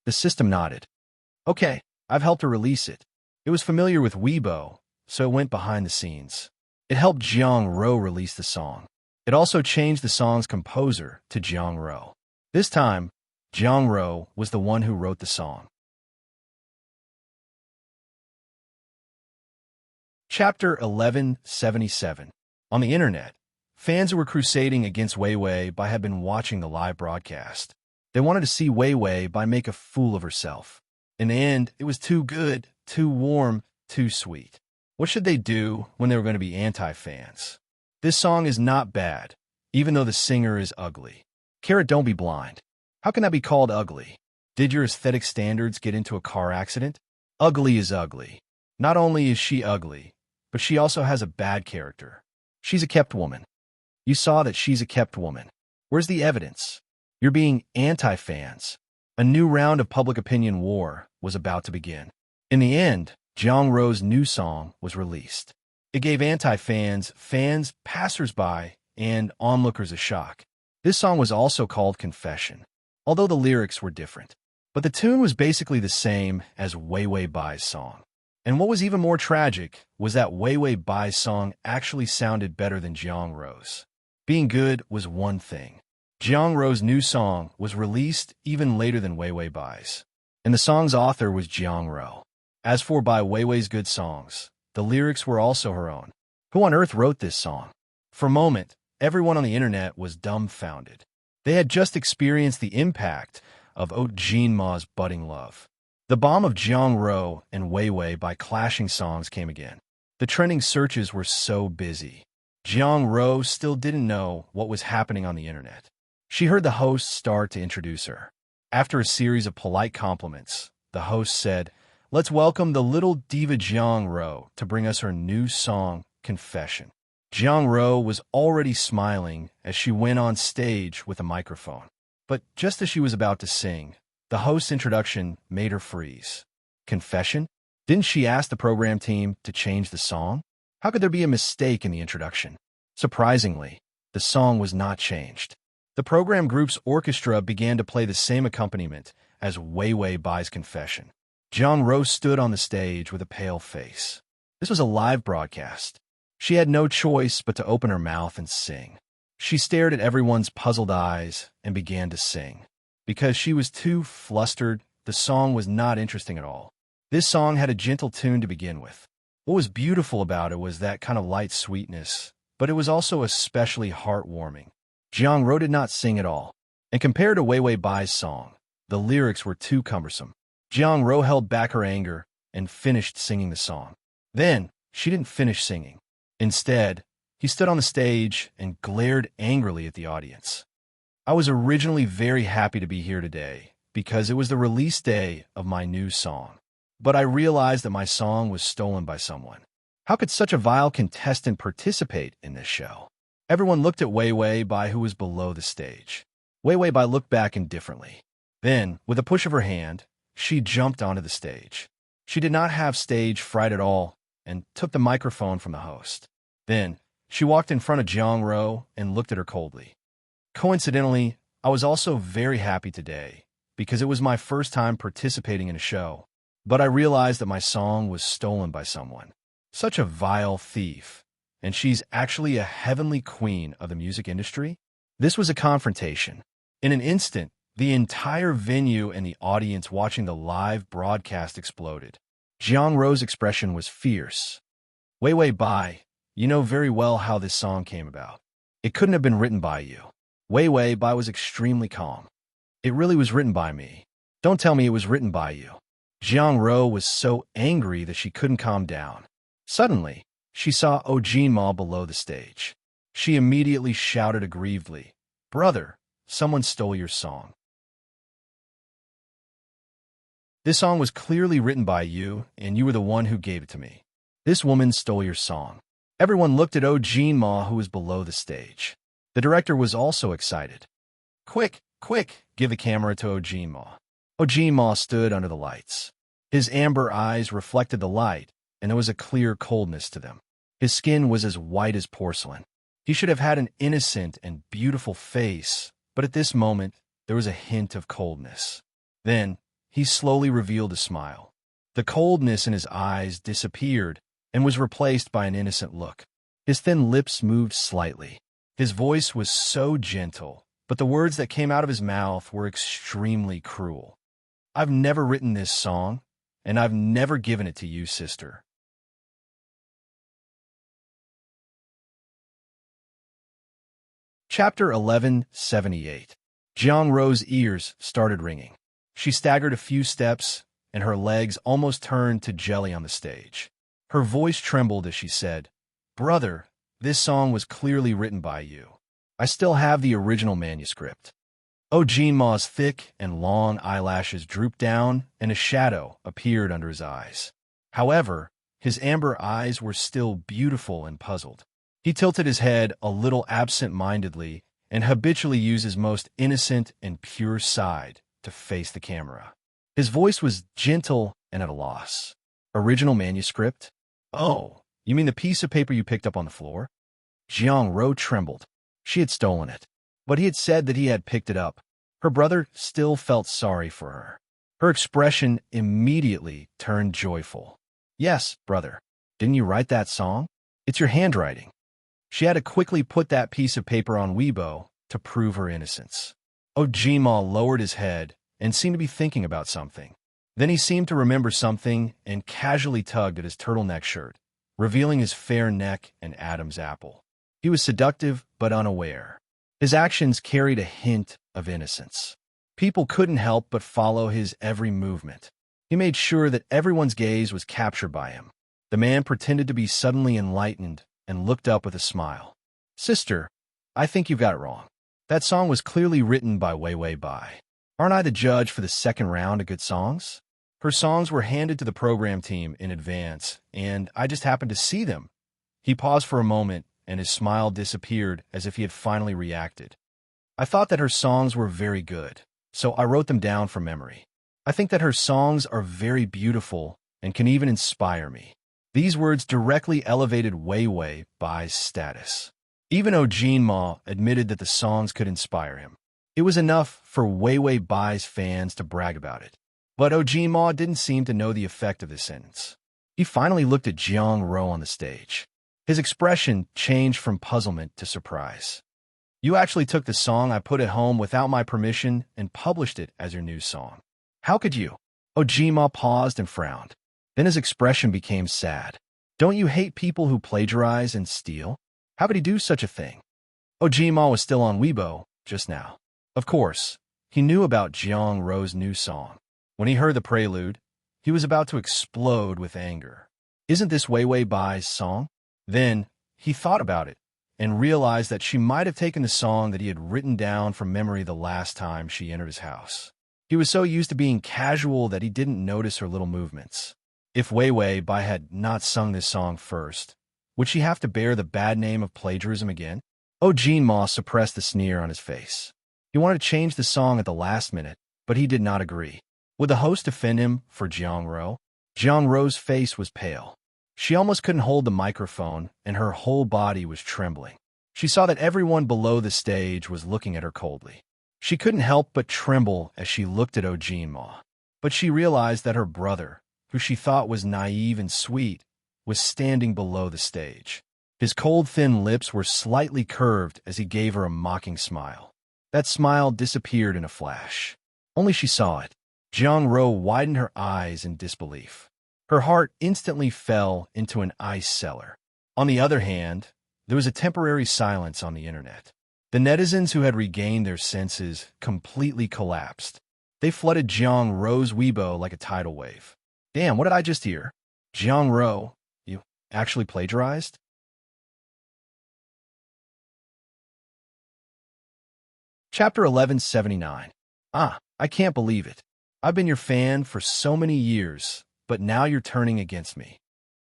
The system nodded. Okay, I've helped her release it. It was familiar with Weibo, so it went behind the scenes. It helped Jiang Ro release the song. It also changed the song's composer to Jiang Ro. This time, Jiang Ro was the one who wrote the song. Chapter 1177. On the internet, fans who were crusading against Wei Wei Bai had been watching the live broadcast. They wanted to see Wei Wei Bai make a fool of herself. In the end, it was too good, too warm, too sweet. What should they do when they were going to be anti-fans? This song is not bad, even though the singer is ugly. Carrot, don't be blind. How can that be called ugly? Did your aesthetic standards get into a car accident? Ugly is ugly. Not only is she ugly, but she also has a bad character. She's a kept woman. You saw that she's a kept woman. Where's the evidence? You're being anti-fans. A new round of public opinion war was about to begin. In the end, Jiang Rou's new song was released. It gave anti-fans, fans, passers-by, and onlookers a shock. This song was also called Confession, although the lyrics were different. But the tune was basically the same as Wei Wei Bai's song. And what was even more tragic was that Wei Wei Bai's song actually sounded better than Jiang Rou's. Being good was one thing. Jiang Rou's new song was released even later than Wei Wei Bai's, and the song's author was Jiang Rou. As for Bai Weiwei's good songs, the lyrics were also her own. Who on earth wrote this song? For a moment, everyone on the internet was dumbfounded. They had just experienced the impact of Oh Jin Ma's budding love. The bomb of Jiang Rou and Wei Wei Bai clashing songs came again. The trending searches were so busy. Jiang Rou still didn't know what was happening on the internet. She heard the host start to introduce her. After a series of polite compliments, the host said, "Let's welcome the little diva Jiang Rou to bring us her new song, Confession." Jiang Rou was already smiling as she went on stage with a microphone. But just as she was about to sing, the host's introduction made her freeze. Confession? Didn't she ask the program team to change the song? How could there be a mistake in the introduction? Surprisingly, the song was not changed. The program group's orchestra began to play the same accompaniment as Wei Wei Bai's Confession. Jiang Rou stood on the stage with a pale face. This was a live broadcast. She had no choice but to open her mouth and sing. She stared at everyone's puzzled eyes and began to sing. Because she was too flustered, the song was not interesting at all. This song had a gentle tune to begin with. What was beautiful about it was that kind of light sweetness, but it was also especially heartwarming. Jiang Rou did not sing at all, and compared to Wei Wei Bai's song, the lyrics were too cumbersome. Jiang Rou held back her anger and finished singing the song. Then, she didn't finish singing. Instead, he stood on the stage and glared angrily at the audience. I was originally very happy to be here today because it was the release day of my new song. But I realized that my song was stolen by someone. How could such a vile contestant participate in this show? Everyone looked at Wei Wei Bai, who was below the stage. Wei Wei Bai looked back indifferently. Then, with a push of her hand, she jumped onto the stage. She did not have stage fright at all and took the microphone from the host. Then, she walked in front of Jiang Rou and looked at her coldly. Coincidentally, I was also very happy today because it was my first time participating in a show, but I realized that my song was stolen by someone. Such a vile thief. And she's actually a heavenly queen of the music industry? This was a confrontation. In an instant, the entire venue and the audience watching the live broadcast exploded. Jiang Rou's expression was fierce. Wei Wei Bai, you know very well how this song came about. It couldn't have been written by you. Wei Wei Bai was extremely calm. It really was written by me. Don't tell me it was written by you. Jiang Rou was so angry that she couldn't calm down. Suddenly, she saw Oh Jin Ma below the stage. She immediately shouted aggrievedly, "Brother, someone stole your song. This song was clearly written by you, and you were the one who gave it to me. This woman stole your song." Everyone looked at Oh Jin Ma, who was below the stage. The director was also excited. Quick, quick, give the camera to Oh Jin Ma." Oh Jin Ma stood under the lights. His amber eyes reflected the light, and there was a clear coldness to them. His skin was as white as porcelain. He should have had an innocent and beautiful face, but at this moment, there was a hint of coldness. Then, he slowly revealed a smile. The coldness in his eyes disappeared and was replaced by an innocent look. His thin lips moved slightly. His voice was so gentle, but the words that came out of his mouth were extremely cruel. "I've never written this song, and I've never given it to you, sister. Chapter 1178. Jiang Ro's ears started ringing. She staggered a few steps, and her legs almost turned to jelly on the stage. Her voice trembled as she said, "Brother, this song was clearly written by you. I still have the original manuscript." Jinma's thick and long eyelashes drooped down, and a shadow appeared under his eyes. However, his amber eyes were still beautiful and puzzled. He tilted his head a little absent-mindedly and habitually used his most innocent and pure side to face the camera. His voice was gentle and at a loss. "Original manuscript? Oh, you mean the piece of paper you picked up on the floor?" Jiang Ro trembled. She had stolen it, but he had said that he had picked it up. Her brother still felt sorry for her. Her expression immediately turned joyful. "Yes, brother. Didn't you write that song? It's your handwriting." She had to quickly put that piece of paper on Weibo to prove her innocence. Jinma lowered his head and seemed to be thinking about something. Then he seemed to remember something and casually tugged at his turtleneck shirt, revealing his fair neck and Adam's apple. He was seductive but unaware. His actions carried a hint of innocence. People couldn't help but follow his every movement. He made sure that everyone's gaze was captured by him. The man pretended to be suddenly enlightened and looked up with a smile. "Sister, I think you've got it wrong. That song was clearly written by Wei Bai. Aren't I the judge for the second round of good songs? Her songs were handed to the program team in advance, and I just happened to see them." He paused for a moment, and his smile disappeared as if he had finally reacted. "I thought that her songs were very good, so I wrote them down from memory. I think that her songs are very beautiful and can even inspire me." These words directly elevated Wei Bai's status. Even Jinma admitted that the songs could inspire him. It was enough for Wei Bai's fans to brag about it. But Jinma didn't seem to know the effect of this sentence. He finally looked at Jiang Ro on the stage. His expression changed from puzzlement to surprise. "You actually took the song I put at home without my permission and published it as your new song. How could you?" Jinma paused and frowned. Then his expression became sad. "Don't you hate people who plagiarize and steal? How could he do such a thing?" Jinma was still on Weibo just now. Of course, he knew about Jiang Ro's new song. When he heard the prelude, he was about to explode with anger. Isn't this Wei Bai's song? Then he thought about it and realized that she might have taken the song that he had written down from memory the last time she entered his house. He was so used to being casual that he didn't notice her little movements. If Wei Bai had not sung this song first, would she have to bear the bad name of plagiarism again? Jinma suppressed the sneer on his face. He wanted to change the song at the last minute, but he did not agree. Would the host defend him for Jiang Ro? Jiang Ro's face was pale. She almost couldn't hold the microphone, and her whole body was trembling. She saw that everyone below the stage was looking at her coldly. She couldn't help but tremble as she looked at Jinma. But she realized that her brother, who she thought was naive and sweet, was standing below the stage. His cold, thin lips were slightly curved as he gave her a mocking smile. That smile disappeared in a flash. Only she saw it. Jiang Ro widened her eyes in disbelief. Her heart instantly fell into an ice cellar. On the other hand, there was a temporary silence on the internet. The netizens who had regained their senses completely collapsed. They flooded Jiang Ro's Weibo like a tidal wave. "Damn, what did I just hear? Jiang Ro, you actually plagiarized?" Chapter 1179. I can't believe it. I've been your fan for so many years, but now you're turning against me.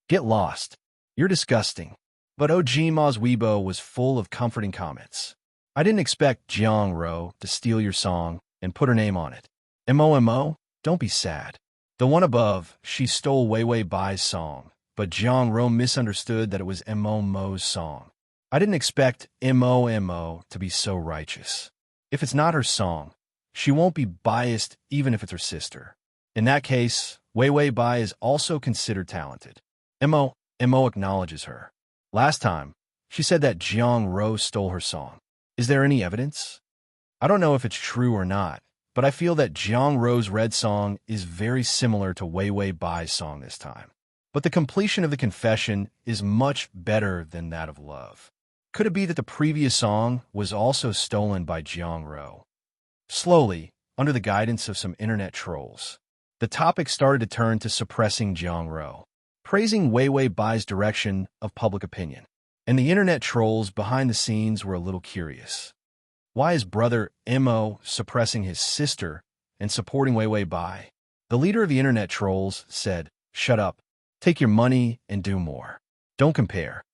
Get lost. You're disgusting. But Jinma's Weibo was full of comforting comments. "I didn't expect Jiang Ro to steal your song and put her name on it. Mo, don't be sad. The one above, she stole Wei Bai's song, but Jiang Ro misunderstood that it was Mo's song. I didn't expect Mo to be so righteous. If it's not her song, she won't be biased even if it's her sister. In that case, Wei Bai is also considered talented. Mo acknowledges her. Last time, she said that Jiang Ro stole her song. Is there any evidence? I don't know if it's true or not, but I feel that Jiang Ro's red song is very similar to Wei Bai's song this time. But the completion of the confession is much better than that of love. Could it be that the previous song was also stolen by Jiang Ro? Slowly, under the guidance of some internet trolls, the topic started to turn to suppressing Jiang Ro, praising Wei Wei Bai's direction of public opinion. And the internet trolls behind the scenes were a little curious. Why is brother Mo suppressing his sister and supporting Wei Wei Bai? The leader of the internet trolls said, "Shut up, take your money and do more. Don't compare."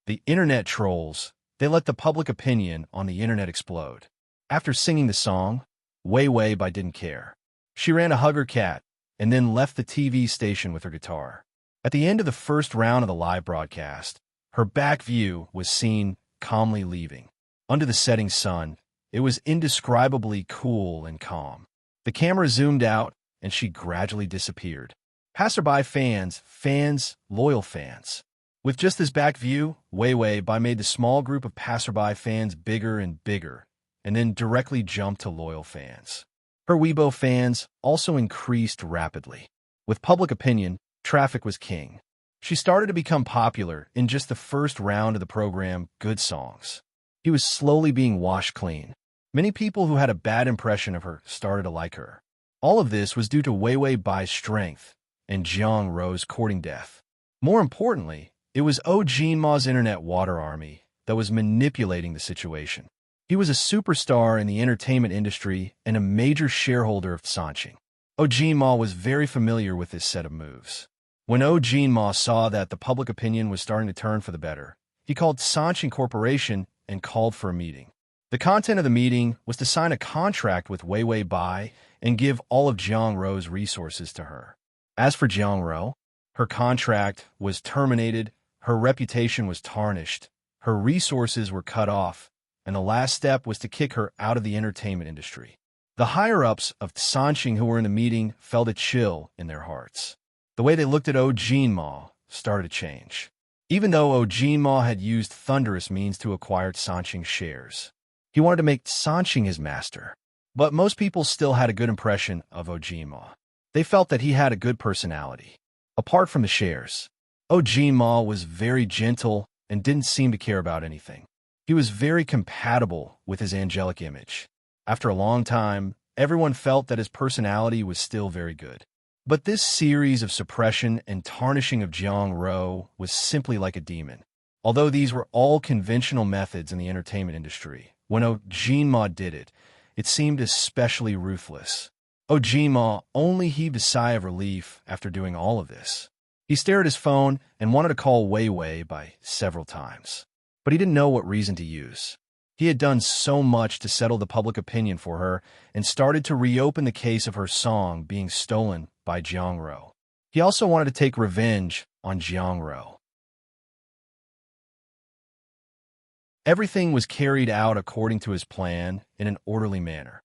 The internet trolls, they let the public opinion on the internet explode. After singing the song, Wei Wei Bai didn't care. She ran to hug her cat and then left the TV station with her guitar. At the end of the first round of the live broadcast, her back view was seen calmly leaving. Under the setting sun, it was indescribably cool and calm. The camera zoomed out, and she gradually disappeared. Passerby fans, loyal fans. With just this back view, Wei Wei Bai made the small group of passerby fans bigger and bigger, and then directly jumped to loyal fans. Her Weibo fans also increased rapidly. With public opinion, traffic was king. She started to become popular in just the first round of the program, Good Songs. He was slowly being washed clean. Many people who had a bad impression of her started to like her. All of this was due to Wei Wei Bai's strength and Jiang Ro's courting death. More importantly, it was Jinma's internet water army that was manipulating the situation. He was a superstar in the entertainment industry and a major shareholder of Sanqing. Jinma was very familiar with this set of moves. When Jinma saw that the public opinion was starting to turn for the better, he called Sanqing Corporation and called for a meeting. The content of the meeting was to sign a contract with Wei Wei Bai and give all of Jiang Ro's resources to her. As for Jiang Ro, her contract was terminated, her reputation was tarnished, her resources were cut off, and the last step was to kick her out of the entertainment industry. The higher-ups of Sanqing who were in the meeting felt a chill in their hearts. The way they looked at Jinma started to change. Even though Jinma had used thunderous means to acquire Sanqing's shares, he wanted to make Sanqing his master. But most people still had a good impression of Jinma. They felt that he had a good personality. Apart from the shares, Jinma was very gentle and didn't seem to care about anything. He was very compatible with his angelic image. After a long time, everyone felt that his personality was still very good. But this series of suppression and tarnishing of Jiang Ro was simply like a demon. Although these were all conventional methods in the entertainment industry, when Jinma did it, it seemed especially ruthless. Jinma only heaved a sigh of relief after doing all of this. He stared at his phone and wanted to call Wei Wei Bai several times, but he didn't know what reason to use. He had done so much to settle the public opinion for her and started to reopen the case of her song being stolen by Jiang Ro. He also wanted to take revenge on Jiang Ro. Everything was carried out according to his plan in an orderly manner.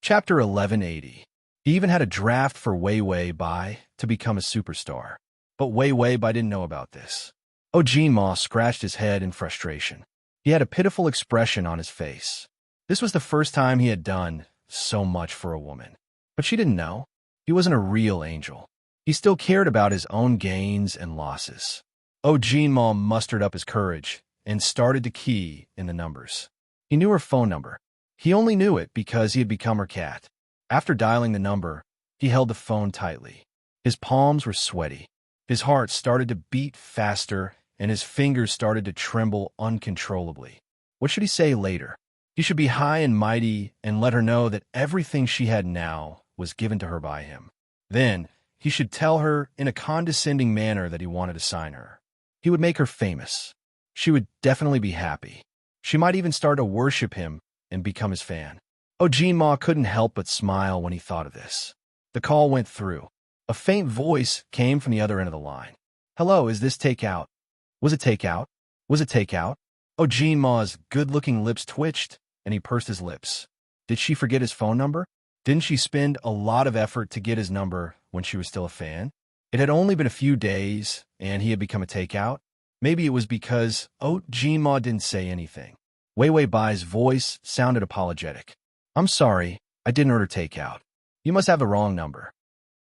Chapter 1180. He even had a draft for Wei Wei Bai to become a superstar. But Wei Wei Bai didn't know about this. Jinma scratched his head in frustration. He had a pitiful expression on his face. This was the first time he had done so much for a woman. But she didn't know. He wasn't a real angel. He still cared about his own gains and losses. Jinma mustered up his courage and started to key in the numbers. He knew her phone number. He only knew it because he had become her cat. After dialing the number, he held the phone tightly. His palms were sweaty. His heart started to beat faster, and his fingers started to tremble uncontrollably. What should he say later? He should be high and mighty and let her know that everything she had now was given to her by him. Then, he should tell her in a condescending manner that he wanted to sign her. He would make her famous. She would definitely be happy. She might even start to worship him and become his fan. Jinma couldn't help but smile when he thought of this. The call went through. A faint voice came from the other end of the line. "Hello, is this takeout?" Was it takeout? Was it takeout? Jinma's good-looking lips twitched, and he pursed his lips. Did she forget his phone number? Didn't she spend a lot of effort to get his number when she was still a fan? It had only been a few days, and he had become a takeout. Maybe it was because Jinma didn't say anything. Wei Wei Bai's voice sounded apologetic. "I'm sorry, I didn't order takeout. You must have the wrong number."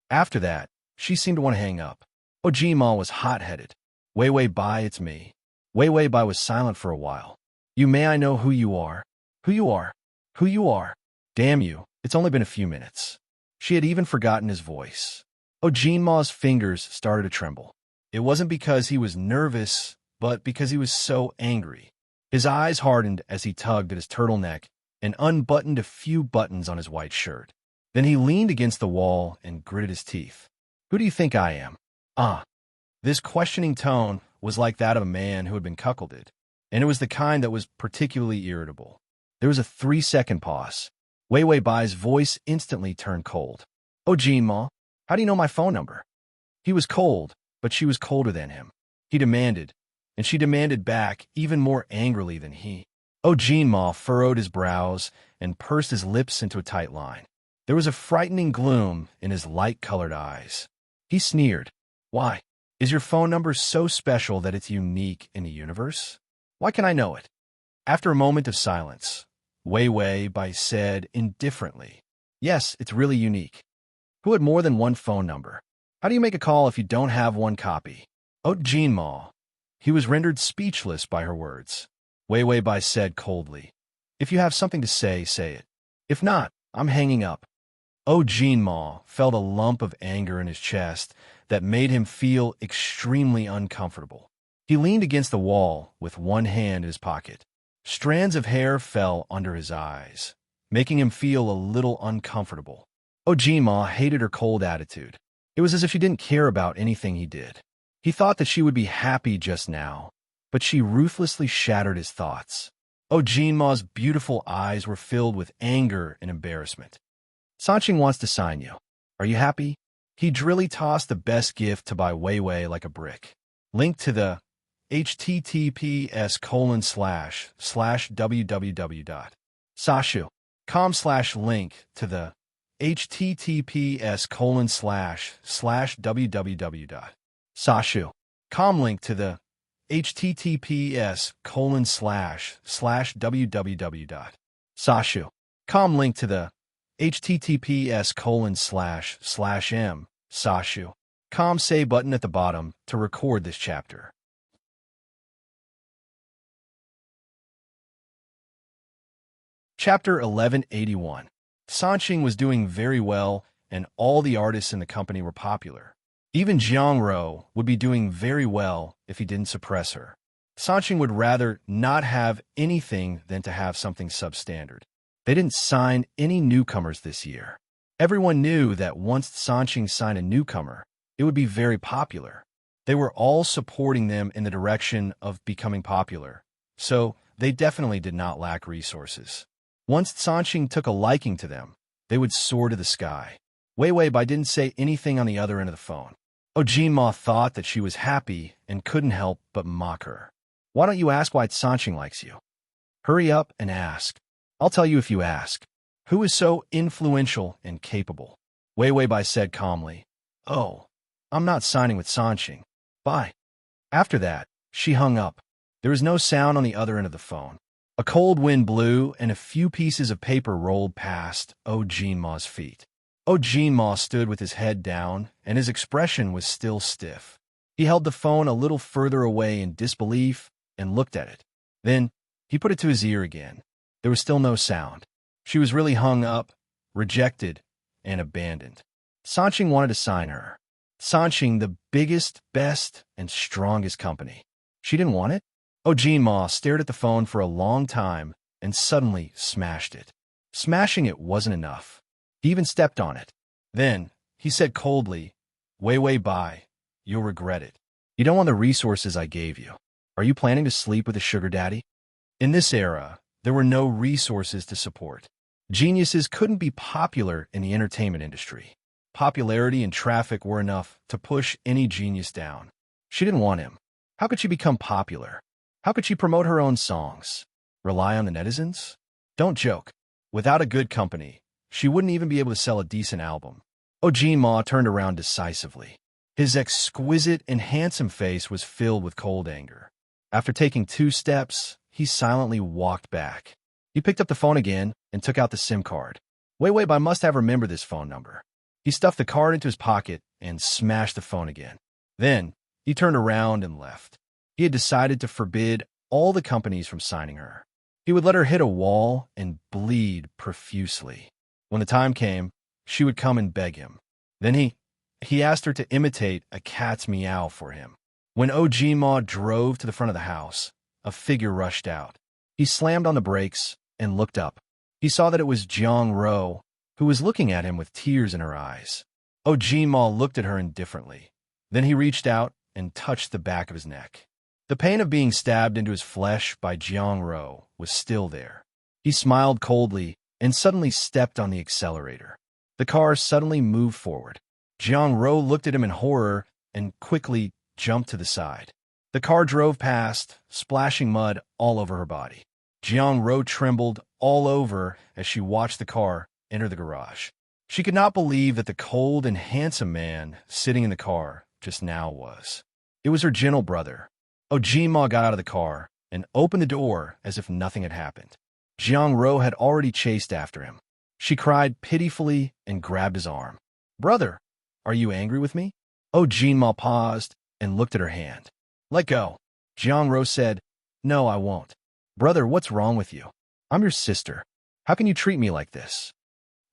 After that, She seemed to want to hang up. Oh, Jima was hot-headed. Wei Wei Bai, it's me. Wei Wei Bai was silent for a while. You may I know who you are? Who you are? Who you are? Damn you, it's only been a few minutes. She had even forgotten his voice. Oh, Jinma's fingers started to tremble. It wasn't because he was nervous, but because he was so angry. His eyes hardened as he tugged at his turtleneck and unbuttoned a few buttons on his white shirt. Then he leaned against the wall and gritted his teeth. Who do you think I am? This questioning tone was like that of a man who had been cuckolded, and it was the kind that was particularly irritable. There was a 3-second pause. Wei Wei Bai's voice instantly turned cold. Oh, Jinma, how do you know my phone number? He was cold, but she was colder than him. He demanded, and she demanded back even more angrily than he. Oh, Jinma furrowed his brows and pursed his lips into a tight line. There was a frightening gloom in his light-colored eyes. He sneered. Why? Is your phone number so special that it's unique in the universe? Why can I know it? After a moment of silence, Wei Wei Bai said indifferently, Yes, it's really unique. Who had more than one phone number? How do you make a call if you don't have one copy? Oh, Jinma. He was rendered speechless by her words. Wei Wei Bai said coldly, If you have something to say, say it. If not, I'm hanging up. Oh, Jinma felt a lump of anger in his chest that made him feel extremely uncomfortable. He leaned against the wall with one hand in his pocket. Strands of hair fell under his eyes, making him feel a little uncomfortable. Oh, Jinma hated her cold attitude. It was as if she didn't care about anything he did. He thought that she would be happy just now, but she ruthlessly shattered his thoughts. Oh, Jinma's beautiful eyes were filled with anger and embarrassment. Sanqing wants to sign you. Are you happy? He drily tossed the best gift to buy Wei Wei like a brick. Link to the https://www.sashu.com/link to the https://www.sashu.com link to the https://www.sashu.com link to the https://m/sashu.com say button at the bottom to record this chapter. Chapter 1181. Sanqing was doing very well, and all the artists in the company were popular. Even Jiang Rou would be doing very well if he didn't suppress her. Sanqing would rather not have anything than to have something substandard. They didn't sign any newcomers this year. Everyone knew that once Sanqing signed a newcomer, it would be very popular. They were all supporting them in the direction of becoming popular, so they definitely did not lack resources. Once Sanqing took a liking to them, they would soar to the sky. Wei Wei Bai didn't say anything on the other end of the phone. Oh, Jinma thought that she was happy and couldn't help but mock her. Why don't you ask why Sanqing likes you? Hurry up and ask. I'll tell you if you ask. Who is so influential and capable? Wei Wei Bai said calmly. Oh, I'm not signing with Sanqing. Bye. After that, she hung up. There was no sound on the other end of the phone. A cold wind blew and a few pieces of paper rolled past Oh Jinma's feet. Oh Jinma stood with his head down and his expression was still stiff. He held the phone a little further away in disbelief and looked at it. Then he put it to his ear again. There was still no sound. She was really hung up, rejected, and abandoned. Sanqing wanted to sign her. Sanqing, the biggest, best, and strongest company. She didn't want it? Oh, Jinma stared at the phone for a long time and suddenly smashed it. Smashing it wasn't enough. He even stepped on it. Then he said coldly, Wei Wei Bai, you'll regret it. You don't want the resources I gave you. Are you planning to sleep with a sugar daddy? In this era, there were no resources to support. Geniuses couldn't be popular in the entertainment industry. Popularity and traffic were enough to push any genius down. She didn't want him. How could she become popular? How could she promote her own songs? Rely on the netizens? Don't joke. Without a good company, she wouldn't even be able to sell a decent album. Oh, Jinma turned around decisively. His exquisite and handsome face was filled with cold anger. After taking 2 steps, he silently walked back. He picked up the phone again and took out the SIM card. Wei Wei Bai must have remembered this phone number. He stuffed the card into his pocket and smashed the phone again. Then, he turned around and left. He had decided to forbid all the companies from signing her. He would let her hit a wall and bleed profusely. When the time came, she would come and beg him. Then he asked her to imitate a cat's meow for him. When Ojima drove to the front of the house, a figure rushed out. He slammed on the brakes and looked up. He saw that it was Jiang Ro, who was looking at him with tears in her eyes. Ojima looked at her indifferently. Then he reached out and touched the back of his neck. The pain of being stabbed into his flesh by Jiang Ro was still there. He smiled coldly and suddenly stepped on the accelerator. The car suddenly moved forward. Jiang Ro looked at him in horror and quickly jumped to the side. The car drove past, splashing mud all over her body. Jiang Ro trembled all over as she watched the car enter the garage. She could not believe that the cold and handsome man sitting in the car just now was. It was her gentle brother. Ojima got out of the car and opened the door as if nothing had happened. Jiang Ro had already chased after him. She cried pitifully and grabbed his arm. "Brother, are you angry with me?" Ojima paused and looked at her hand. "Let go." Jiang Ro said, "No, I won't." "Brother, what's wrong with you? I'm your sister. How can you treat me like this?"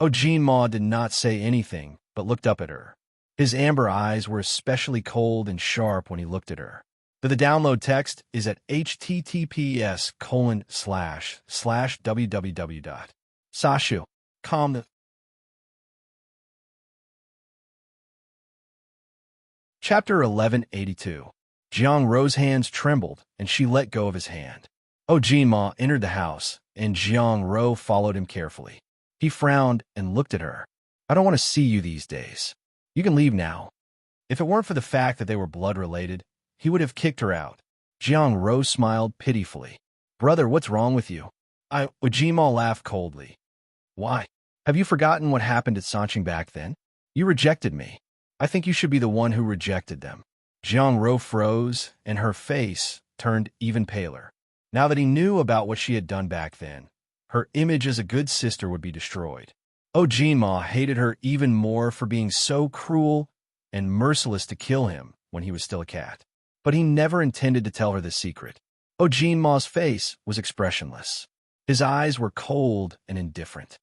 Ojima did not say anything, but looked up at her. His amber eyes were especially cold and sharp when he looked at her. The download text is at https://www.sashu.com. Chapter 1182. Jiang Ro's hands trembled, and she let go of his hand. Ojima entered the house, and Jiang Ro followed him carefully. He frowned and looked at her. "I don't want to see you these days. You can leave now." If it weren't for the fact that they were blood-related, he would have kicked her out. Jiang Ro smiled pitifully. "Brother, what's wrong with you?" Ojima laughed coldly. "Why? Have you forgotten what happened at Sancheng back then? You rejected me. I think you should be the one who rejected them." Jiang Ro froze, and her face turned even paler. Now that he knew about what she had done back then, her image as a good sister would be destroyed. Ojima hated her even more for being so cruel and merciless to kill him when he was still a cat. But he never intended to tell her the secret. Ojima's face was expressionless. His eyes were cold and indifferent.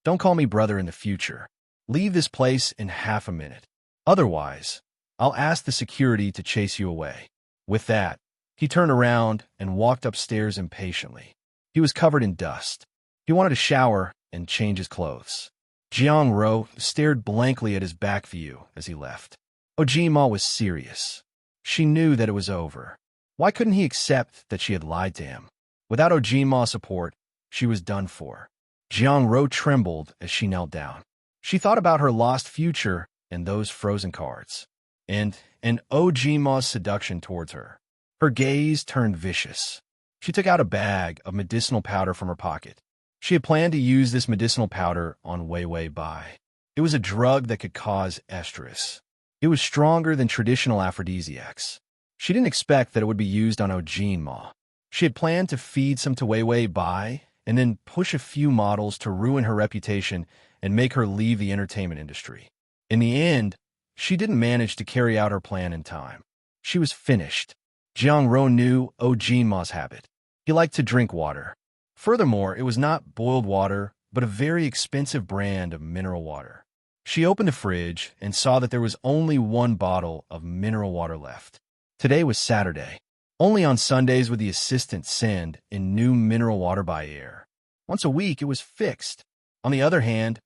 "Don't call me brother in the future. Leave this place in half a minute. Otherwise, I'll ask the security to chase you away." With that, he turned around and walked upstairs impatiently. He was covered in dust. He wanted to shower and change his clothes. Jiang Ro stared blankly at his back view as he left. Ojima was serious. She knew that it was over. Why couldn't he accept that she had lied to him? Without Ojima's support, she was done for. Jiang Ro trembled as she knelt down. She thought about her lost future and those frozen cards, and Ojima's seduction towards her. Her gaze turned vicious. She took out a bag of medicinal powder from her pocket. She had planned to use this medicinal powder on Wei Wei Bai. It was a drug that could cause estrus. It was stronger than traditional aphrodisiacs. She didn't expect that it would be used on Ojima. She had planned to feed some to Wei Wei Bai and then push a few models to ruin her reputation and make her leave the entertainment industry. In the end, she didn't manage to carry out her plan in time. She was finished. Jiang Ro knew Ojima's habit. He liked to drink water. Furthermore, it was not boiled water, but a very expensive brand of mineral water. She opened the fridge and saw that there was only one bottle of mineral water left. Today was Saturday. Only on Sundays would the assistant send in new mineral water by air. Once a week, it was fixed. On the other hand,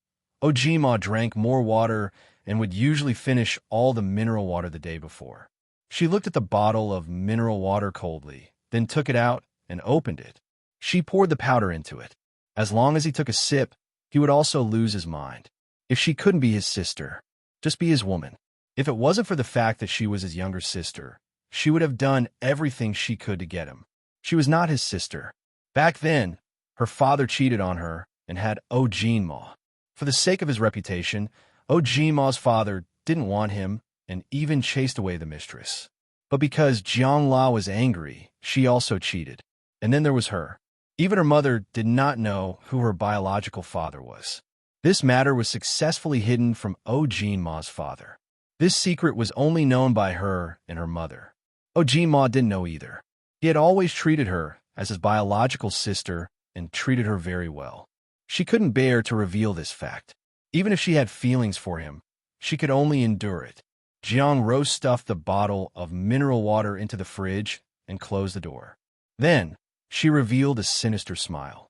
Ojima drank more water and would usually finish all the mineral water the day before. She looked at the bottle of mineral water coldly, then took it out and opened it. She poured the powder into it. As long as he took a sip, he would also lose his mind. If she couldn't be his sister, just be his woman. If it wasn't for the fact that she was his younger sister, she would have done everything she could to get him. She was not his sister. Back then, her father cheated on her and had Ojima. For the sake of his reputation, Ojima's father didn't want him and even chased away the mistress. But because Jiang La was angry, she also cheated. And then there was her. Even her mother did not know who her biological father was. This matter was successfully hidden from Ma's father. This secret was only known by her and her mother. Ma didn't know either. He had always treated her as his biological sister and treated her very well. She couldn't bear to reveal this fact. Even if she had feelings for him, she could only endure it. Jiang stuffed the bottle of mineral water into the fridge and closed the door. Then, she revealed a sinister smile.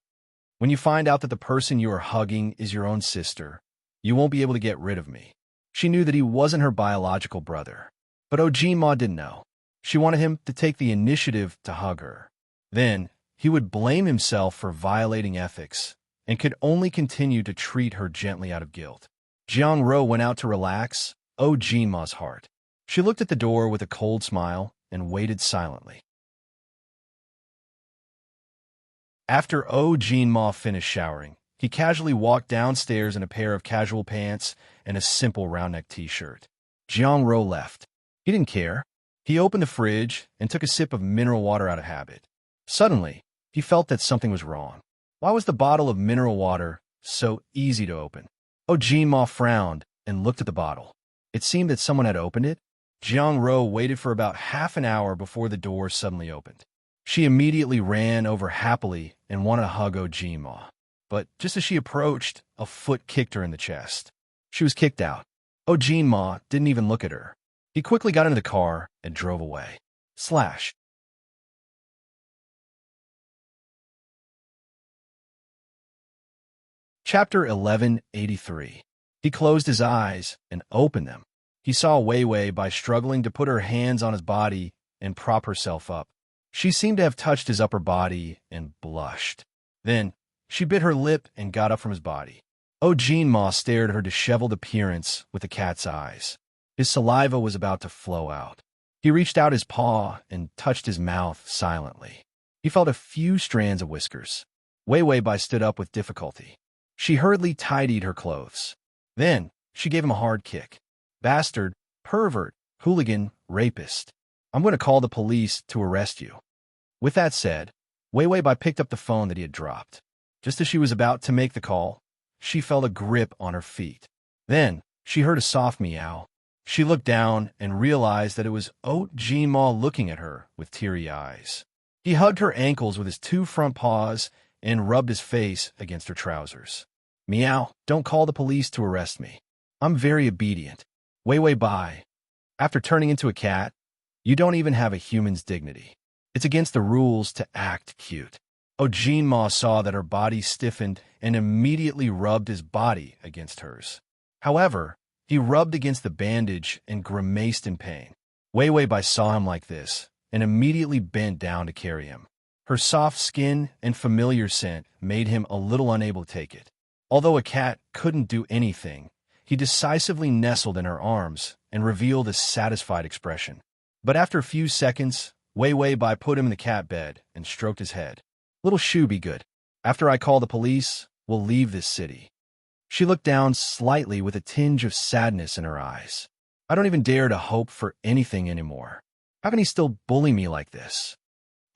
When you find out that the person you are hugging is your own sister, you won't be able to get rid of me. She knew that he wasn't her biological brother. But Ma didn't know. She wanted him to take the initiative to hug her. Then, he would blame himself for violating ethics and could only continue to treat her gently out of guilt. Jiang went out to relax Ma's heart. She looked at the door with a cold smile and waited silently. After Ma finished showering, he casually walked downstairs in a pair of casual pants and a simple round-neck t-shirt. Jiang left. He didn't care. He opened the fridge and took a sip of mineral water out of habit. Suddenly, he felt that something was wrong. Why was the bottle of mineral water so easy to open? Ma frowned and looked at the bottle. It seemed that someone had opened it. Jiang waited for about half an hour before the door suddenly opened. She immediately ran over happily and wanted to hug Ma. But just as she approached, a foot kicked her in the chest. She was kicked out. Ma didn't even look at her. He quickly got into the car and drove away. Slash. Chapter 1183. He closed his eyes and opened them. He saw Wei by struggling to put her hands on his body and prop herself up. She seemed to have touched his upper body and blushed. Then, she bit her lip and got up from his body. Ma stared at her disheveled appearance with a cat's eyes. His saliva was about to flow out. He reached out his paw and touched his mouth silently. He felt a few strands of whiskers. Wei stood up with difficulty. She hurriedly tidied her clothes. Then, she gave him a hard kick. Bastard, pervert, hooligan, rapist. I'm going to call the police to arrest you. With that said, Wei picked up the phone that he had dropped. Just as she was about to make the call, she felt a grip on her feet. Then, she heard a soft meow. She looked down and realized that it was Ma looking at her with teary eyes. He hugged her ankles with his two front paws and rubbed his face against her trousers. Meow, don't call the police to arrest me. I'm very obedient. Wei bye. After turning into a cat, you don't even have a human's dignity. It's against the rules to act cute. Ma saw that her body stiffened and immediately rubbed his body against hers. However, he rubbed against the bandage and grimaced in pain. Wei saw him like this and immediately bent down to carry him. Her soft skin and familiar scent made him a little unable to take it. Although a cat couldn't do anything, he decisively nestled in her arms and revealed a satisfied expression. But after a few seconds, Wei put him in the cat bed and stroked his head. Little Shu, be good. After I call the police, we'll leave this city. She looked down slightly with a tinge of sadness in her eyes. I don't even dare to hope for anything anymore. How can he still bully me like this?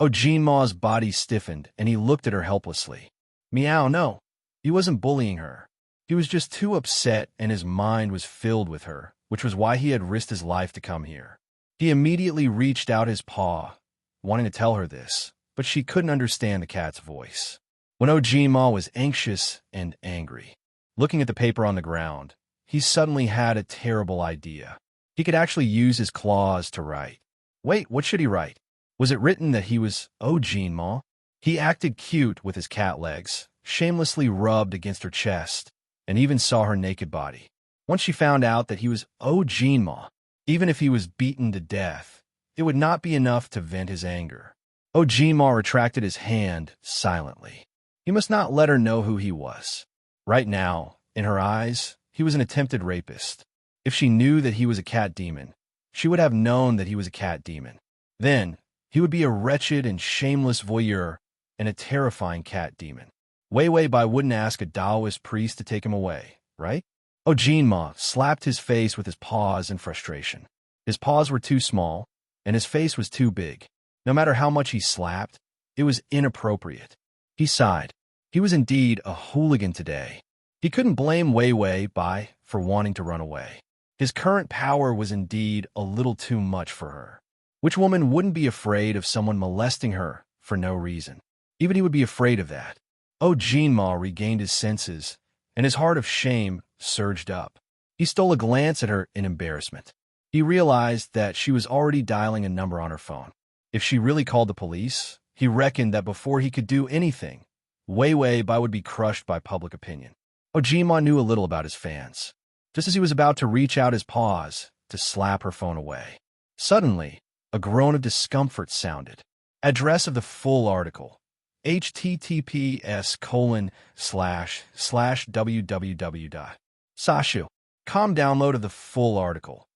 Ma's body stiffened and he looked at her helplessly. Meow, no. He wasn't bullying her. He was just too upset and his mind was filled with her, which was why he had risked his life to come here. He immediately reached out his paw, wanting to tell her this, but she couldn't understand the cat's voice. When Ma was anxious and angry, looking at the paper on the ground, he suddenly had a terrible idea. He could actually use his claws to write. Wait, what should he write? Was it written that he was Ma? He acted cute with his cat legs, shamelessly rubbed against her chest, and even saw her naked body. Once she found out that he was Ma, even if he was beaten to death, it would not be enough to vent his anger. Ma retracted his hand silently. He must not let her know who he was. Right now, in her eyes, he was an attempted rapist. If she knew that he was a cat demon, she would have known that he was a cat demon. Then, he would be a wretched and shameless voyeur and a terrifying cat demon. Wei wouldn't ask a Taoist priest to take him away, right? Ma slapped his face with his paws in frustration. His paws were too small, and his face was too big. No matter how much he slapped, it was inappropriate. He sighed. He was indeed a hooligan today. He couldn't blame Wei Wei Bai for wanting to run away. His current power was indeed a little too much for her. Which woman wouldn't be afraid of someone molesting her for no reason? Even he would be afraid of that. Oh, Jinma regained his senses, and his heart of shame surged up. He stole a glance at her in embarrassment. He realized that she was already dialing a number on her phone. If she really called the police, he reckoned that before he could do anything, Wei Wei Bai would be crushed by public opinion. Ojima knew a little about his fans. Just as he was about to reach out his paws to slap her phone away, suddenly, a groan of discomfort sounded. Address of the full article: https://www.sashu.com. Download of the full article: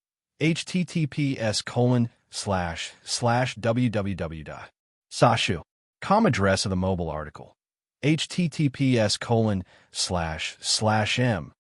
https://www.sashu.com. Address of the mobile article: https://m.sashu.com//.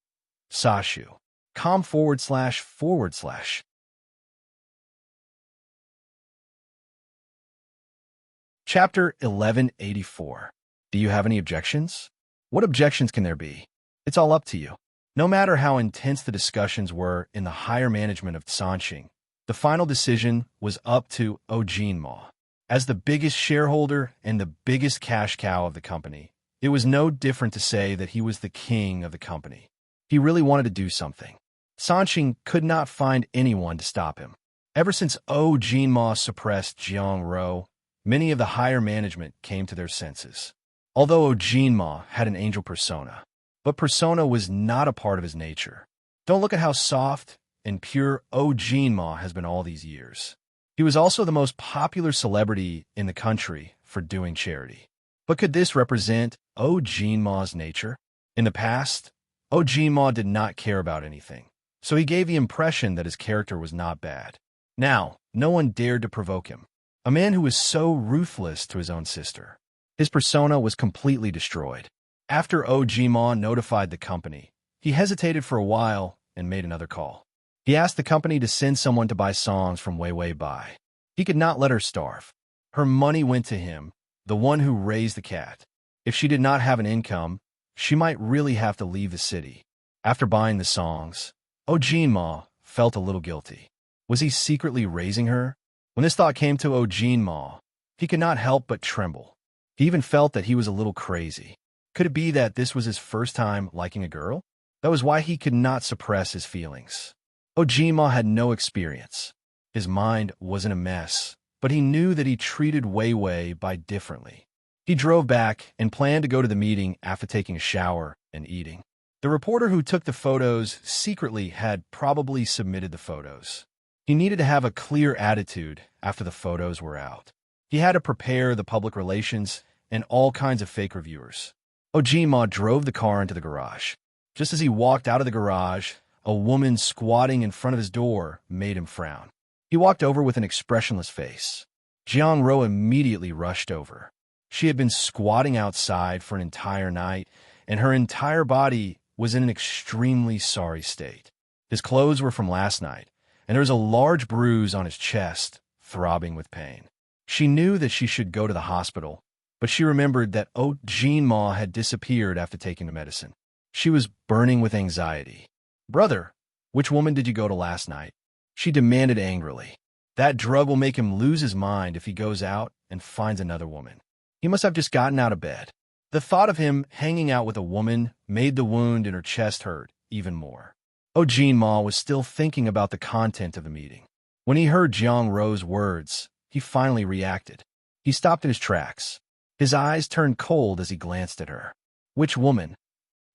Chapter 1184. Do you have any objections? What objections can there be? It's all up to you. No matter how intense the discussions were in the higher management of Sanxing, the final decision was up to Ojinma. As the biggest shareholder and the biggest cash cow of the company, it was no different to say that he was the king of the company. He really wanted to do something. Sanxing could not find anyone to stop him. Ever since Ojinma suppressed Jiang Ro, many of the higher management came to their senses. Although Ojinma had an angel persona, but persona was not a part of his nature. Don't look at how soft and pure Ojinma has been all these years. He was also the most popular celebrity in the country for doing charity. But could this represent Ojinma's nature? In the past, Ojinma did not care about anything, so he gave the impression that his character was not bad. Now, no one dared to provoke him. A man who was so ruthless to his own sister. His persona was completely destroyed. After Ojima notified the company, he hesitated for a while and made another call. He asked the company to send someone to buy songs from Wei Wei Bai. He could not let her starve. Her money went to him, the one who raised the cat. If she did not have an income, she might really have to leave the city. After buying the songs, Ojinma felt a little guilty. Was he secretly raising her? When this thought came to Ojinma, he could not help but tremble. He even felt that he was a little crazy. Could it be that this was his first time liking a girl? That was why he could not suppress his feelings. Ojima had no experience. His mind was in a mess, but he knew that he treated Wei Wei Bai differently. He drove back and planned to go to the meeting after taking a shower and eating. The reporter who took the photos secretly had probably submitted the photos. He needed to have a clear attitude after the photos were out. He had to prepare the public relations and all kinds of fake reviewers. Ojima drove the car into the garage. Just as he walked out of the garage, a woman squatting in front of his door made him frown. He walked over with an expressionless face. Jiang Ro immediately rushed over. She had been squatting outside for an entire night, and her entire body was in an extremely sorry state. His clothes were from last night, and there was a large bruise on his chest, throbbing with pain. She knew that she should go to the hospital, but she remembered that Ojinma had disappeared after taking the medicine. She was burning with anxiety. "Brother, which woman did you go to last night?" she demanded angrily. That drug will make him lose his mind if he goes out and finds another woman. He must have just gotten out of bed. The thought of him hanging out with a woman made the wound in her chest hurt even more. Ojinma was still thinking about the content of the meeting. When he heard Jiang Ro's words, he finally reacted. He stopped in his tracks. His eyes turned cold as he glanced at her. "Which woman?"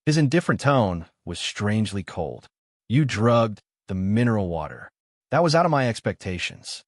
His indifferent tone was strangely cold. "You drugged the mineral water." That was out of my expectations.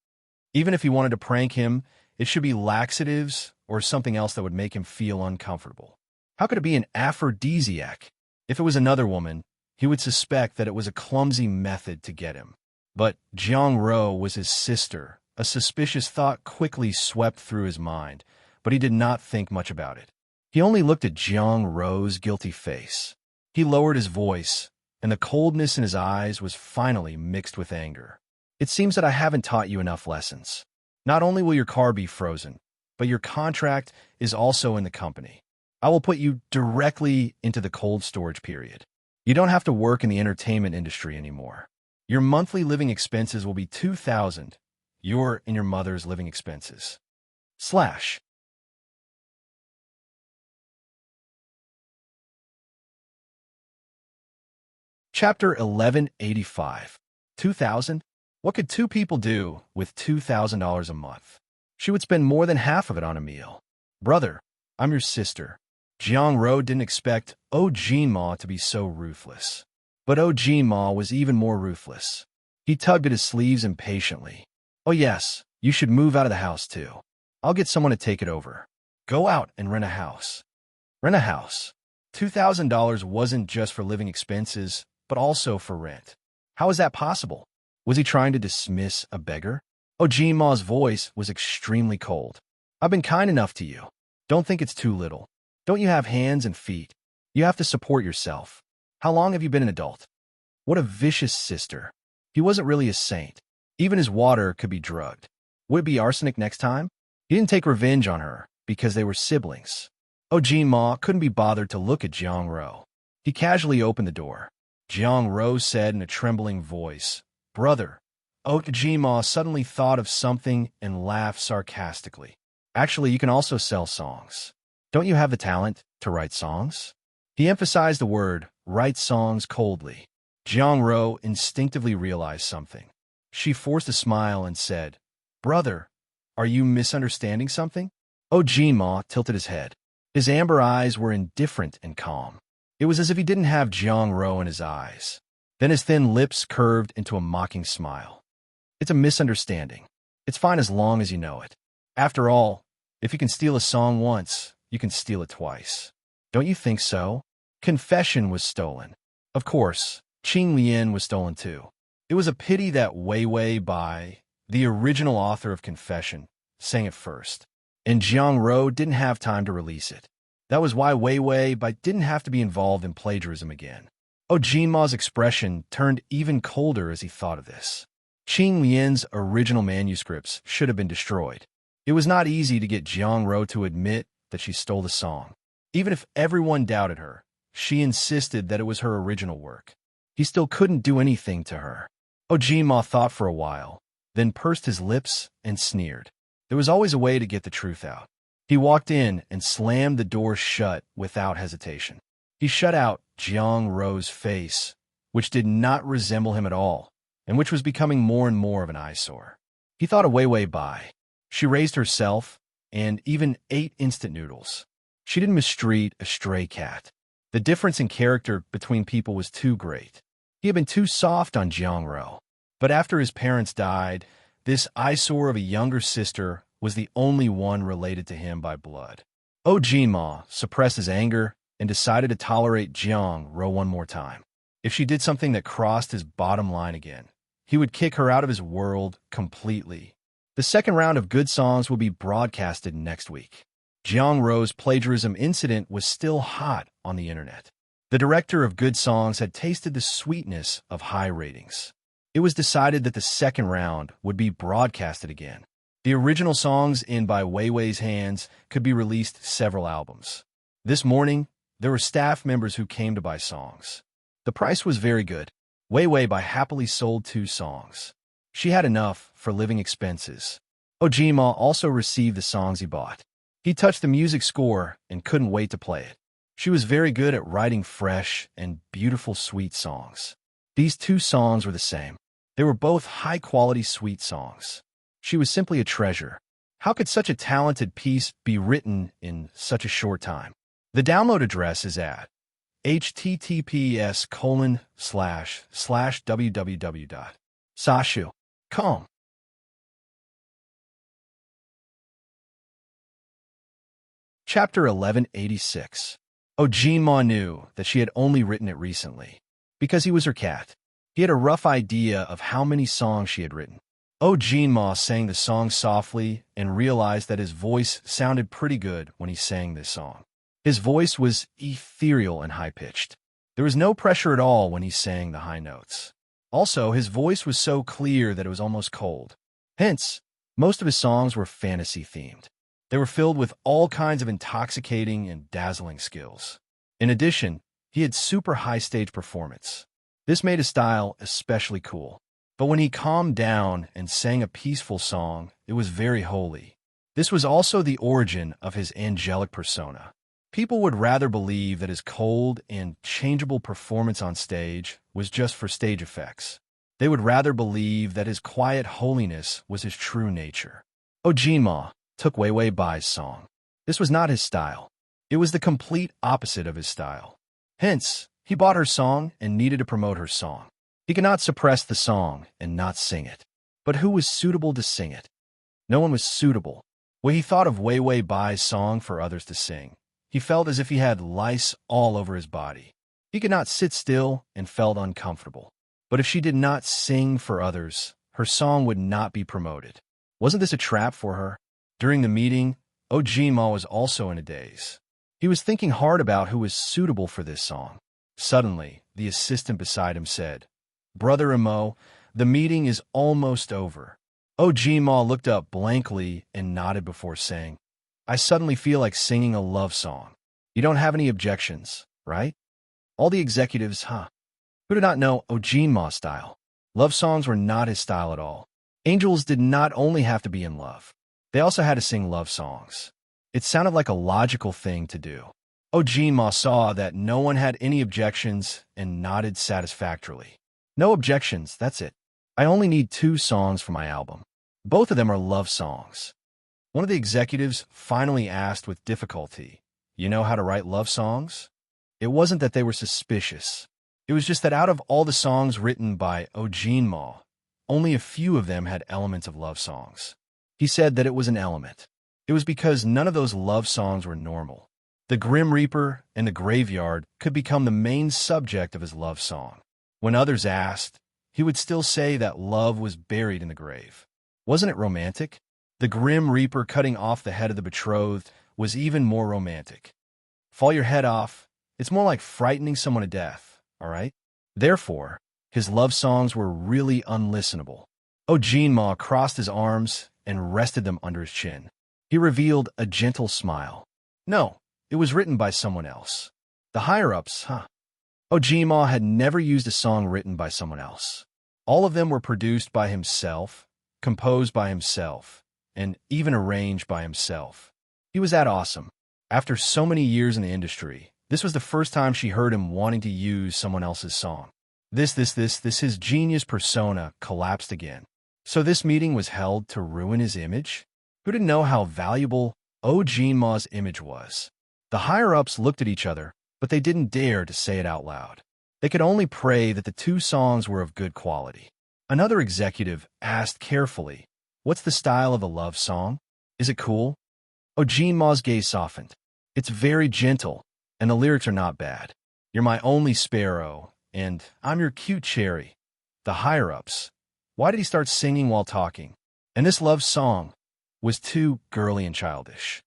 Even if he wanted to prank him, it should be laxatives or something else that would make him feel uncomfortable. How could it be an aphrodisiac? If it was another woman, he would suspect that it was a clumsy method to get him. But Jiang Ro was his sister. A suspicious thought quickly swept through his mind, but he did not think much about it. He only looked at Jiang Ro's guilty face. He lowered his voice, and the coldness in his eyes was finally mixed with anger. "It seems that I haven't taught you enough lessons. Not only will your car be frozen, but your contract is also in the company. I will put you directly into the cold storage period. You don't have to work in the entertainment industry anymore. Your monthly living expenses will be 2,000. Your and your mother's living expenses. Slash. Chapter 1185. 2,000? What could two people do with $2,000 a month? She would spend more than half of it on a meal. Brother, I'm your sister. Jiang Ro didn't expect Ma to be so ruthless. But Ma was even more ruthless. He tugged at his sleeves impatiently. Oh yes, you should move out of the house too. I'll get someone to take it over. Go out and rent a house. Rent a house. $2,000 wasn't just for living expenses, but also for rent. How is that possible? Was he trying to dismiss a beggar? Ma's voice was extremely cold. I've been kind enough to you. Don't think it's too little. Don't you have hands and feet? You have to support yourself. How long have you been an adult? What a vicious sister. He wasn't really a saint. Even his water could be drugged. Would it be arsenic next time? He didn't take revenge on her because they were siblings. Ma couldn't be bothered to look at Jiang Ro. He casually opened the door. Jiang Ro said in a trembling voice, Brother. Ma suddenly thought of something and laughed sarcastically. Actually, you can also sell songs. Don't you have the talent to write songs? He emphasized the word, write songs coldly. Jiang Ro instinctively realized something. She forced a smile and said, Brother, are you misunderstanding something? Ma tilted his head. His amber eyes were indifferent and calm. It was as if he didn't have Jiang Ro in his eyes. Then his thin lips curved into a mocking smile. It's a misunderstanding. It's fine as long as you know it. After all, if you can steal a song once, you can steal it twice. Don't you think so? Confession was stolen. Of course, Qing Lian was stolen too. It was a pity that Wei Bai, the original author of Confession, sang it first, and Jiang Ro didn't have time to release it. That was why Wei Bai didn't have to be involved in plagiarism again. Ma's expression turned even colder as he thought of this. Qing Lian's original manuscripts should have been destroyed. It was not easy to get Jiang Ro to admit that she stole the song. Even if everyone doubted her, she insisted that it was her original work. He still couldn't do anything to her. Ma thought for a while, then pursed his lips and sneered. There was always a way to get the truth out. He walked in and slammed the door shut without hesitation. He shut out Jiang Ro's face, which did not resemble him at all, and which was becoming more and more of an eyesore. He thought of Wei Bai. She raised herself and even ate instant noodles. She didn't mistreat a stray cat. The difference in character between people was too great. He had been too soft on Jiang Ro. But after his parents died, this eyesore of a younger sister was the only one related to him by blood. Ma suppressed his anger and decided to tolerate Jiang Ro one more time. If she did something that crossed his bottom line again, he would kick her out of his world completely. The second round of good songs will be broadcasted next week. Jiang Ro's plagiarism incident was still hot on the internet. The director of Good Songs had tasted the sweetness of high ratings. It was decided that the second round would be broadcasted again. The original songs in by Wei's hands could be released several albums. This morning, there were staff members who came to buy songs. The price was very good. Wei Bai happily sold 2 songs. She had enough for living expenses. Ma also received the songs he bought. He touched the music score and couldn't wait to play it. She was very good at writing fresh and beautiful sweet songs. These 2 songs were the same. They were both high-quality sweet songs. She was simply a treasure. How could such a talented piece be written in such a short time? The download address is at https://www.sashu.com. Chapter 1186. Ma knew that she had only written it recently. Because he was her cat, he had a rough idea of how many songs she had written. Ma sang the song softly and realized that his voice sounded pretty good when he sang this song. His voice was ethereal and high-pitched. There was no pressure at all when he sang the high notes. Also, his voice was so clear that it was almost cold. Hence, most of his songs were fantasy-themed. They were filled with all kinds of intoxicating and dazzling skills. In addition, he He had super high stage performance. This made his style especially cool. But when he calmed down and sang a peaceful song, it was very holy. This was also the origin of his angelic persona. People would rather believe that his cold and changeable performance on stage was just for stage effects. They would rather believe that his quiet holiness was his true nature. Ojima took Wei Wei Bai's song. This was not his style. It was the complete opposite of his style. Hence, he bought her song and needed to promote her song. He could not suppress the song and not sing it. But who was suitable to sing it? No one was suitable. When he thought of Wei Wei Bai's song for others to sing, he felt as if he had lice all over his body. He could not sit still and felt uncomfortable. But if she did not sing for others, her song would not be promoted. Wasn't this a trap for her? During the meeting, Ojima was also in a daze. He was thinking hard about who was suitable for this song. Suddenly, the assistant beside him said, "Brother Imo, the meeting is almost over." Ojima looked up blankly and nodded before saying, "I suddenly feel like singing a love song. You don't have any objections, right?" All the executives, who did not know Ojima's style. Love songs were not his style at all. Angels did not only have to be in love. They also had to sing love songs. It sounded like a logical thing to do. Ojima saw that no one had any objections and nodded satisfactorily. "No objections, that's it. I only need 2 songs for my album. Both of them are love songs." One of the executives finally asked with difficulty, "You know how to write love songs?" It wasn't that they were suspicious. It was just that out of all the songs written by Ojima, only a few of them had elements of love songs. He said that it was an element. It was because none of those love songs were normal. The Grim Reaper and the Graveyard could become the main subject of his love song. When others asked, he would still say that love was buried in the grave. Wasn't it romantic? The Grim Reaper cutting off the head of the betrothed was even more romantic. Fall your head off, it's more like frightening someone to death, all right? Therefore, his love songs were really unlistenable. Ojima crossed his arms and rested them under his chin. He revealed a gentle smile. No, it was written by someone else. The higher-ups, Ojima had never used a song written by someone else. All of them were produced by himself, composed by himself, and even arranged by himself. He was that awesome. After so many years in the industry, this was the first time she heard him wanting to use someone else's song. His genius persona collapsed again. So this meeting was held to ruin his image? Who didn't know how valuable Ojima's image was? The higher-ups looked at each other, but they didn't dare to say it out loud. They could only pray that the 2 songs were of good quality. Another executive asked carefully, "What's the style of the love song? Is it cool?" Ojima's gaze softened. "It's very gentle, and the lyrics are not bad. You're my only sparrow, and I'm your cute cherry." The higher-ups. Why did he start singing while talking? And this love song was too girly and childish.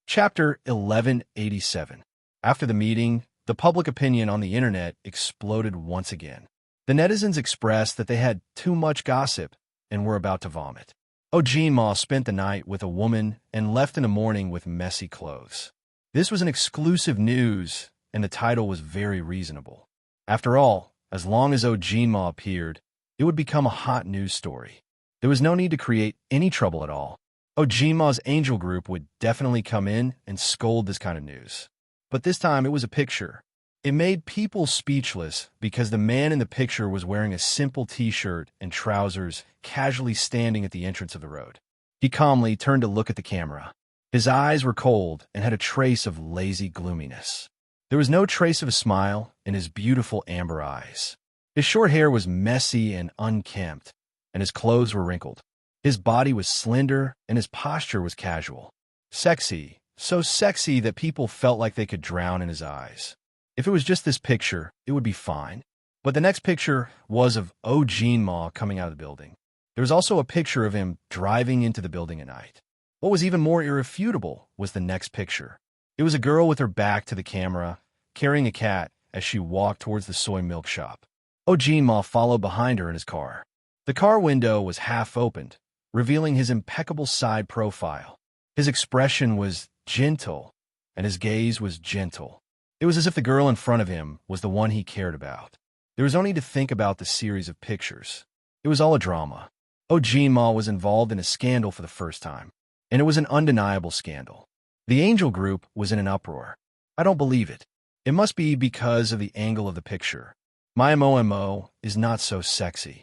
Chapter 1187. After the meeting, the public opinion on the internet exploded once again. The netizens expressed that they had too much gossip and were about to vomit. Ojima spent the night with a woman and left in the morning with messy clothes. This was an exclusive news, and the title was very reasonable. After all, as long as Ojima appeared, it would become a hot news story. There was no need to create any trouble at all. Ojima's angel group would definitely come in and scold this kind of news. But this time it was a picture. It made people speechless because the man in the picture was wearing a simple t-shirt and trousers, casually standing at the entrance of the road. He calmly turned to look at the camera. His eyes were cold and had a trace of lazy gloominess. There was no trace of a smile in his beautiful amber eyes. His short hair was messy and unkempt, and his clothes were wrinkled. His body was slender, and his posture was casual. Sexy, so sexy that people felt like they could drown in his eyes. If it was just this picture, it would be fine. But the next picture was of Ojima coming out of the building. There was also a picture of him driving into the building at night. What was even more irrefutable was the next picture. It was a girl with her back to the camera, carrying a cat as she walked towards the soy milk shop. Ojima followed behind her in his car. The car window was half opened, revealing his impeccable side profile. His expression was gentle, and his gaze was gentle. It was as if the girl in front of him was the one he cared about. There was only to think about the series of pictures. It was all a drama. Ojima was involved in a scandal for the first time, and it was an undeniable scandal. The angel group was in an uproar. I don't believe it. It must be because of the angle of the picture. My MOMO is not so sexy.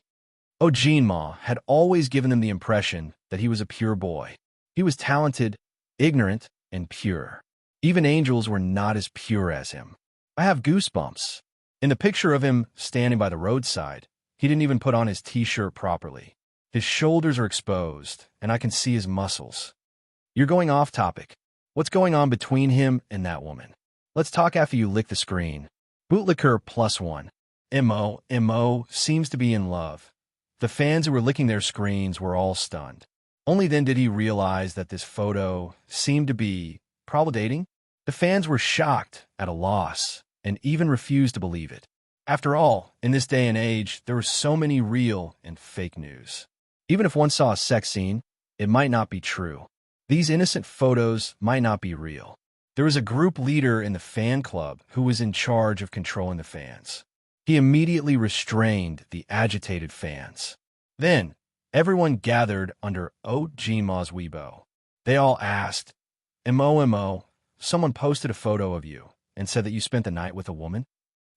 Ojima had always given them the impression that he was a pure boy. He was talented, ignorant, and pure. Even angels were not as pure as him. I have goosebumps. In the picture of him standing by the roadside, he didn't even put on his t-shirt properly. His shoulders are exposed, and I can see his muscles. You're going off topic. What's going on between him and that woman? Let's talk after you lick the screen. Bootlicker +1. MO seems to be in love. The fans who were licking their screens were all stunned. Only then did he realize that this photo seemed to be probably dating. The fans were shocked, at a loss, and even refused to believe it. After all, in this day and age, there were so many real and fake news. Even if one saw a sex scene, it might not be true. These innocent photos might not be real. There was a group leader in the fan club who was in charge of controlling the fans. He immediately restrained the agitated fans. Then, everyone gathered under Ojima's Weibo. They all asked, MO, someone posted a photo of you and said that you spent the night with a woman?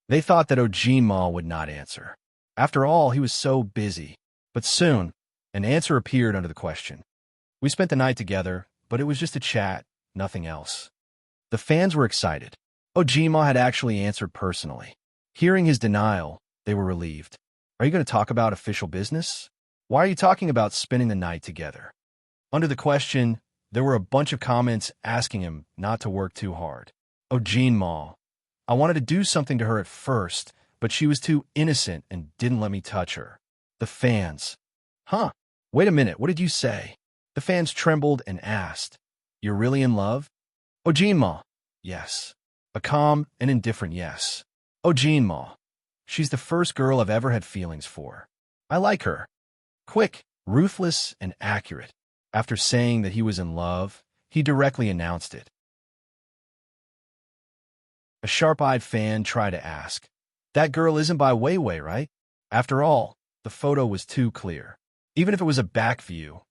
They thought that Ojima would not answer. After all, he was so busy. But soon, an answer appeared under the question. We spent the night together, but it was just a chat, nothing else. The fans were excited. Ojima had actually answered personally. Hearing his denial, they were relieved. Are you going to talk about official business? Why are you talking about spending the night together? Under the question, there were a bunch of comments asking him not to work too hard. Ojima, I wanted to do something to her at first, but she was too innocent and didn't let me touch her. The fans. Huh? Wait a minute, what did you say? The fans trembled and asked, You're really in love? Ojima, yes. A calm and indifferent yes. Ojima, she's the first girl I've ever had feelings for. I like her. Quick, ruthless, and accurate. After saying that he was in love, he directly announced it. A sharp-eyed fan tried to ask, That girl isn't by Weiwei, right? After all, the photo was too clear. Even if it was a back view,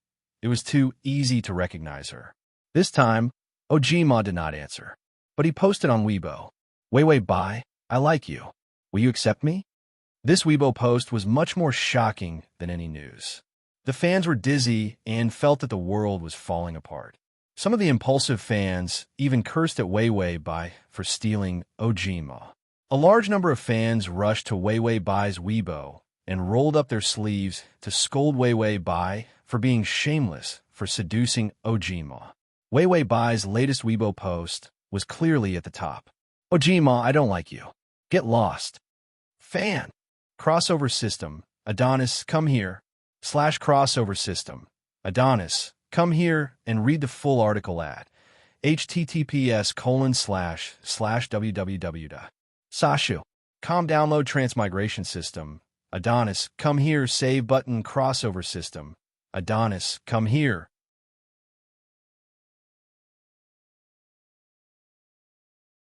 it was too easy to recognize her. This time, Ojima did not answer, but he posted on Weibo, Weiwei bye, I like you. Will you accept me? This Weibo post was much more shocking than any news. The fans were dizzy and felt that the world was falling apart. Some of the impulsive fans even cursed at Weiwei bye for stealing Ojima. A large number of fans rushed to Weiwei bye's Weibo and rolled up their sleeves to scold Weiwei bye for being shameless for seducing Ojima. Weiwei bye's latest Weibo post was clearly at the top. Ojima, I don't like you. Get lost. Fan. Crossover system. Adonis, come here. /crossover system. Adonis, come here and read the full article at https://www. Sashu. Download Transmigration system. Adonis, come here. Save button. Crossover system. Adonis, come here.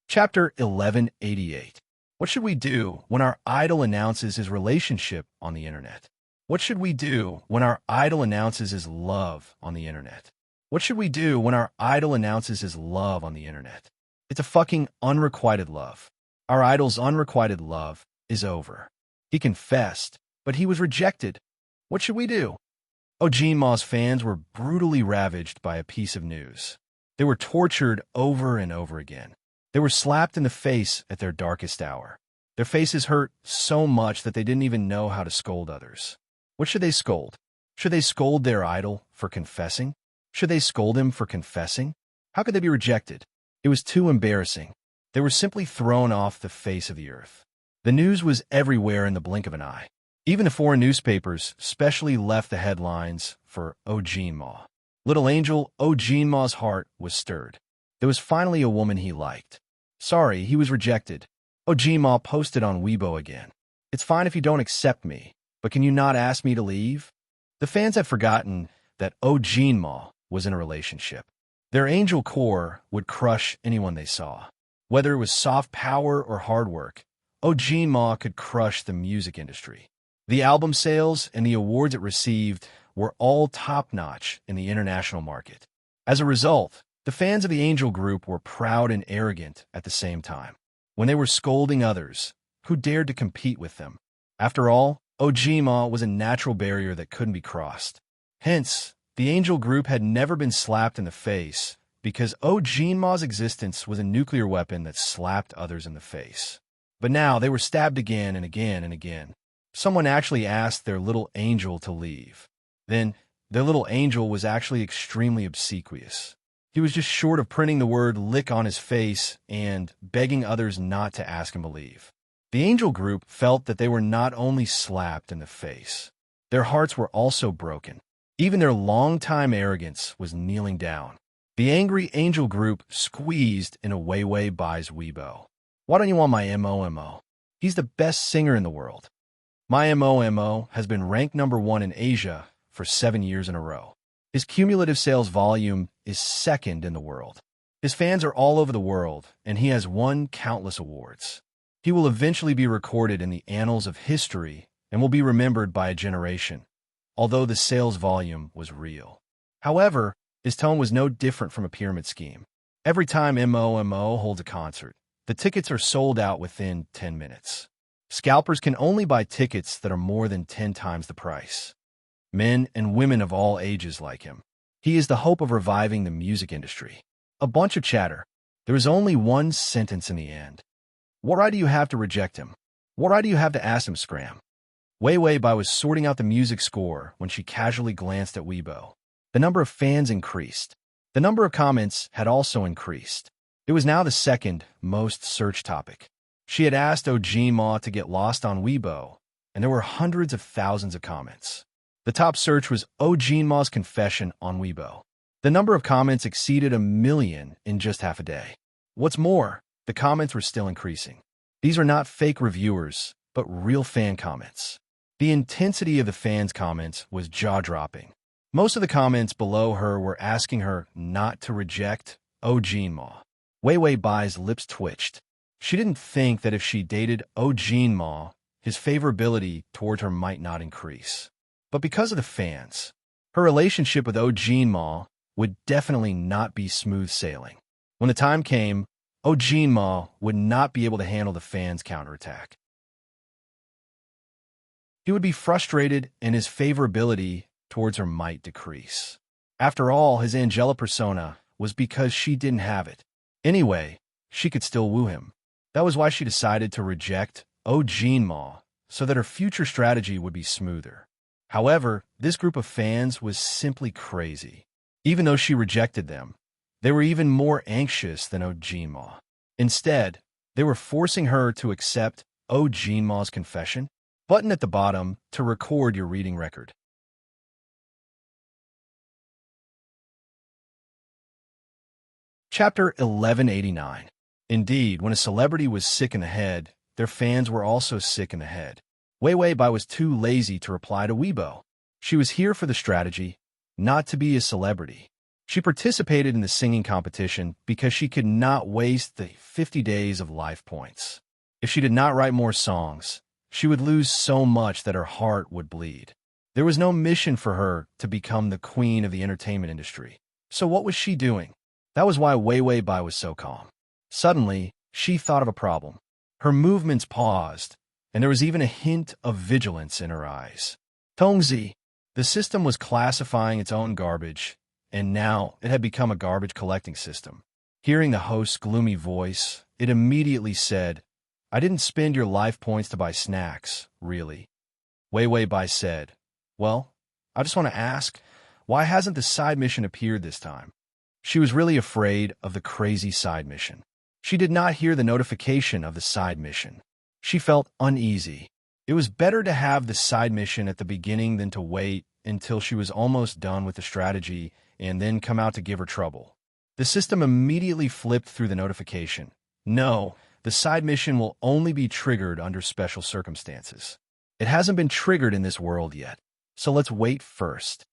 Chapter 1188. What should we do when our idol announces his relationship on the internet? What should we do when our idol announces his love on the internet? What should we do when our idol announces his love on the internet? It's a fucking unrequited love. Our idol's unrequited love is over. He confessed, but he was rejected. What should we do? Ojima's fans were brutally ravaged by a piece of news. They were tortured over and over again. They were slapped in the face at their darkest hour. Their faces hurt so much that they didn't even know how to scold others. What should they scold? Should they scold their idol for confessing? Should they scold him for confessing? How could they be rejected? It was too embarrassing. They were simply thrown off the face of the earth. The news was everywhere in the blink of an eye. Even the foreign newspapers specially left the headlines for Ojima. Little angel Ojima's heart was stirred. There was finally a woman he liked. Sorry, he was rejected. Ojima posted on Weibo again. It's fine if you don't accept me, but can you not ask me to leave? The fans had forgotten that Ojinma was in a relationship. Their angel core would crush anyone they saw. Whether it was soft power or hard work, Ojinma could crush the music industry. The album sales and the awards it received were all top-notch in the international market. As a result, the fans of the angel group were proud and arrogant at the same time. When they were scolding others who dared to compete with them. After all, Ojima was a natural barrier that couldn't be crossed. Hence, the angel group had never been slapped in the face because Ojinma's existence was a nuclear weapon that slapped others in the face. But now they were stabbed again and again and again. Someone actually asked their little angel to leave. Then, their little angel was actually extremely obsequious. He was just short of printing the word lick on his face and begging others not to ask him to leave. The angel group felt that they were not only slapped in the face, their hearts were also broken. Even their long-time arrogance was kneeling down. The angry angel group squeezed in a Weiwei Bai's Weibo. Why don't you want my MOMO? He's the best singer in the world. My MOMO has been ranked #1 in Asia for 7 years in a row. His cumulative sales volume is second in the world. His fans are all over the world, and he has won countless awards. He will eventually be recorded in the annals of history and will be remembered by a generation, although the sales volume was real. However, his tone was no different from a pyramid scheme. Every time MOMO holds a concert, the tickets are sold out within 10 minutes. Scalpers can only buy tickets that are more than 10 times the price. Men and women of all ages like him. He is the hope of reviving the music industry. A bunch of chatter. There is only one sentence in the end. What right do you have to reject him? What right do you have to ask him scram? Weiwei Bai was sorting out the music score when she casually glanced at Weibo. The number of fans increased. The number of comments had also increased. It was now the second most searched topic. She had asked Ojima to get lost on Weibo, and there were hundreds of thousands of comments. The top search was Ojima's confession on Weibo. The number of comments exceeded 1 million in just half a day. What's more, the comments were still increasing. These are not fake reviewers, but real fan comments. The intensity of the fans' comments was jaw-dropping. Most of the comments below her were asking her not to reject Ojima. Weiwei Bai's lips twitched. She didn't think that if she dated Ojima, his favorability toward her might not increase. But because of the fans, her relationship with Ojinma would definitely not be smooth sailing. When the time came, Ojinma would not be able to handle the fans' counterattack. He would be frustrated and his favorability towards her might decrease. After all, his Angela persona was because she didn't have it. Anyway, she could still woo him. That was why she decided to reject Ojinma so that her future strategy would be smoother. However, this group of fans was simply crazy. Even though she rejected them, they were even more anxious than Ojinma. Instead, they were forcing her to accept Ojinma's confession. Button at the bottom to record your reading record. Chapter 1189. Indeed, when a celebrity was sick in the head, their fans were also sick in the head. Weiwei Bai was too lazy to reply to Weibo. She was here for the strategy, not to be a celebrity. She participated in the singing competition because she could not waste the 50 days of life points. If she did not write more songs, she would lose so much that her heart would bleed. There was no mission for her to become the queen of the entertainment industry. So what was she doing? That was why Weiwei Bai was so calm. Suddenly, she thought of a problem. Her movements paused, and there was even a hint of vigilance in her eyes. Tongzi, the system was classifying its own garbage, and now it had become a garbage collecting system. Hearing the host's gloomy voice, it immediately said, "I didn't spend your life points to buy snacks, really." Weiwei Bai said, "Well, I just want to ask, why hasn't the side mission appeared this time?" She was really afraid of the crazy side mission. She did not hear the notification of the side mission. She felt uneasy. It was better to have the side mission at the beginning than to wait until she was almost done with the strategy and then come out to give her trouble. The system immediately flipped through the notification. No, the side mission will only be triggered under special circumstances. It hasn't been triggered in this world yet, so let's wait first.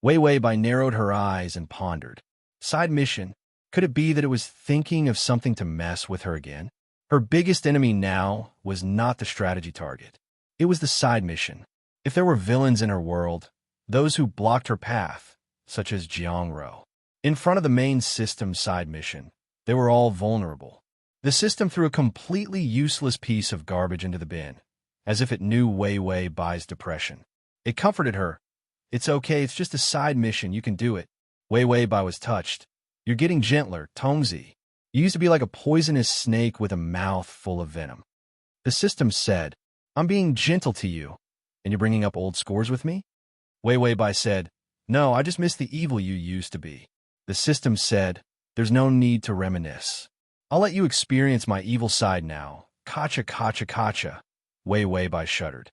Wei Wei Bai narrowed her eyes and pondered. Side mission? Could it be that it was thinking of something to mess with her again? Her biggest enemy now was not the strategy target. It was the side mission. If there were villains in her world, those who blocked her path, such as Jiangro. In front of the main system side mission, they were all vulnerable. The system threw a completely useless piece of garbage into the bin, as if it knew Wei Wei Bai's depression. It comforted her. It's okay, it's just a side mission, you can do it. Wei Wei Bai was touched. You're getting gentler, Tongzi. You used to be like a poisonous snake with a mouth full of venom. The system said, I'm being gentle to you, and you're bringing up old scores with me? Wei Wei Bai said, No, I just miss the evil you used to be. The system said, There's no need to reminisce. I'll let you experience my evil side now. Kacha, kacha, kacha. Wei Wei Bai shuddered.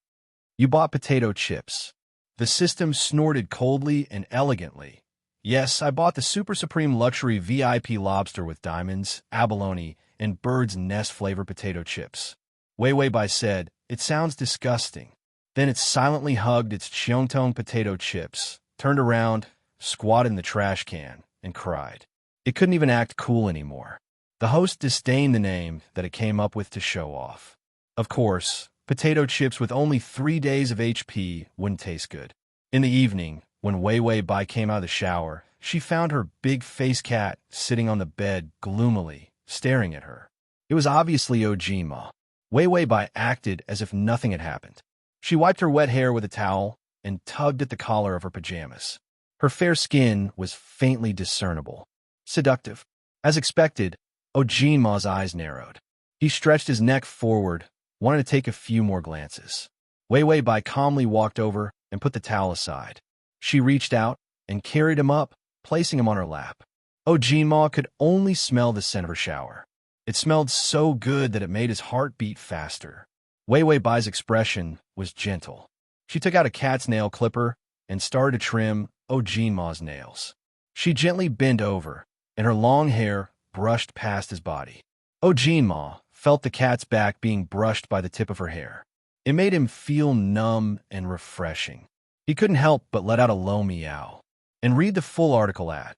You bought potato chips. The system snorted coldly and elegantly. Yes, I bought the Super Supreme Luxury VIP lobster with diamonds, abalone, and bird's nest flavor potato chips. Wei Wei Bai said, It sounds disgusting. Then it silently hugged its Cheongtong potato chips, turned around, squatted in the trash can, and cried. It couldn't even act cool anymore. The host disdained the name that it came up with to show off. Of course, potato chips with only 3 days of HP wouldn't taste good. In the evening, when Wei Wei Bai came out of the shower, she found her big face cat sitting on the bed gloomily, staring at her. It was obviously Ojima. Wei Wei Bai acted as if nothing had happened. She wiped her wet hair with a towel and tugged at the collar of her pajamas. Her fair skin was faintly discernible. Seductive. As expected, Ojima's eyes narrowed. He stretched his neck forward, wanted to take a few more glances. Wei Wei Bai calmly walked over and put the towel aside. She reached out and carried him up, placing him on her lap. Ojima could only smell the scent of her shower. It smelled so good that it made his heart beat faster. Wei Wei Bai's expression was gentle. She took out a cat's nail clipper and started to trim Ojima's nails. She gently bent over, and her long hair brushed past his body. Ojima felt the cat's back being brushed by the tip of her hair. It made him feel numb and refreshing. He couldn't help but let out a low meow. And read the full article at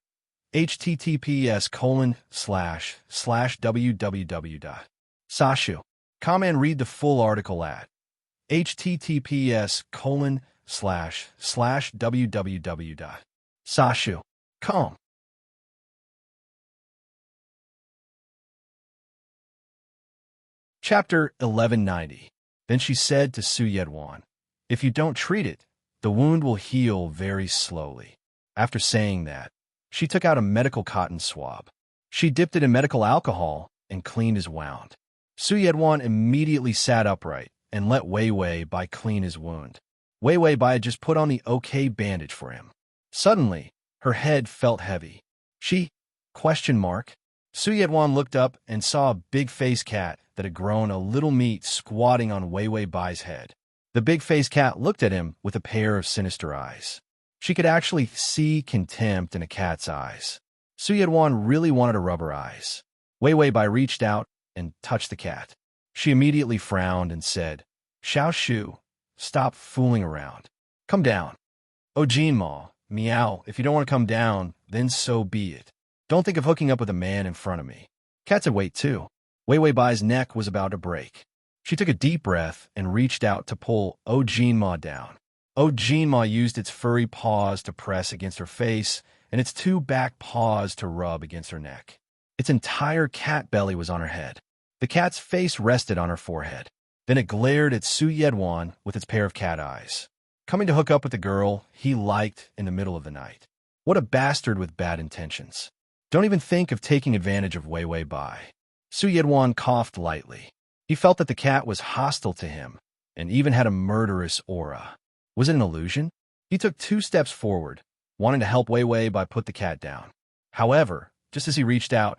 https://www.sashu.com and read the full article at https://www.sashu.com. Chapter 1190. Then she said to Su Yedwan, If you don't treat it, the wound will heal very slowly. After saying that, she took out a medical cotton swab. She dipped it in medical alcohol and cleaned his wound. Su Yedwan immediately sat upright and let Wei Wei Bai clean his wound. Wei Wei Bai had just put on the okay bandage for him. Suddenly, her head felt heavy. Su Yedwan looked up and saw a big-faced cat that had grown a little meat squatting on Wei Wei Bai's head. The big-faced cat looked at him with a pair of sinister eyes. She could actually see contempt in a cat's eyes. Su Yedwan really wanted to rub her eyes. Wei Wei Bai reached out and touched the cat. She immediately frowned and said, Xiao Shu, stop fooling around. Come down. Ojima, meow, if you don't want to come down, then so be it. Don't think of hooking up with a man in front of me. Cats had weight too. Wei Wei Bai's neck was about to break. She took a deep breath and reached out to pull Ojima down. Ojima used its furry paws to press against her face and its 2 back paws to rub against her neck. Its entire cat belly was on her head. The cat's face rested on her forehead. Then it glared at Su Yedwan with its pair of cat eyes. Coming to hook up with the girl he liked in the middle of the night. What a bastard with bad intentions. Don't even think of taking advantage of Wei Wei Bai. Su Yedwan coughed lightly. He felt that the cat was hostile to him and even had a murderous aura. Was it an illusion? He took 2 steps forward, wanting to help Wei Wei Bai put the cat down. However, just as he reached out,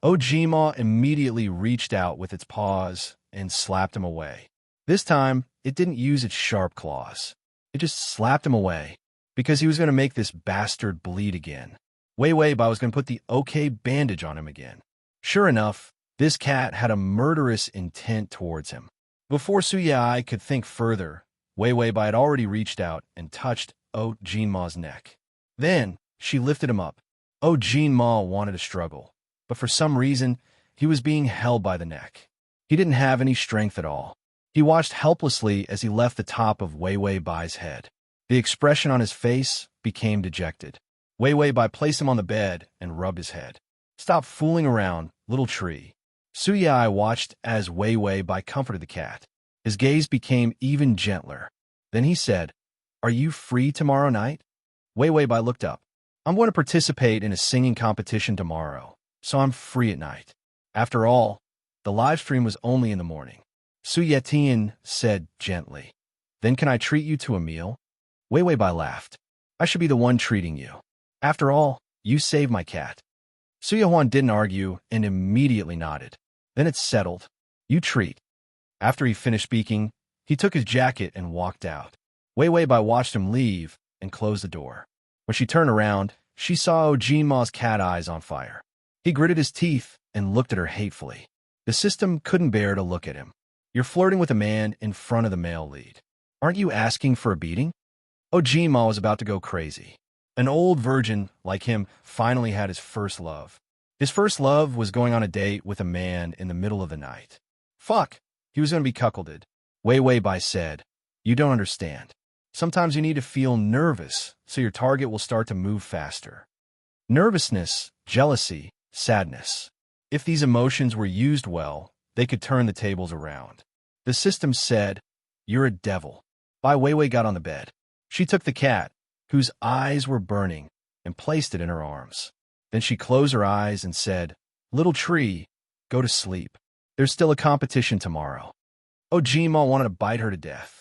Ojima immediately reached out with its paws and slapped him away. This time, it didn't use its sharp claws. It just slapped him away because he was going to make this bastard bleed again. Wei Wei Bai was going to put the okay bandage on him again. Sure enough, this cat had a murderous intent towards him. Before Su Yai could think further, Wei Wei Bai had already reached out and touched Ojima's neck. Then she lifted him up. Oh, Jean Ma wanted to struggle, but for some reason, he was being held by the neck. He didn't have any strength at all. He watched helplessly as he left the top of Wei Wei Bai's head. The expression on his face became dejected. Wei Wei Bai placed him on the bed and rubbed his head. Stop fooling around, little tree. Su Yai watched as Wei Wei Bai comforted the cat. His gaze became even gentler. Then he said, "Are you free tomorrow night?" Wei Wei Bai looked up. "I'm going to participate in a singing competition tomorrow, so I'm free at night." After all, the live stream was only in the morning. Su Yetian said gently, "Then can I treat you to a meal?" Wei Wei Bai laughed. "I should be the one treating you. After all, you saved my cat." Su Yahuan didn't argue and immediately nodded. "Then it's settled. You treat." After he finished speaking, he took his jacket and walked out. Wei Wei Bai watched him leave and closed the door. When she turned around, she saw Jean Ma's cat eyes on fire. He gritted his teeth and looked at her hatefully. The system couldn't bear to look at him. "You're flirting with a man in front of the male lead. Aren't you asking for a beating?" Oh, Jean Ma was about to go crazy. An old virgin like him finally had his first love. His first love was going on a date with a man in the middle of the night. Fuck, he was going to be cuckolded. Wei Wei Bai said, "You don't understand. Sometimes you need to feel nervous so your target will start to move faster. Nervousness, jealousy, sadness. If these emotions were used well, they could turn the tables around." The system said, "You're a devil." Bai Weiwei got on the bed. She took the cat, whose eyes were burning, and placed it in her arms. Then she closed her eyes and said, "Little tree, go to sleep. There's still a competition tomorrow." Oh, Jima wanted to bite her to death.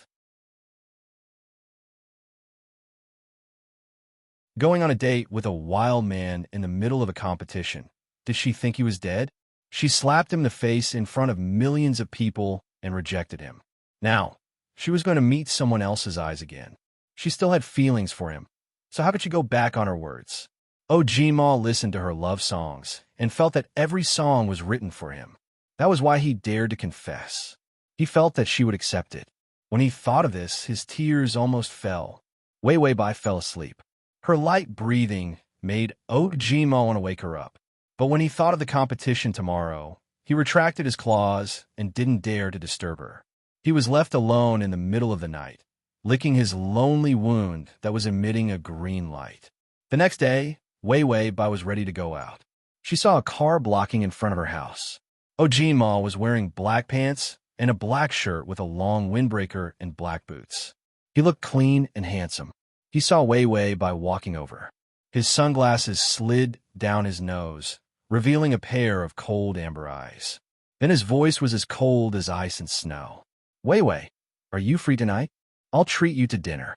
Going on a date with a wild man in the middle of a competition. Did she think he was dead? She slapped him in the face in front of millions of people and rejected him. Now, she was going to meet someone else's eyes again. She still had feelings for him, so how could she go back on her words? Oh, Jima listened to her love songs and felt that every song was written for him. That was why he dared to confess. He felt that she would accept it. When he thought of this, his tears almost fell. Wei Wei Bai fell asleep. Her light breathing made Oh Jima want to wake her up. But when he thought of the competition tomorrow, he retracted his claws and didn't dare to disturb her. He was left alone in the middle of the night, licking his lonely wound that was emitting a green light. The next day, Wei Wei Bai was ready to go out. She saw a car blocking in front of her house. Oh Jima was wearing black pants and a black shirt with a long windbreaker and black boots. He looked clean and handsome. He saw Wei Wei Bai walking over. His sunglasses slid down his nose, revealing a pair of cold amber eyes. Then his voice was as cold as ice and snow. "Wei Wei, are you free tonight? I'll treat you to dinner."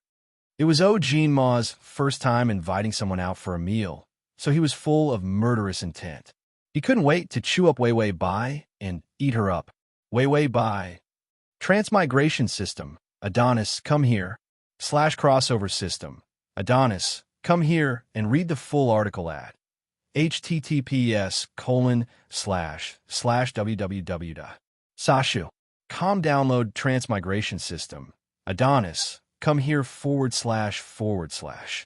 It was Oh Jean Ma's first time inviting someone out for a meal, so he was full of murderous intent. He couldn't wait to chew up Wei Wei Bai and eat her up. Wei Wei Bai. Transmigration system. Adonis, come here. /crossover system. Adonis, come here and read the full article at https://www. Sashu. Com download transmigration system. Adonis, come here //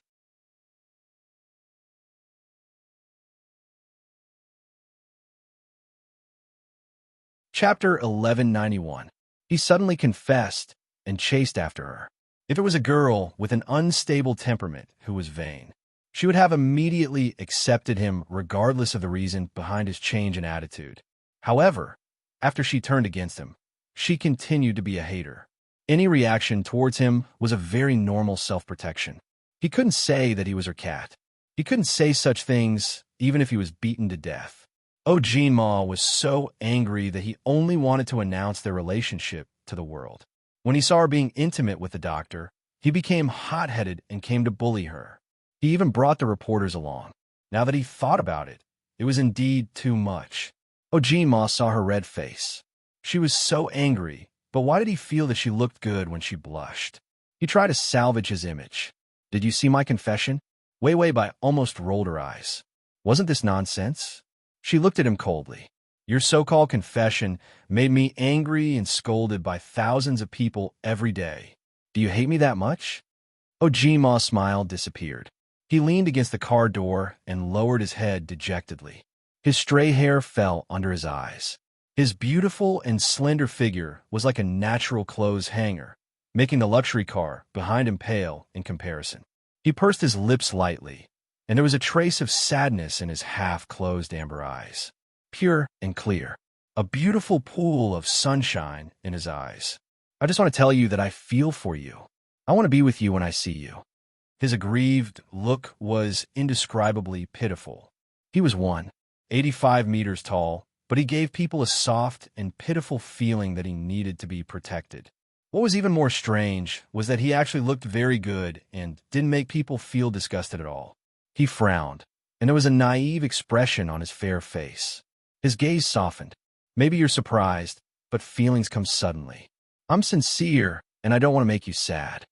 Chapter 1191. He suddenly confessed and chased after her. If it was a girl with an unstable temperament who was vain, she would have immediately accepted him regardless of the reason behind his change in attitude. However, after she turned against him, she continued to be a hater. Any reaction towards him was a very normal self-protection. He couldn't say that he was her cat. He couldn't say such things even if he was beaten to death. Oh Jean Ma was so angry that he only wanted to announce their relationship to the world. When he saw her being intimate with the doctor, he became hot-headed and came to bully her. He even brought the reporters along. Now that he thought about it, it was indeed too much. Oh Jean Ma saw her red face. She was so angry, but why did he feel that she looked good when she blushed? He tried to salvage his image. "Did you see my confession?" Wei Wei Bai almost rolled her eyes. "Wasn't this nonsense?" She looked at him coldly. "Your so-called confession made me angry and scolded by thousands of people every day. Do you hate me that much?" Oh Jima Ma's smile disappeared. He leaned against the car door and lowered his head dejectedly. His stray hair fell under his eyes. His beautiful and slender figure was like a natural clothes hanger, making the luxury car behind him pale in comparison. He pursed his lips lightly, and there was a trace of sadness in his half-closed amber eyes. Pure and clear. A beautiful pool of sunshine in his eyes. I just want to tell you that I feel for you. I want to be with you when I see you. His aggrieved look was indescribably pitiful. He was 185 meters tall, but he gave people a soft and pitiful feeling that he needed to be protected. What was even more strange was that he actually looked very good and didn't make people feel disgusted at all. He frowned, and there was a naive expression on his fair face. His gaze softened. Maybe you're surprised, but feelings come suddenly. I'm sincere, and I don't want to make you sad.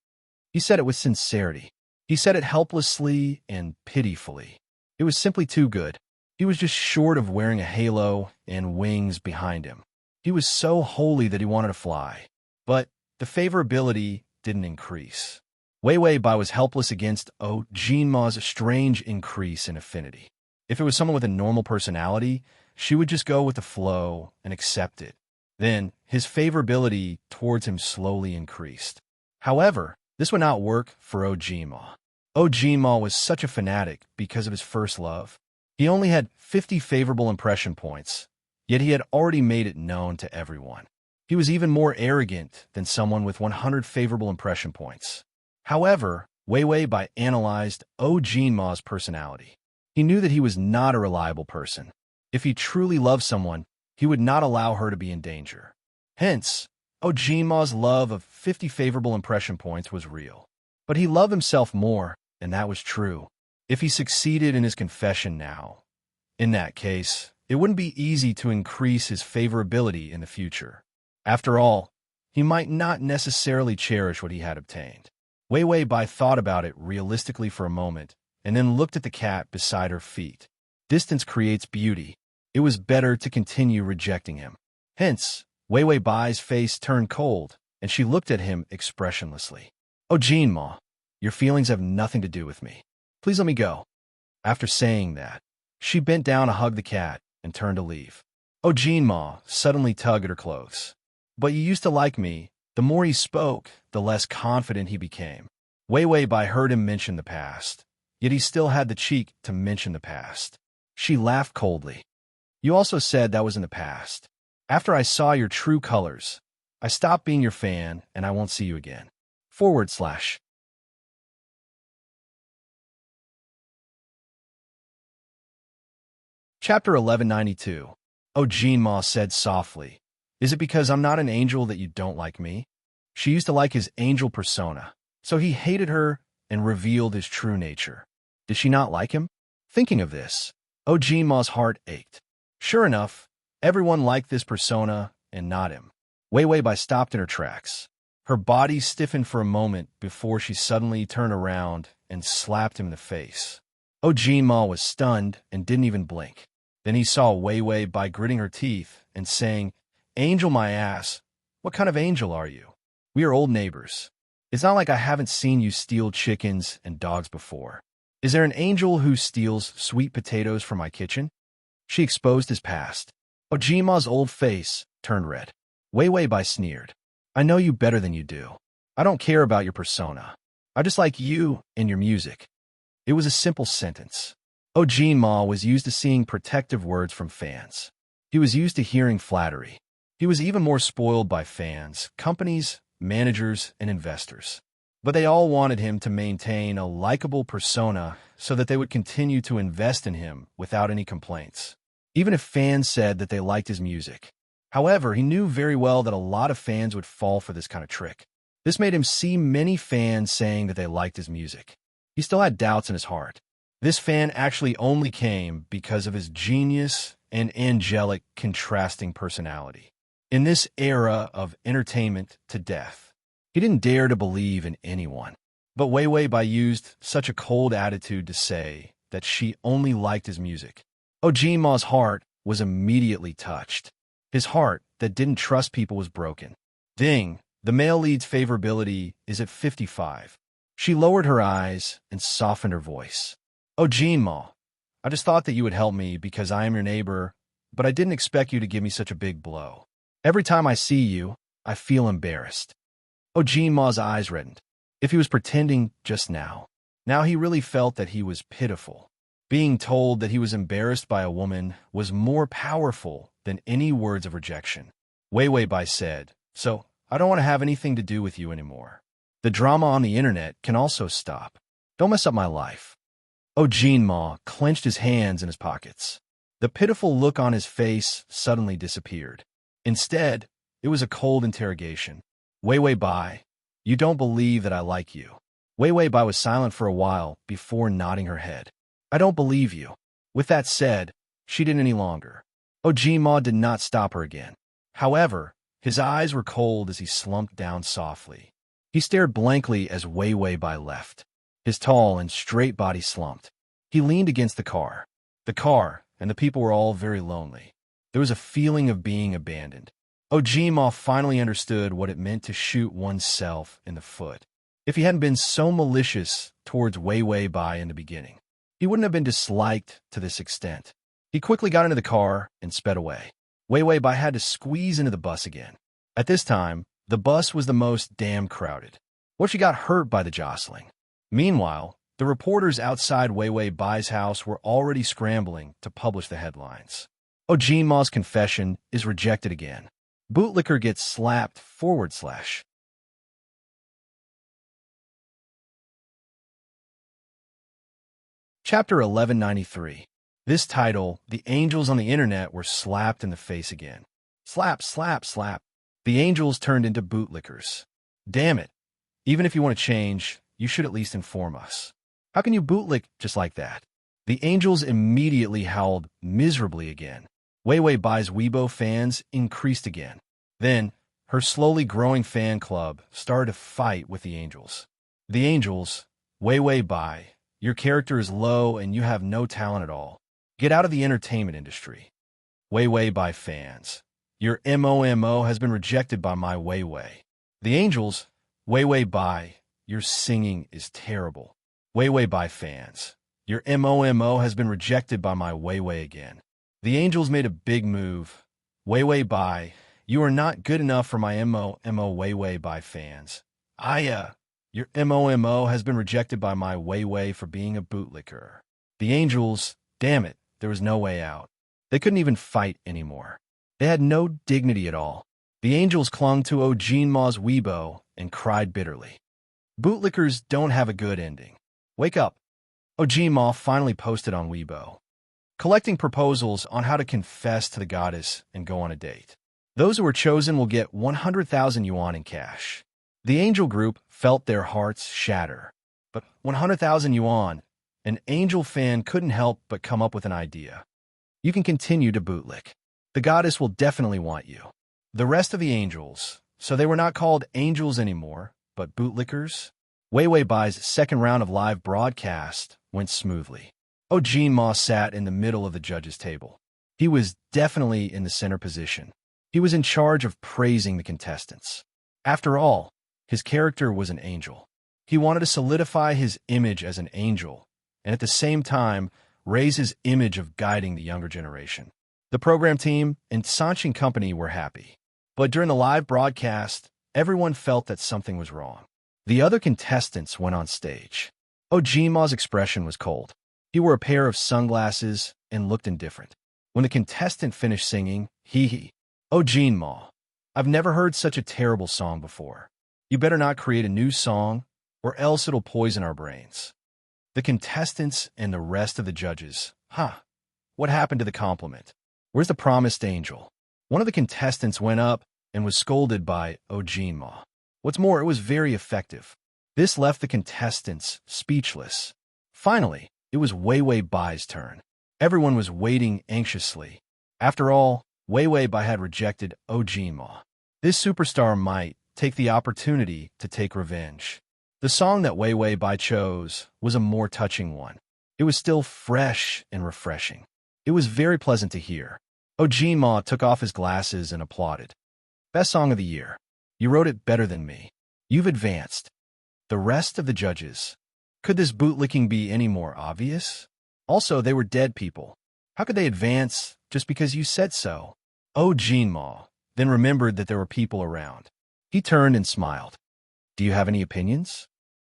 He said it with sincerity. He said it helplessly and pitifully. It was simply too good. He was just short of wearing a halo and wings behind him. He was so holy that he wanted to fly. But the favorability didn't increase. Wei Wei Bai was helpless against Jinma's strange increase in affinity. If it was someone with a normal personality, she would just go with the flow and accept it. Then, his favorability towards him slowly increased. However, this would not work for Jinma. Jinma was such a fanatic because of his first love. He only had 50 favorable impression points, yet he had already made it known to everyone. He was even more arrogant than someone with 100 favorable impression points. However, Wei Wei Bai analyzed Jinma's personality. He knew that he was not a reliable person. If he truly loved someone, he would not allow her to be in danger. Hence, Jinma's love of 50 favorable impression points was real. But he loved himself more, and that was true. If he succeeded in his confession now, in that case, it wouldn't be easy to increase his favorability in the future. After all, he might not necessarily cherish what he had obtained. Wei Wei Bai thought about it realistically for a moment, and then looked at the cat beside her feet. Distance creates beauty. It was better to continue rejecting him. Hence, Wei Wei Bai's face turned cold, and she looked at him expressionlessly. Jinma, your feelings have nothing to do with me. Please let me go. After saying that, she bent down to hug the cat and turned to leave. Jinma suddenly tugged at her clothes. But you used to like me. The more he spoke, the less confident he became. Wei Wei Bai heard him mention the past, yet he still had the cheek to mention the past. She laughed coldly. You also said that was in the past. After I saw your true colors, I stopped being your fan and I won't see you again. // Chapter 1192. Jinma said softly, Is it because I'm not an angel that you don't like me? She used to like his angel persona, so he hated her and revealed his true nature. Did she not like him? Thinking of this, Jinma's heart ached. Sure enough, everyone liked this persona and not him. Wei Wei Bai stopped in her tracks. Her body stiffened for a moment before she suddenly turned around and slapped him in the face. Jinma was stunned and didn't even blink. Then he saw Wei Wei Bai gritting her teeth and saying, Angel my ass, what kind of angel are you? We are old neighbors. It's not like I haven't seen you steal chickens and dogs before. Is there an angel who steals sweet potatoes from my kitchen? She exposed his past. Jinma's old face turned red. Wei Wei Bai sneered. I know you better than you do. I don't care about your persona. I just like you and your music. It was a simple sentence. Jinma was used to seeing protective words from fans. He was used to hearing flattery. He was even more spoiled by fans, companies, managers, and investors. But they all wanted him to maintain a likable persona so that they would continue to invest in him without any complaints, even if fans said that they liked his music. However, he knew very well that a lot of fans would fall for this kind of trick. This made him see many fans saying that they liked his music. He still had doubts in his heart. This fan actually only came because of his genius and angelic contrasting personality. In this era of entertainment to death, he didn't dare to believe in anyone. But Wei Wei Bai used such a cold attitude to say that she only liked his music. Jinma's heart was immediately touched. His heart that didn't trust people was broken. Ding, the male lead's favorability is at 55. She lowered her eyes and softened her voice. Oh, Jean Ma, I just thought that you would help me because I am your neighbor, but I didn't expect you to give me such a big blow. Every time I see you, I feel embarrassed. Oh, Jean Ma's eyes reddened. If he was pretending just now, now he really felt that he was pitiful. Being told that he was embarrassed by a woman was more powerful than any words of rejection. Wei Wei Bai said, so I don't want to have anything to do with you anymore. The drama on the internet can also stop. Don't mess up my life. Oh, Jean Ma clenched his hands in his pockets. The pitiful look on his face suddenly disappeared. Instead, it was a cold interrogation. Wei Wei Bai, you don't believe that I like you. Wei Wei Bai was silent for a while before nodding her head. I don't believe you. With that said, she didn't any longer. Oh, Jean Ma did not stop her again. However, his eyes were cold as he slumped down softly. He stared blankly as Wei Wei Bai left. His tall and straight body slumped. He leaned against the car. The car and the people were all very lonely. There was a feeling of being abandoned. Oh, Jean Ma finally understood what it meant to shoot oneself in the foot. If he hadn't been so malicious towards Wei Wei Bai in the beginning, he wouldn't have been disliked to this extent. He quickly got into the car and sped away. Wei Wei Bai had to squeeze into the bus again. At this time, the bus was the most damn crowded. What if she got hurt by the jostling? Meanwhile, the reporters outside Wei Wei Bai's house were already scrambling to publish the headlines. Oh, Jean Ma's confession is rejected again. Bootlicker gets slapped /. Chapter 1193. This title, the angels on the internet were slapped in the face again. Slap, slap, slap. The angels turned into bootlickers. Damn it. Even if you want to change, you should at least inform us. How can you bootlick just like that? The angels immediately howled miserably again. Wei Wei Bai's Weibo fans increased again. Then, her slowly growing fan club started to fight with the angels. The angels, Wei Wei Bai, your character is low and you have no talent at all. Get out of the entertainment industry. Wei Wei Bai fans, your MOMO has been rejected by my Wei Wei. The angels, Wei Wei Bai, your singing is terrible. Wei Wei Bai fans, your MOMO has been rejected by my Wei Wei again. The angels made a big move. Wei Wei Bai, you are not good enough for my MOMO Wei Wei Bai fans. Your MOMO has been rejected by my Wei Wei for being a bootlicker. The angels, damn it, there was no way out. They couldn't even fight anymore. They had no dignity at all. The angels clung to Oh Jean Ma's Weibo and cried bitterly. Bootlickers don't have a good ending. Wake up. Oh Jean Ma finally posted on Weibo, collecting proposals on how to confess to the goddess and go on a date. Those who are chosen will get 100,000 yuan in cash. The angel group felt their hearts shatter. But 100,000 yuan, an angel fan couldn't help but come up with an idea. You can continue to bootlick. The goddess will definitely want you. The rest of the angels, so they were not called angels anymore, but bootlickers. Wei Wei Bai's second round of live broadcast went smoothly. Oh Jean Ma sat in the middle of the judges' table. He was definitely in the center position. He was in charge of praising the contestants. After all, his character was an angel. He wanted to solidify his image as an angel, and at the same time, raise his image of guiding the younger generation. The program team and Sanchin Company were happy. But during the live broadcast, everyone felt that something was wrong. The other contestants went on stage. Oh Jean Ma's expression was cold. He wore a pair of sunglasses and looked indifferent. When the contestant finished singing, Oh Jean Ma, I've never heard such a terrible song before. You better not create a new song, or else it'll poison our brains. The contestants and the rest of the judges, what happened to the compliment? Where's the promised angel? One of the contestants went up and was scolded by Oh Jean Ma. What's more, it was very effective. This left the contestants speechless. Finally, it was Wei Wei Bai's turn. Everyone was waiting anxiously. After all, Wei Wei Bai had rejected Oh Jean Ma. This superstar might take the opportunity to take revenge. The song that Wei Wei Bai chose was a more touching one. It was still fresh and refreshing. It was very pleasant to hear. Oh Jean Ma took off his glasses and applauded. Best song of the year. You wrote it better than me. You've advanced. The rest of the judges. Could this bootlicking be any more obvious? Also, they were dead people. How could they advance just because you said so? Oh, Jinma then remembered that there were people around. He turned and smiled. Do you have any opinions?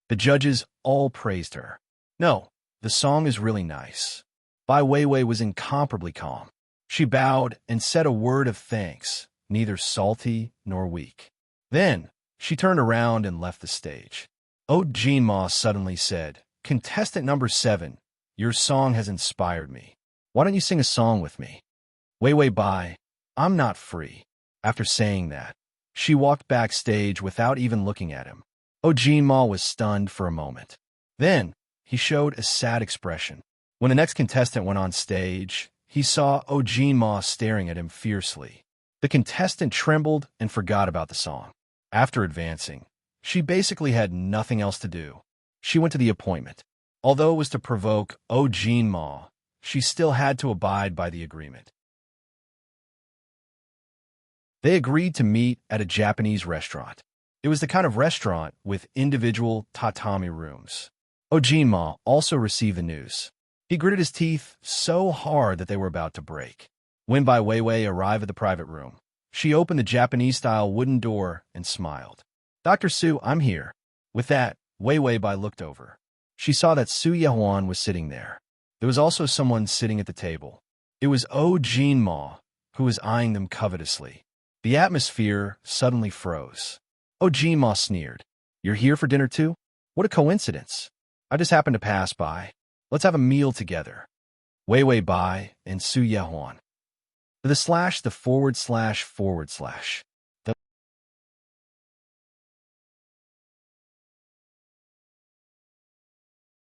The judges all praised her. No, the song is really nice. Bai Weiwei was incomparably calm. She bowed and said a word of thanks, neither salty nor weak. Then, she turned around and left the stage. Oh, Jinma suddenly said, Contestant number 7, your song has inspired me. Why don't you sing a song with me? Weiwei Bai, I'm not free. After saying that, she walked backstage without even looking at him. Oh, Jinma was stunned for a moment. Then, he showed a sad expression. When the next contestant went on stage, he saw Oh Jinma staring at him fiercely. The contestant trembled and forgot about the song. After advancing, she basically had nothing else to do. She went to the appointment. Although it was to provoke Oh Jinma, she still had to abide by the agreement. They agreed to meet at a Japanese restaurant. It was the kind of restaurant with individual tatami rooms. Oh Jinma also received the news. He gritted his teeth so hard that they were about to break. When Bai Weiwei arrived at the private room, she opened the Japanese-style wooden door and smiled. Dr. Su, I'm here. With that, Weiwei Bai looked over. She saw that Su Yahuan was sitting there. There was also someone sitting at the table. It was Oh Jinma, who was eyeing them covetously. The atmosphere suddenly froze. Oh Jinma sneered. You're here for dinner too? What a coincidence. I just happened to pass by. Let's have a meal together. Weiwei Bai and Su Yahuan. The ////.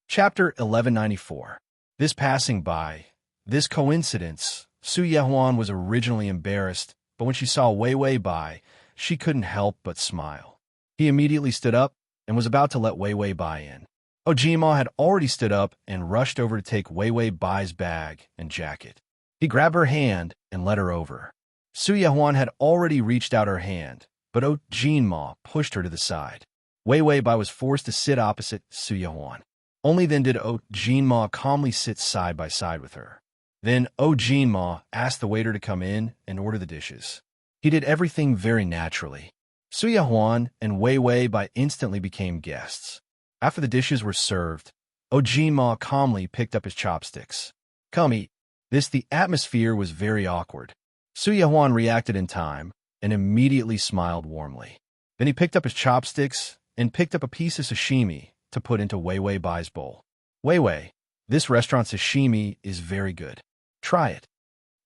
Chapter 1194. This passing by, this coincidence, Su Yahuan was originally embarrassed, but when she saw Weiwei Bai, she couldn't help but smile. He immediately stood up and was about to let Weiwei Bai in. Oh Jinma had already stood up and rushed over to take Weiwei Bai's bag and jacket. He grabbed her hand and led her over. Su Yahuan had already reached out her hand, but Oh Jinma pushed her to the side. Weiwei Bai was forced to sit opposite Su Yahuan. Only then did Oh Jinma calmly sit side by side with her. Then Oh Jinma asked the waiter to come in and order the dishes. He did everything very naturally. Su Yahuan and Weiwei Bai instantly became guests. After the dishes were served, Oh Jinma calmly picked up his chopsticks. Come eat. The atmosphere was very awkward. Su Yahuan reacted in time and immediately smiled warmly. Then he picked up his chopsticks and picked up a piece of sashimi to put into Weiwei Bai's bowl. Weiwei, this restaurant's sashimi is very good. Try it.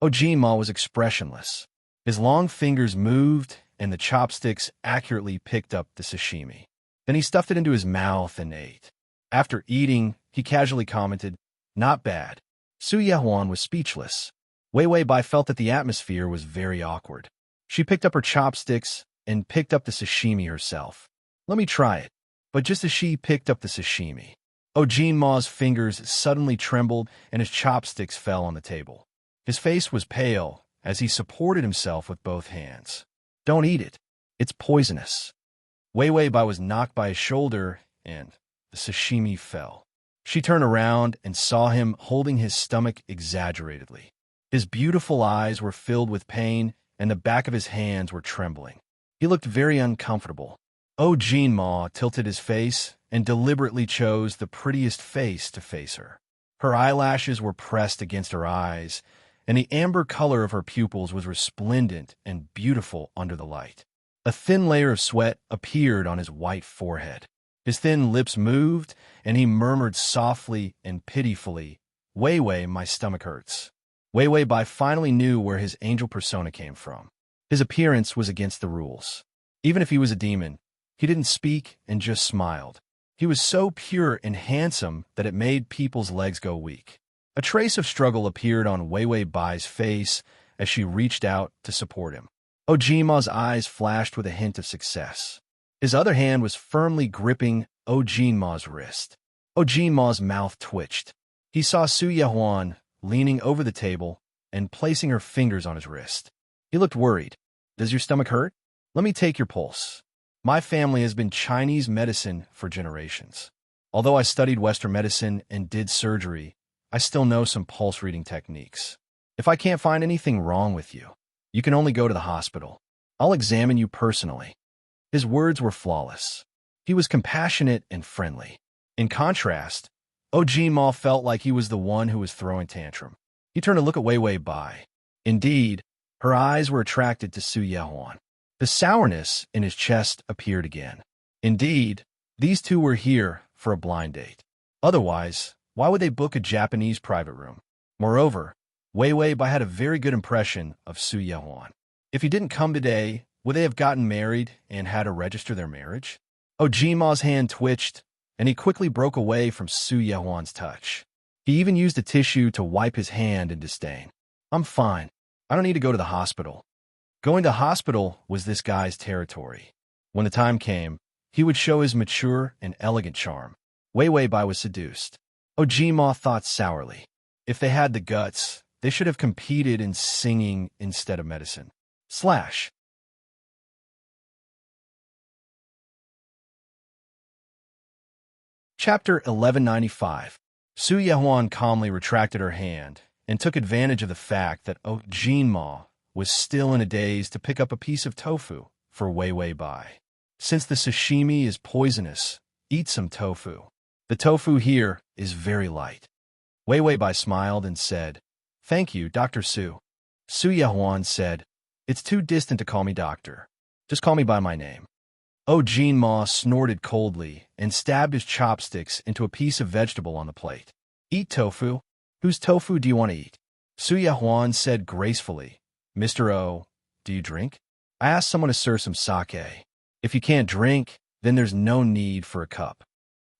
Oh Jinma was expressionless. His long fingers moved and the chopsticks accurately picked up the sashimi. Then he stuffed it into his mouth and ate. After eating, he casually commented, Not bad. Su Yahuan was speechless. Weiwei Bai felt that the atmosphere was very awkward. She picked up her chopsticks and picked up the sashimi herself. Let me try it. But just as she picked up the sashimi, Oh Jinma's fingers suddenly trembled and his chopsticks fell on the table. His face was pale as he supported himself with both hands. Don't eat it. It's poisonous. Weiwei Bai was knocked by his shoulder and the sashimi fell. She turned around and saw him holding his stomach exaggeratedly. His beautiful eyes were filled with pain and the back of his hands were trembling. He looked very uncomfortable. Oh Jinma tilted his face and deliberately chose the prettiest face to face her. Her eyelashes were pressed against her eyes, and the amber color of her pupils was resplendent and beautiful under the light. A thin layer of sweat appeared on his white forehead. His thin lips moved, and he murmured softly and pitifully, Weiwei, my stomach hurts. Weiwei Bai finally knew where his angel persona came from. His appearance was against the rules. Even if he was a demon, he didn't speak and just smiled. He was so pure and handsome that it made people's legs go weak. A trace of struggle appeared on Weiwei Bai's face as she reached out to support him. Oh Jinma's eyes flashed with a hint of success. His other hand was firmly gripping Oh Jinma's wrist. Oh Jinma's mouth twitched. He saw Su Yahuan leaning over the table and placing her fingers on his wrist. He looked worried. Does your stomach hurt? Let me take your pulse. My family has been Chinese medicine for generations. Although I studied Western medicine and did surgery, I still know some pulse reading techniques. If I can't find anything wrong with you, you can only go to the hospital. I'll examine you personally." His words were flawless. He was compassionate and friendly. In contrast, Ma felt like he was the one who was throwing tantrum. He turned to look at Wei Wei Bai. Indeed, her eyes were attracted to Su Yehuan. The sourness in his chest appeared again. Indeed, these two were here for a blind date. Otherwise, why would they book a Japanese private room? Moreover, Wei Wei Bai had a very good impression of Su Yehuan. If he didn't come today, would they have gotten married and had to register their marriage? Ma's hand twitched, and he quickly broke away from Su Yehuan's touch. He even used a tissue to wipe his hand in disdain. "I'm fine. I don't need to go to the hospital." Going to hospital was this guy's territory. When the time came, he would show his mature and elegant charm. Wei Wei Bai was seduced. Ma thought sourly. If they had the guts, they should have competed in singing instead of medicine. / Chapter 1195. Su Yehuan calmly retracted her hand and took advantage of the fact that Ma was still in a daze to pick up a piece of tofu for Wei Wei Bai. "Since the sashimi is poisonous, eat some tofu. The tofu here is very light." Wei Wei Bai smiled and said, "Thank you, Dr. Su." Su Yehuan said, "It's too distant to call me doctor. Just call me by my name." Ma snorted coldly and stabbed his chopsticks into a piece of vegetable on the plate. "Eat tofu? Whose tofu do you want to eat?" Su Yehuan said gracefully, "Mr. O, do you drink? I asked someone to serve some sake. If you can't drink, then there's no need for a cup."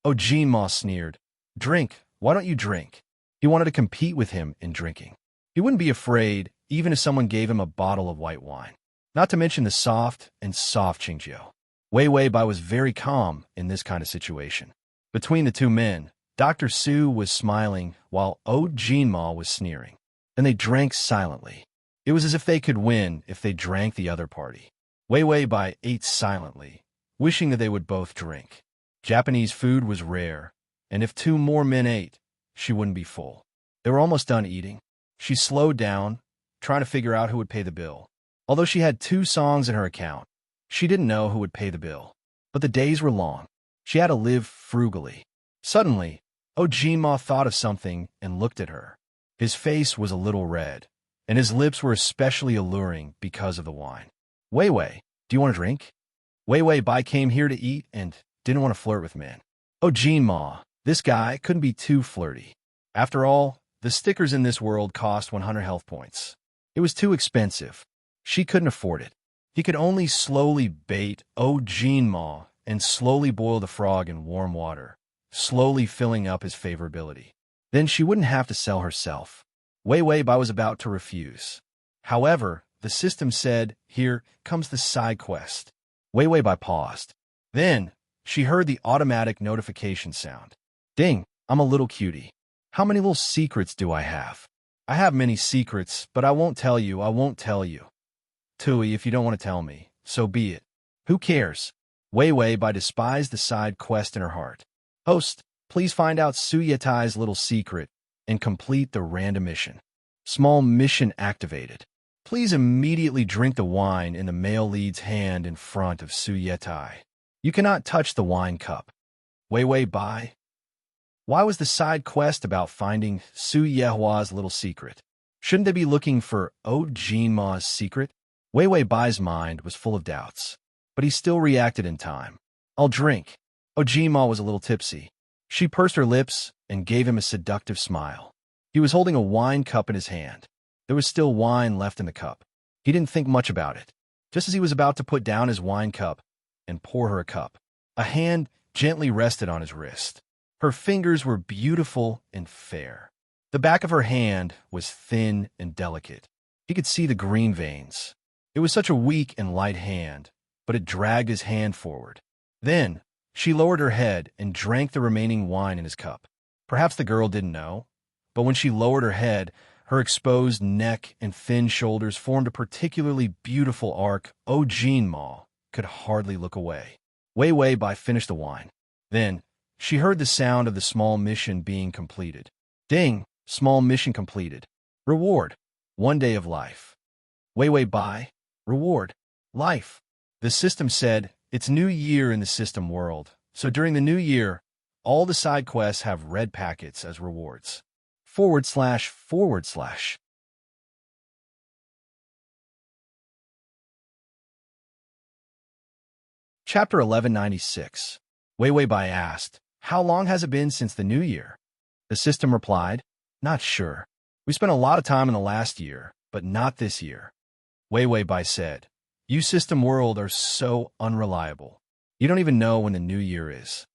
Ma sneered, "Drink, why don't you drink?" He wanted to compete with him in drinking. He wouldn't be afraid even if someone gave him a bottle of white wine. Not to mention the soft Qingjiu. Wei Wei Bai was very calm in this kind of situation. Between the two men, Dr. Su was smiling while Ma was sneering. Then they drank silently. It was as if they could win if they drank the other party. Wei Wei Bai ate silently, wishing that they would both drink. Japanese food was rare, and if two more men ate, she wouldn't be full. They were almost done eating. She slowed down, trying to figure out who would pay the bill. Although she had 2 songs in her account, she didn't know who would pay the bill. But the days were long. She had to live frugally. Suddenly, Ma thought of something and looked at her. His face was a little red, and his lips were especially alluring because of the wine. "Wei Wei, do you want a drink?" Wei Wei Bai came here to eat and didn't want to flirt with men. Ma, this guy couldn't be too flirty. After all, the stickers in this world cost 100 health points. It was too expensive. She couldn't afford it. He could only slowly bait Ma and slowly boil the frog in warm water, slowly filling up his favorability. Then she wouldn't have to sell herself. Wei Wei Bai was about to refuse. However, the system said, "Here comes the side quest." Wei Wei Bai paused. Then, she heard the automatic notification sound. "Ding, I'm a little cutie. How many little secrets do I have?" "I have many secrets, but I won't tell you. Tui, if you don't want to tell me, so be it. Who cares?" Wei Wei Bai despised the side quest in her heart. "Host, please find out Su Yetai's little secret and complete the random mission." Small mission activated. Please immediately drink the wine in the male lead's hand in front of Su Yetai. You cannot touch the wine cup. Wei Wei Bai. Why was the side quest about finding Su Yehua's little secret? Shouldn't they be looking for Ma's secret? Wei Wei Bai's mind was full of doubts, but he still reacted in time. "I'll drink." Ma was a little tipsy. She pursed her lips and gave him a seductive smile. He was holding a wine cup in his hand. There was still wine left in the cup. He didn't think much about it. Just as he was about to put down his wine cup and pour her a cup, a hand gently rested on his wrist. Her fingers were beautiful and fair. The back of her hand was thin and delicate. He could see the green veins. It was such a weak and light hand, but it dragged his hand forward. Then, she lowered her head and drank the remaining wine in his cup. Perhaps the girl didn't know, but when she lowered her head, her exposed neck and thin shoulders formed a particularly beautiful arc. Ma, could hardly look away. Wei Wei Bai finished the wine. Then, she heard the sound of the small mission being completed. Ding! Small mission completed. Reward. 1 day of life. Wei Wei Bai. Reward. Life. The system said, it's New Year in the system world, so during the New Year, all the side quests have red packets as rewards. // Chapter 1196. Wei Wei Bai asked, how long has it been since the New Year? The system replied, not sure. We spent a lot of time in the last year, but not this year. Wei Wei Bai said, you system world are so unreliable. You don't even know when the New Year is.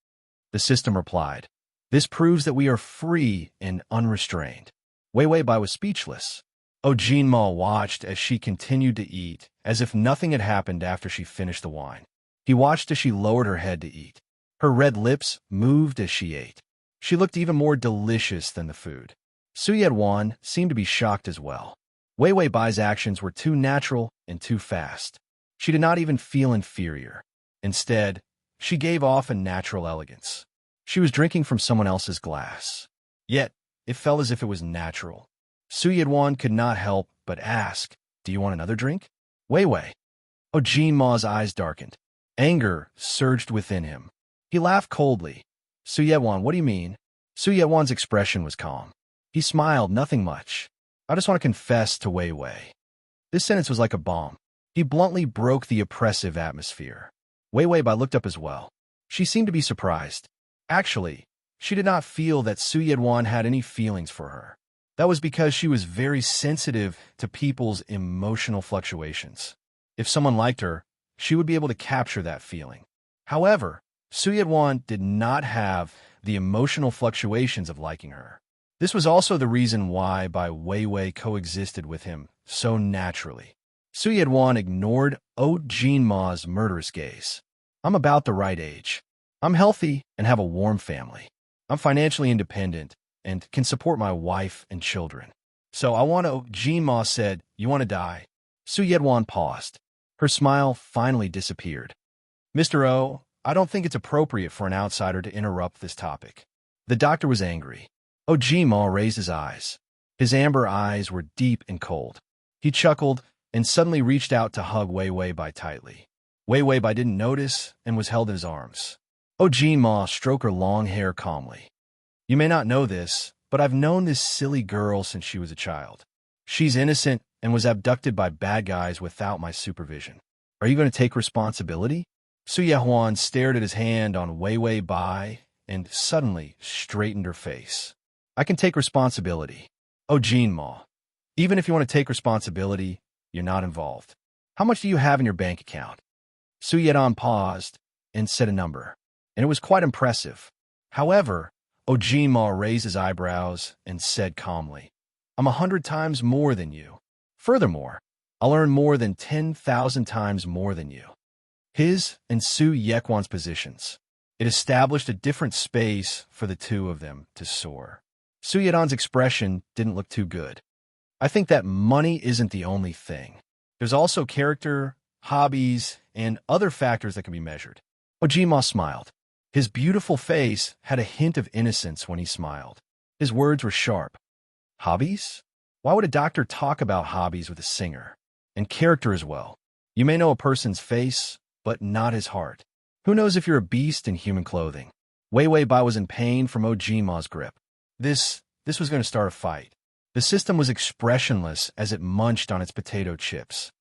The system replied, this proves that we are free and unrestrained. Wei Wei Bai was speechless. Jinma watched as she continued to eat, as if nothing had happened after she finished the wine. He watched as she lowered her head to eat. Her red lips moved as she ate. She looked even more delicious than the food. Su Yedwan seemed to be shocked as well. Wei Wei Bai's actions were too natural and too fast. She did not even feel inferior. Instead, she gave off a natural elegance. She was drinking from someone else's glass. Yet, it felt as if it was natural. Su Yedwan could not help but ask, do you want another drink? Wei Wei. Jinma's eyes darkened. Anger surged within him. He laughed coldly. Su Yedwan, what do you mean? Su Yedwan's expression was calm. He smiled, nothing much. I just want to confess to Wei Wei. This sentence was like a bomb. He bluntly broke the oppressive atmosphere. Wei Wei Bai looked up as well. She seemed to be surprised. Actually, she did not feel that Su Yedwan had any feelings for her. That was because she was very sensitive to people's emotional fluctuations. If someone liked her, she would be able to capture that feeling. However, Su Yedwan did not have the emotional fluctuations of liking her. This was also the reason why Wei Wei coexisted with him so naturally. Su Yedwan ignored Jinma's murderous gaze. I'm about the right age. I'm healthy and have a warm family. I'm financially independent and can support my wife and children. So I want to. Jinma said, you want to die? Su Yedwan paused. Her smile finally disappeared. Mr. O, I don't think it's appropriate for an outsider to interrupt this topic. The doctor was angry. Jinma raised his eyes. His amber eyes were deep and cold. He chuckled and suddenly reached out to hug Wei Wei Bai tightly. Wei Wei Bai didn't notice and was held in his arms. Jinma stroked her long hair calmly. You may not know this, but I've known this silly girl since she was a child. She's innocent and was abducted by bad guys without my supervision. Are you going to take responsibility? Su Yedwan stared at his hand on Wei Wei Bai and suddenly straightened her face. I can take responsibility. Jinma. Even if you want to take responsibility, you're not involved. How much do you have in your bank account? Su Yedwan paused and said a number, and it was quite impressive. However, Jinma raised his eyebrows and said calmly, I'm 100 times more than you. Furthermore, I'll earn more than 10,000 times more than you. His and Su Yedwan's positions. It established a different space for the two of them to soar. Su Yedwan's expression didn't look too good. I think that money isn't the only thing. There's also character, hobbies, and other factors that can be measured. Jinma smiled. His beautiful face had a hint of innocence when he smiled. His words were sharp. Hobbies? Why would a doctor talk about hobbies with a singer? And character as well. You may know a person's face, but not his heart. Who knows if you're a beast in human clothing? Wei Wei Bai was in pain from Jinma's grip. This was going to start a fight. The system was expressionless as it munched on its potato chips.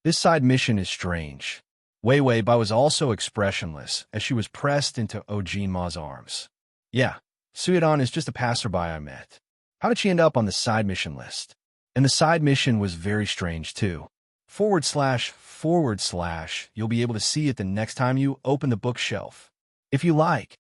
This side mission is strange. Wei Wei Bai was also expressionless as she was pressed into Jinma's arms. Yeah, Su Yedwan is just a passerby I met. How did she end up on the side mission list? And the side mission was very strange too. / You'll be able to see it the next time you open the bookshelf. If you like.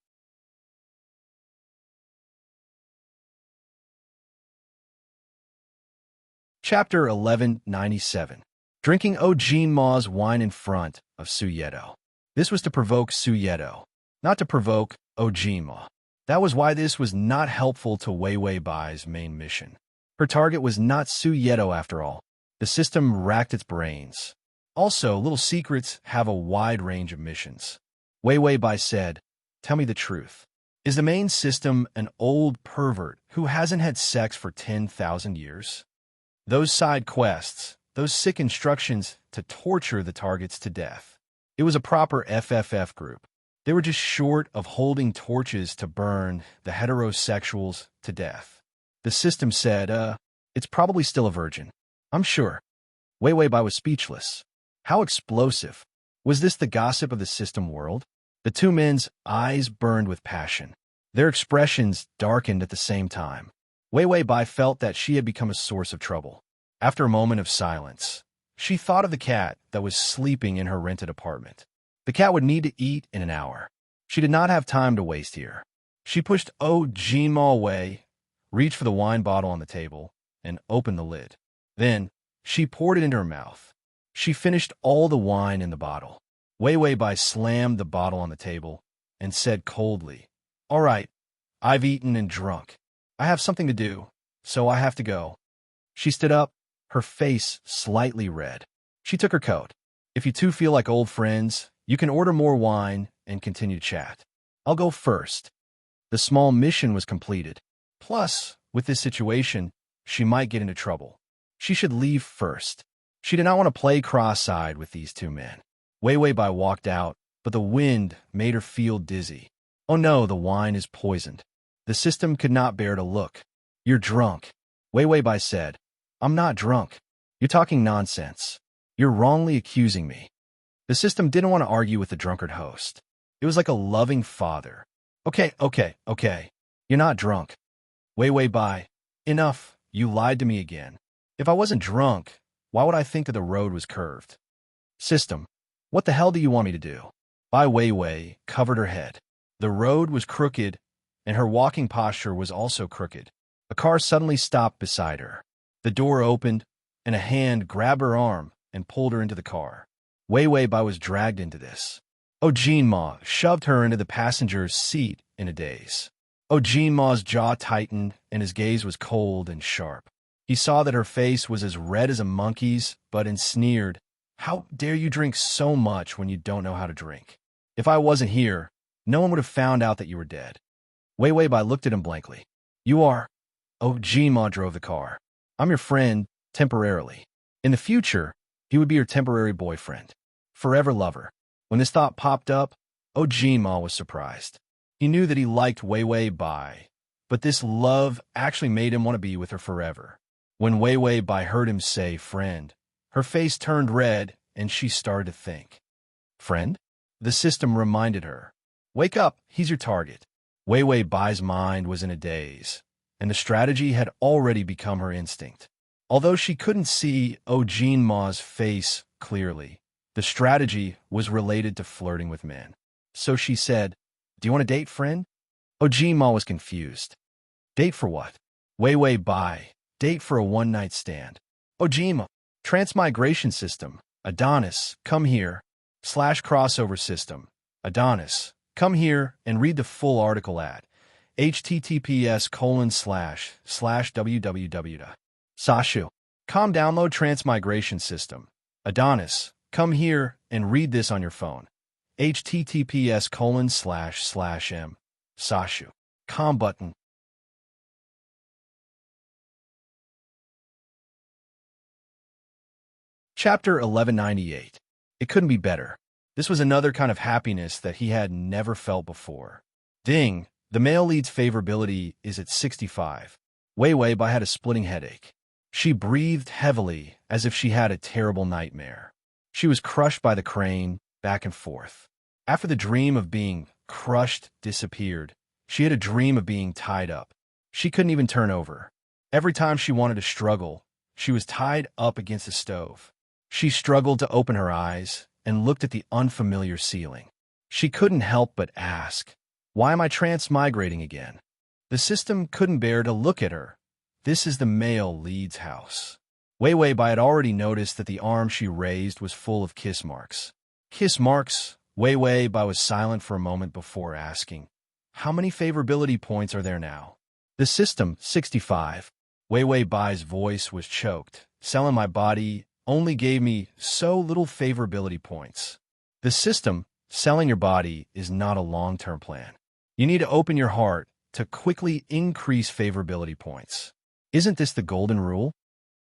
Chapter 1197. Drinking Jinma's wine in front of Su Yedwan. This was to provoke Su Yedwan, not to provoke Jinma. That was why this was not helpful to Wei Wei Bai's main mission. Her target was not Su Yedwan after all. The system racked its brains. Also, little secrets have a wide range of missions. Wei Wei Bai said, "Tell me the truth. Is the main system an old pervert who hasn't had sex for 10,000 years? Those side quests, those sick instructions to torture the targets to death. It was a proper FFF group. They were just short of holding torches to burn the heterosexuals to death." The system said, "It's probably still a virgin. I'm sure." Wei Wei Bai was speechless. How explosive. Was this the gossip of the system world? The two men's eyes burned with passion. Their expressions darkened at the same time. Wei Wei Bai felt that she had become a source of trouble. After a moment of silence, she thought of the cat that was sleeping in her rented apartment. The cat would need to eat in an hour. She did not have time to waste here. She pushed Jinma away, reached for the wine bottle on the table, and opened the lid. Then, she poured it into her mouth. She finished all the wine in the bottle. Wei Wei Bai slammed the bottle on the table and said coldly, "All right, I've eaten and drunk. I have something to do, so I have to go." She stood up, her face slightly red. She took her coat. "If you two feel like old friends, you can order more wine and continue to chat. I'll go first." The small mission was completed. Plus, with this situation, she might get into trouble. She should leave first. She did not want to play cross-eyed with these two men. Wei Wei Bai walked out, but the wind made her feel dizzy. Oh no, the wine is poisoned. The system could not bear to look. "You're drunk," Wei Wei Bai said. "I'm not drunk. You're talking nonsense. You're wrongly accusing me." The system didn't want to argue with the drunkard host. It was like a loving father. Okay. You're not drunk." "Wei Wei Bai, enough. You lied to me again. If I wasn't drunk, why would I think that the road was curved?" "System, what the hell do you want me to do?" Bai Weiwei covered her head. The road was crooked, and her walking posture was also crooked. A car suddenly stopped beside her. The door opened, and a hand grabbed her arm and pulled her into the car. Wei Wei Bai was dragged into this. Jinma shoved her into the passenger's seat in a daze. Jinma's jaw tightened, and his gaze was cold and sharp. He saw that her face was as red as a monkey's, but sneered, "How dare you drink so much when you don't know how to drink? If I wasn't here, no one would have found out that you were dead." Wei Wei Bai looked at him blankly. "You are—" Jinma drove the car. "I'm your friend, temporarily. In the future, he would be your temporary boyfriend. Forever lover." When this thought popped up, Jinma was surprised. He knew that he liked Wei Wei Bai, but this love actually made him want to be with her forever. When Wei Wei Bai heard him say friend, her face turned red and she started to think. "Friend?" The system reminded her. "Wake up, he's your target." Wei Wei Bai's mind was in a daze, and the strategy had already become her instinct. Although she couldn't see Jinma's face clearly, the strategy was related to flirting with men. So she said, "Do you want to date, friend?" Jinma was confused. "Date for what?" Wei Wei Bai, "Date for a one-night stand." Jinma, Transmigration system, Adonis, come here, /crossover system, Adonis, come here and read the full article at https://www. Sashu, download Transmigration system, Adonis, come here and read this on your phone. https://m. Sashu. Button. Chapter 1198. It couldn't be better. This was another kind of happiness that he had never felt before. Ding, the male lead's favorability is at 65. Wei Wei Bai had a splitting headache. She breathed heavily as if she had a terrible nightmare. She was crushed by the crane, back and forth. After the dream of being crushed disappeared, she had a dream of being tied up. She couldn't even turn over. Every time she wanted to struggle, she was tied up against the stove. She struggled to open her eyes and looked at the unfamiliar ceiling. She couldn't help but ask, "Why am I transmigrating again?" The system couldn't bear to look at her. This is the male lead's house. Wei Wei Bai had already noticed that the arm she raised was full of kiss marks. Kiss marks? Wei Wei Bai was silent for a moment before asking, "How many favorability points are there now?" The system, 65. Wei Wei Bai's voice was choked. "Selling my body only gave me so little favorability points. The system, selling your body, is not a long-term plan. You need to open your heart to quickly increase favorability points. Isn't this the golden rule?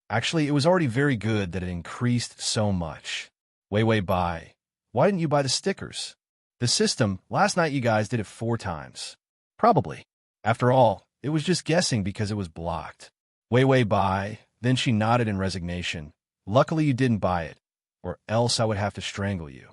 Actually, it was already very good that it increased so much. Wei Bai, why didn't you buy the stickers? The system, last night you guys did it 4 times. Probably. After all, it was just guessing because it was blocked. Wei Bai, then she nodded in resignation. Luckily you didn't buy it, or else I would have to strangle you.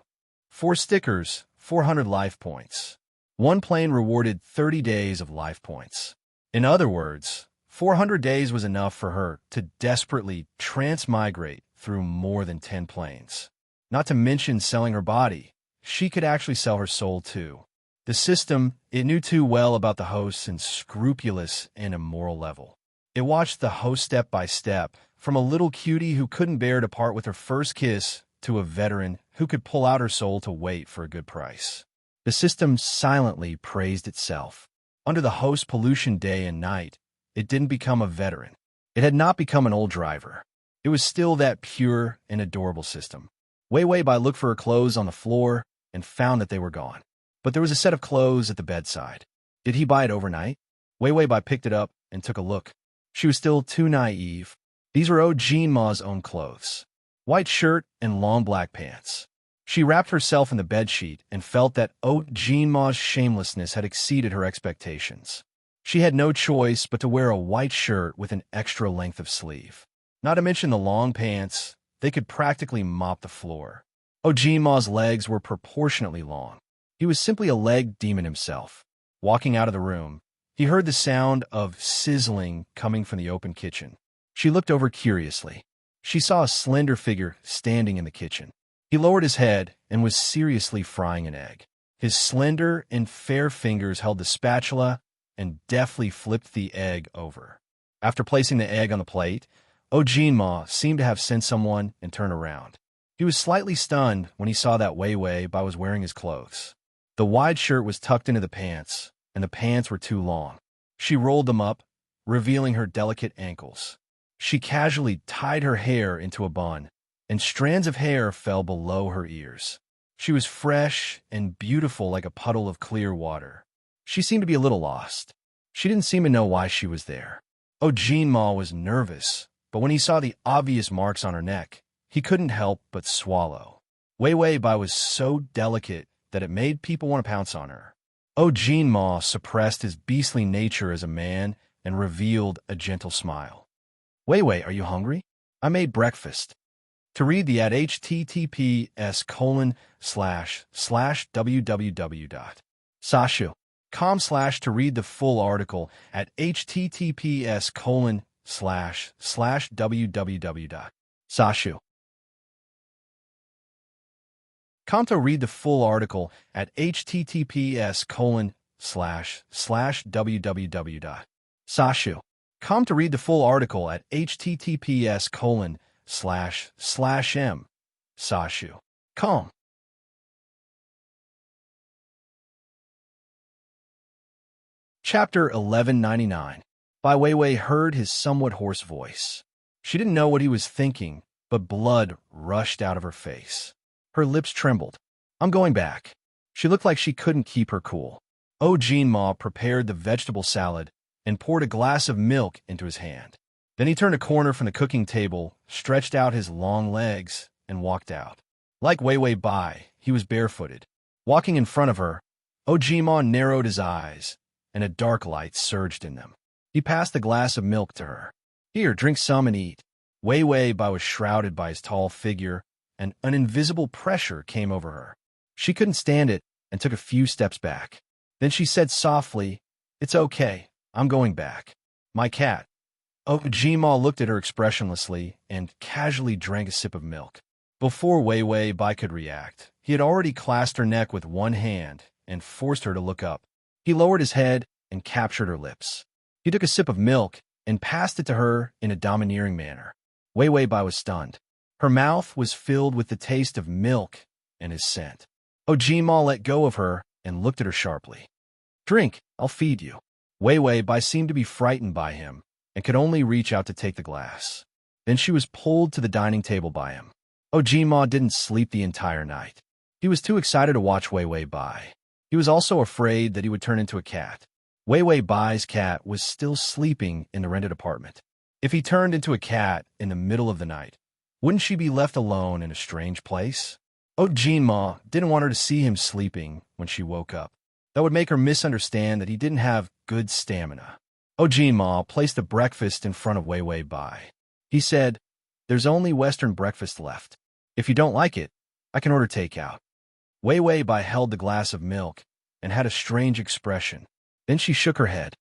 4 stickers, 400 life points. 1 plane rewarded 30 days of life points. In other words, 400 days was enough for her to desperately transmigrate through more than 10 planes. Not to mention selling her body, she could actually sell her soul too. The system, it knew too well about the host's unscrupulous and immoral level. It watched the host step by step, from a little cutie who couldn't bear to part with her first kiss to a veteran who could pull out her soul to wait for a good price. The system silently praised itself. Under the host pollution day and night, it didn't become a veteran. It had not become an old driver. It was still that pure and adorable system. Wei Bai looked for her clothes on the floor and found that they were gone. But there was a set of clothes at the bedside. Did he buy it overnight? Wei Bai picked it up and took a look. She was still too naive. These were Jinma's own clothes. White shirt and long black pants. She wrapped herself in the bedsheet and felt that Jinma's shamelessness had exceeded her expectations. She had no choice but to wear a white shirt with an extra length of sleeve. Not to mention the long pants, they could practically mop the floor. Jinma's legs were proportionately long. He was simply a leg demon himself. Walking out of the room, he heard the sound of sizzling coming from the open kitchen. She looked over curiously. She saw a slender figure standing in the kitchen. He lowered his head and was seriously frying an egg. His slender and fair fingers held the spatula and deftly flipped the egg over. After placing the egg on the plate, Jinma seemed to have sensed someone and turned around. He was slightly stunned when he saw that Wei Bai was wearing his clothes. The wide shirt was tucked into the pants, and the pants were too long. She rolled them up, revealing her delicate ankles. She casually tied her hair into a bun, and strands of hair fell below her ears. She was fresh and beautiful like a puddle of clear water. She seemed to be a little lost. She didn't seem to know why she was there. Jinma was nervous, but when he saw the obvious marks on her neck, he couldn't help but swallow. Wei Bai was so delicate that it made people want to pounce on her. Jinma suppressed his beastly nature as a man and revealed a gentle smile. Wei, are you hungry? I made breakfast. To read the at https://www.sashu.com/ to read the full article at https://www.sashu.com to read the full article at https://www.sashu.com to read the full article at https://m.sashu.com. Chapter 1199. Bai Wei heard his somewhat hoarse voice. She didn't know what he was thinking, but blood rushed out of her face. Her lips trembled. I'm going back. She looked like she couldn't keep her cool. Jinma prepared the vegetable salad and poured a glass of milk into his hand. Then he turned a corner from the cooking table, stretched out his long legs, and walked out. Like Wei Bai, he was barefooted. Walking in front of her, Jinma narrowed his eyes, and a dark light surged in them. He passed the glass of milk to her. Here, drink some and eat. Wei Bai was shrouded by his tall figure, and an invisible pressure came over her. She couldn't stand it and took a few steps back. Then she said softly, It's okay, I'm going back. My cat. Jinma looked at her expressionlessly and casually drank a sip of milk. Before Wei Bai could react, he had already clasped her neck with one hand and forced her to look up. He lowered his head and captured her lips. He took a sip of milk and passed it to her in a domineering manner. Wei Bai was stunned. Her mouth was filled with the taste of milk and his scent. Jinma let go of her and looked at her sharply. Drink, I'll feed you. Wei Bai seemed to be frightened by him and could only reach out to take the glass. Then she was pulled to the dining table by him. Ojima didn't sleep the entire night. He was too excited to watch Wei Wei Bai. He was also afraid that he would turn into a cat. Wei Wei Bai's cat was still sleeping in the rented apartment. If he turned into a cat in the middle of the night, wouldn't she be left alone in a strange place? Ojima didn't want her to see him sleeping when she woke up. That would make her misunderstand that he didn't have good stamina. Ojima placed the breakfast in front of Wei Wei Bai. He said, "There's only Western breakfast left. If you don't like it, I can order takeout." Wei Wei Bai held the glass of milk and had a strange expression. Then she shook her head.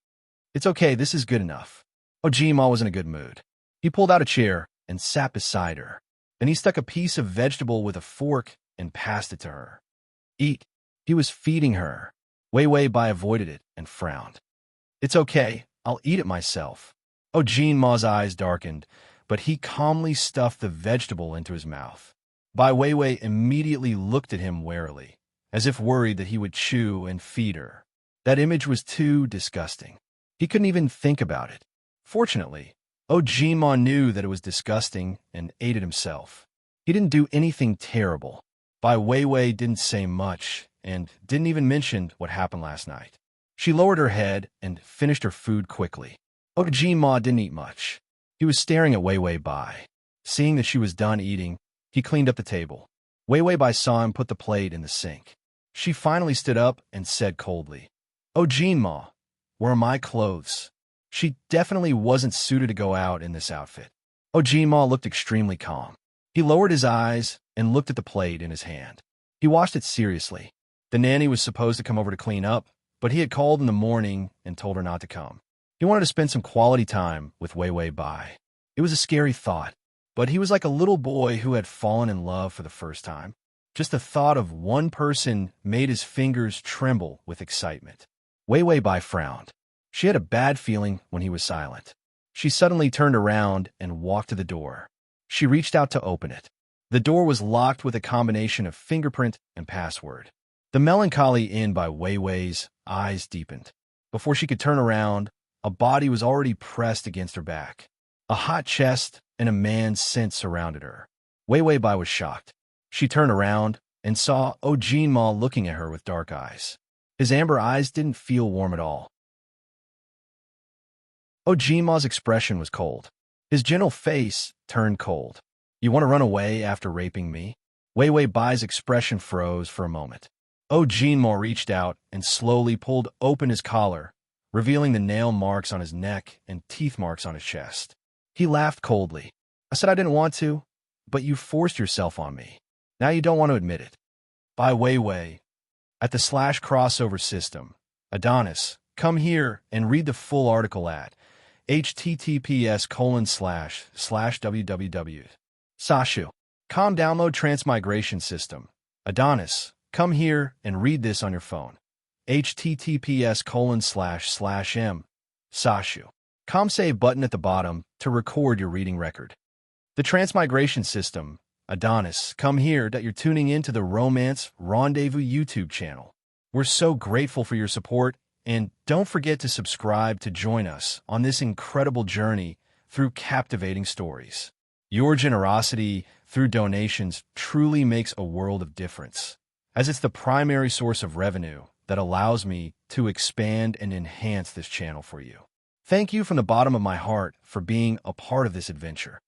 "It's okay, this is good enough." Ojima was in a good mood. He pulled out a chair and sat beside her. Then he stuck a piece of vegetable with a fork and passed it to her. "Eat." He was feeding her. Wei Wei Bai avoided it and frowned. "It's okay, I'll eat it myself." Ojima's eyes darkened, but he calmly stuffed the vegetable into his mouth. Bai Weiwei immediately looked at him warily, as if worried that he would chew and feed her. That image was too disgusting. He couldn't even think about it. Fortunately, Ojima knew that it was disgusting and ate it himself. He didn't do anything terrible. Bai Weiwei didn't say much and didn't even mention what happened last night. She lowered her head and finished her food quickly. Ojima didn't eat much. He was staring at Wei Wei Bai. Seeing that she was done eating, he cleaned up the table. Wei Wei Bai saw him put the plate in the sink. She finally stood up and said coldly, "Ojima, where are my clothes?" She definitely wasn't suited to go out in this outfit. Ojima looked extremely calm. He lowered his eyes and looked at the plate in his hand. He watched it seriously. The nanny was supposed to come over to clean up, but he had called in the morning and told her not to come. He wanted to spend some quality time with Wei Wei Bai. It was a scary thought, but he was like a little boy who had fallen in love for the first time. Just the thought of one person made his fingers tremble with excitement. Wei Wei Bai frowned. She had a bad feeling when he was silent. She suddenly turned around and walked to the door. She reached out to open it. The door was locked with a combination of fingerprint and password. The melancholy in Bai Weiwei's eyes deepened. Before she could turn around, a body was already pressed against her back. A hot chest and a man's scent surrounded her. Wei Wei Bai was shocked. She turned around and saw Ojima looking at her with dark eyes. His amber eyes didn't feel warm at all. Ojima's expression was cold. His gentle face turned cold. "You want to run away after raping me?" Wei Wei Bai's expression froze for a moment. Ojima reached out and slowly pulled open his collar, revealing the nail marks on his neck and teeth marks on his chest. He laughed coldly. "I said I didn't want to, but you forced yourself on me. Now you don't want to admit it." Bai Weiwei, at the /crossover system, Adonis, come here and read the full article at https://www. Sashu. Com download Transmigration system. Adonis, come here and read this on your phone. https://m. Sashu. Com save button at the bottom to record your reading record. The Transmigration system. Adonis, come here that you're tuning into the Romance Rendezvous YouTube channel. We're so grateful for your support, and don't forget to subscribe to join us on this incredible journey through captivating stories. Your generosity through donations truly makes a world of difference, as it's the primary source of revenue that allows me to expand and enhance this channel for you. Thank you from the bottom of my heart for being a part of this adventure.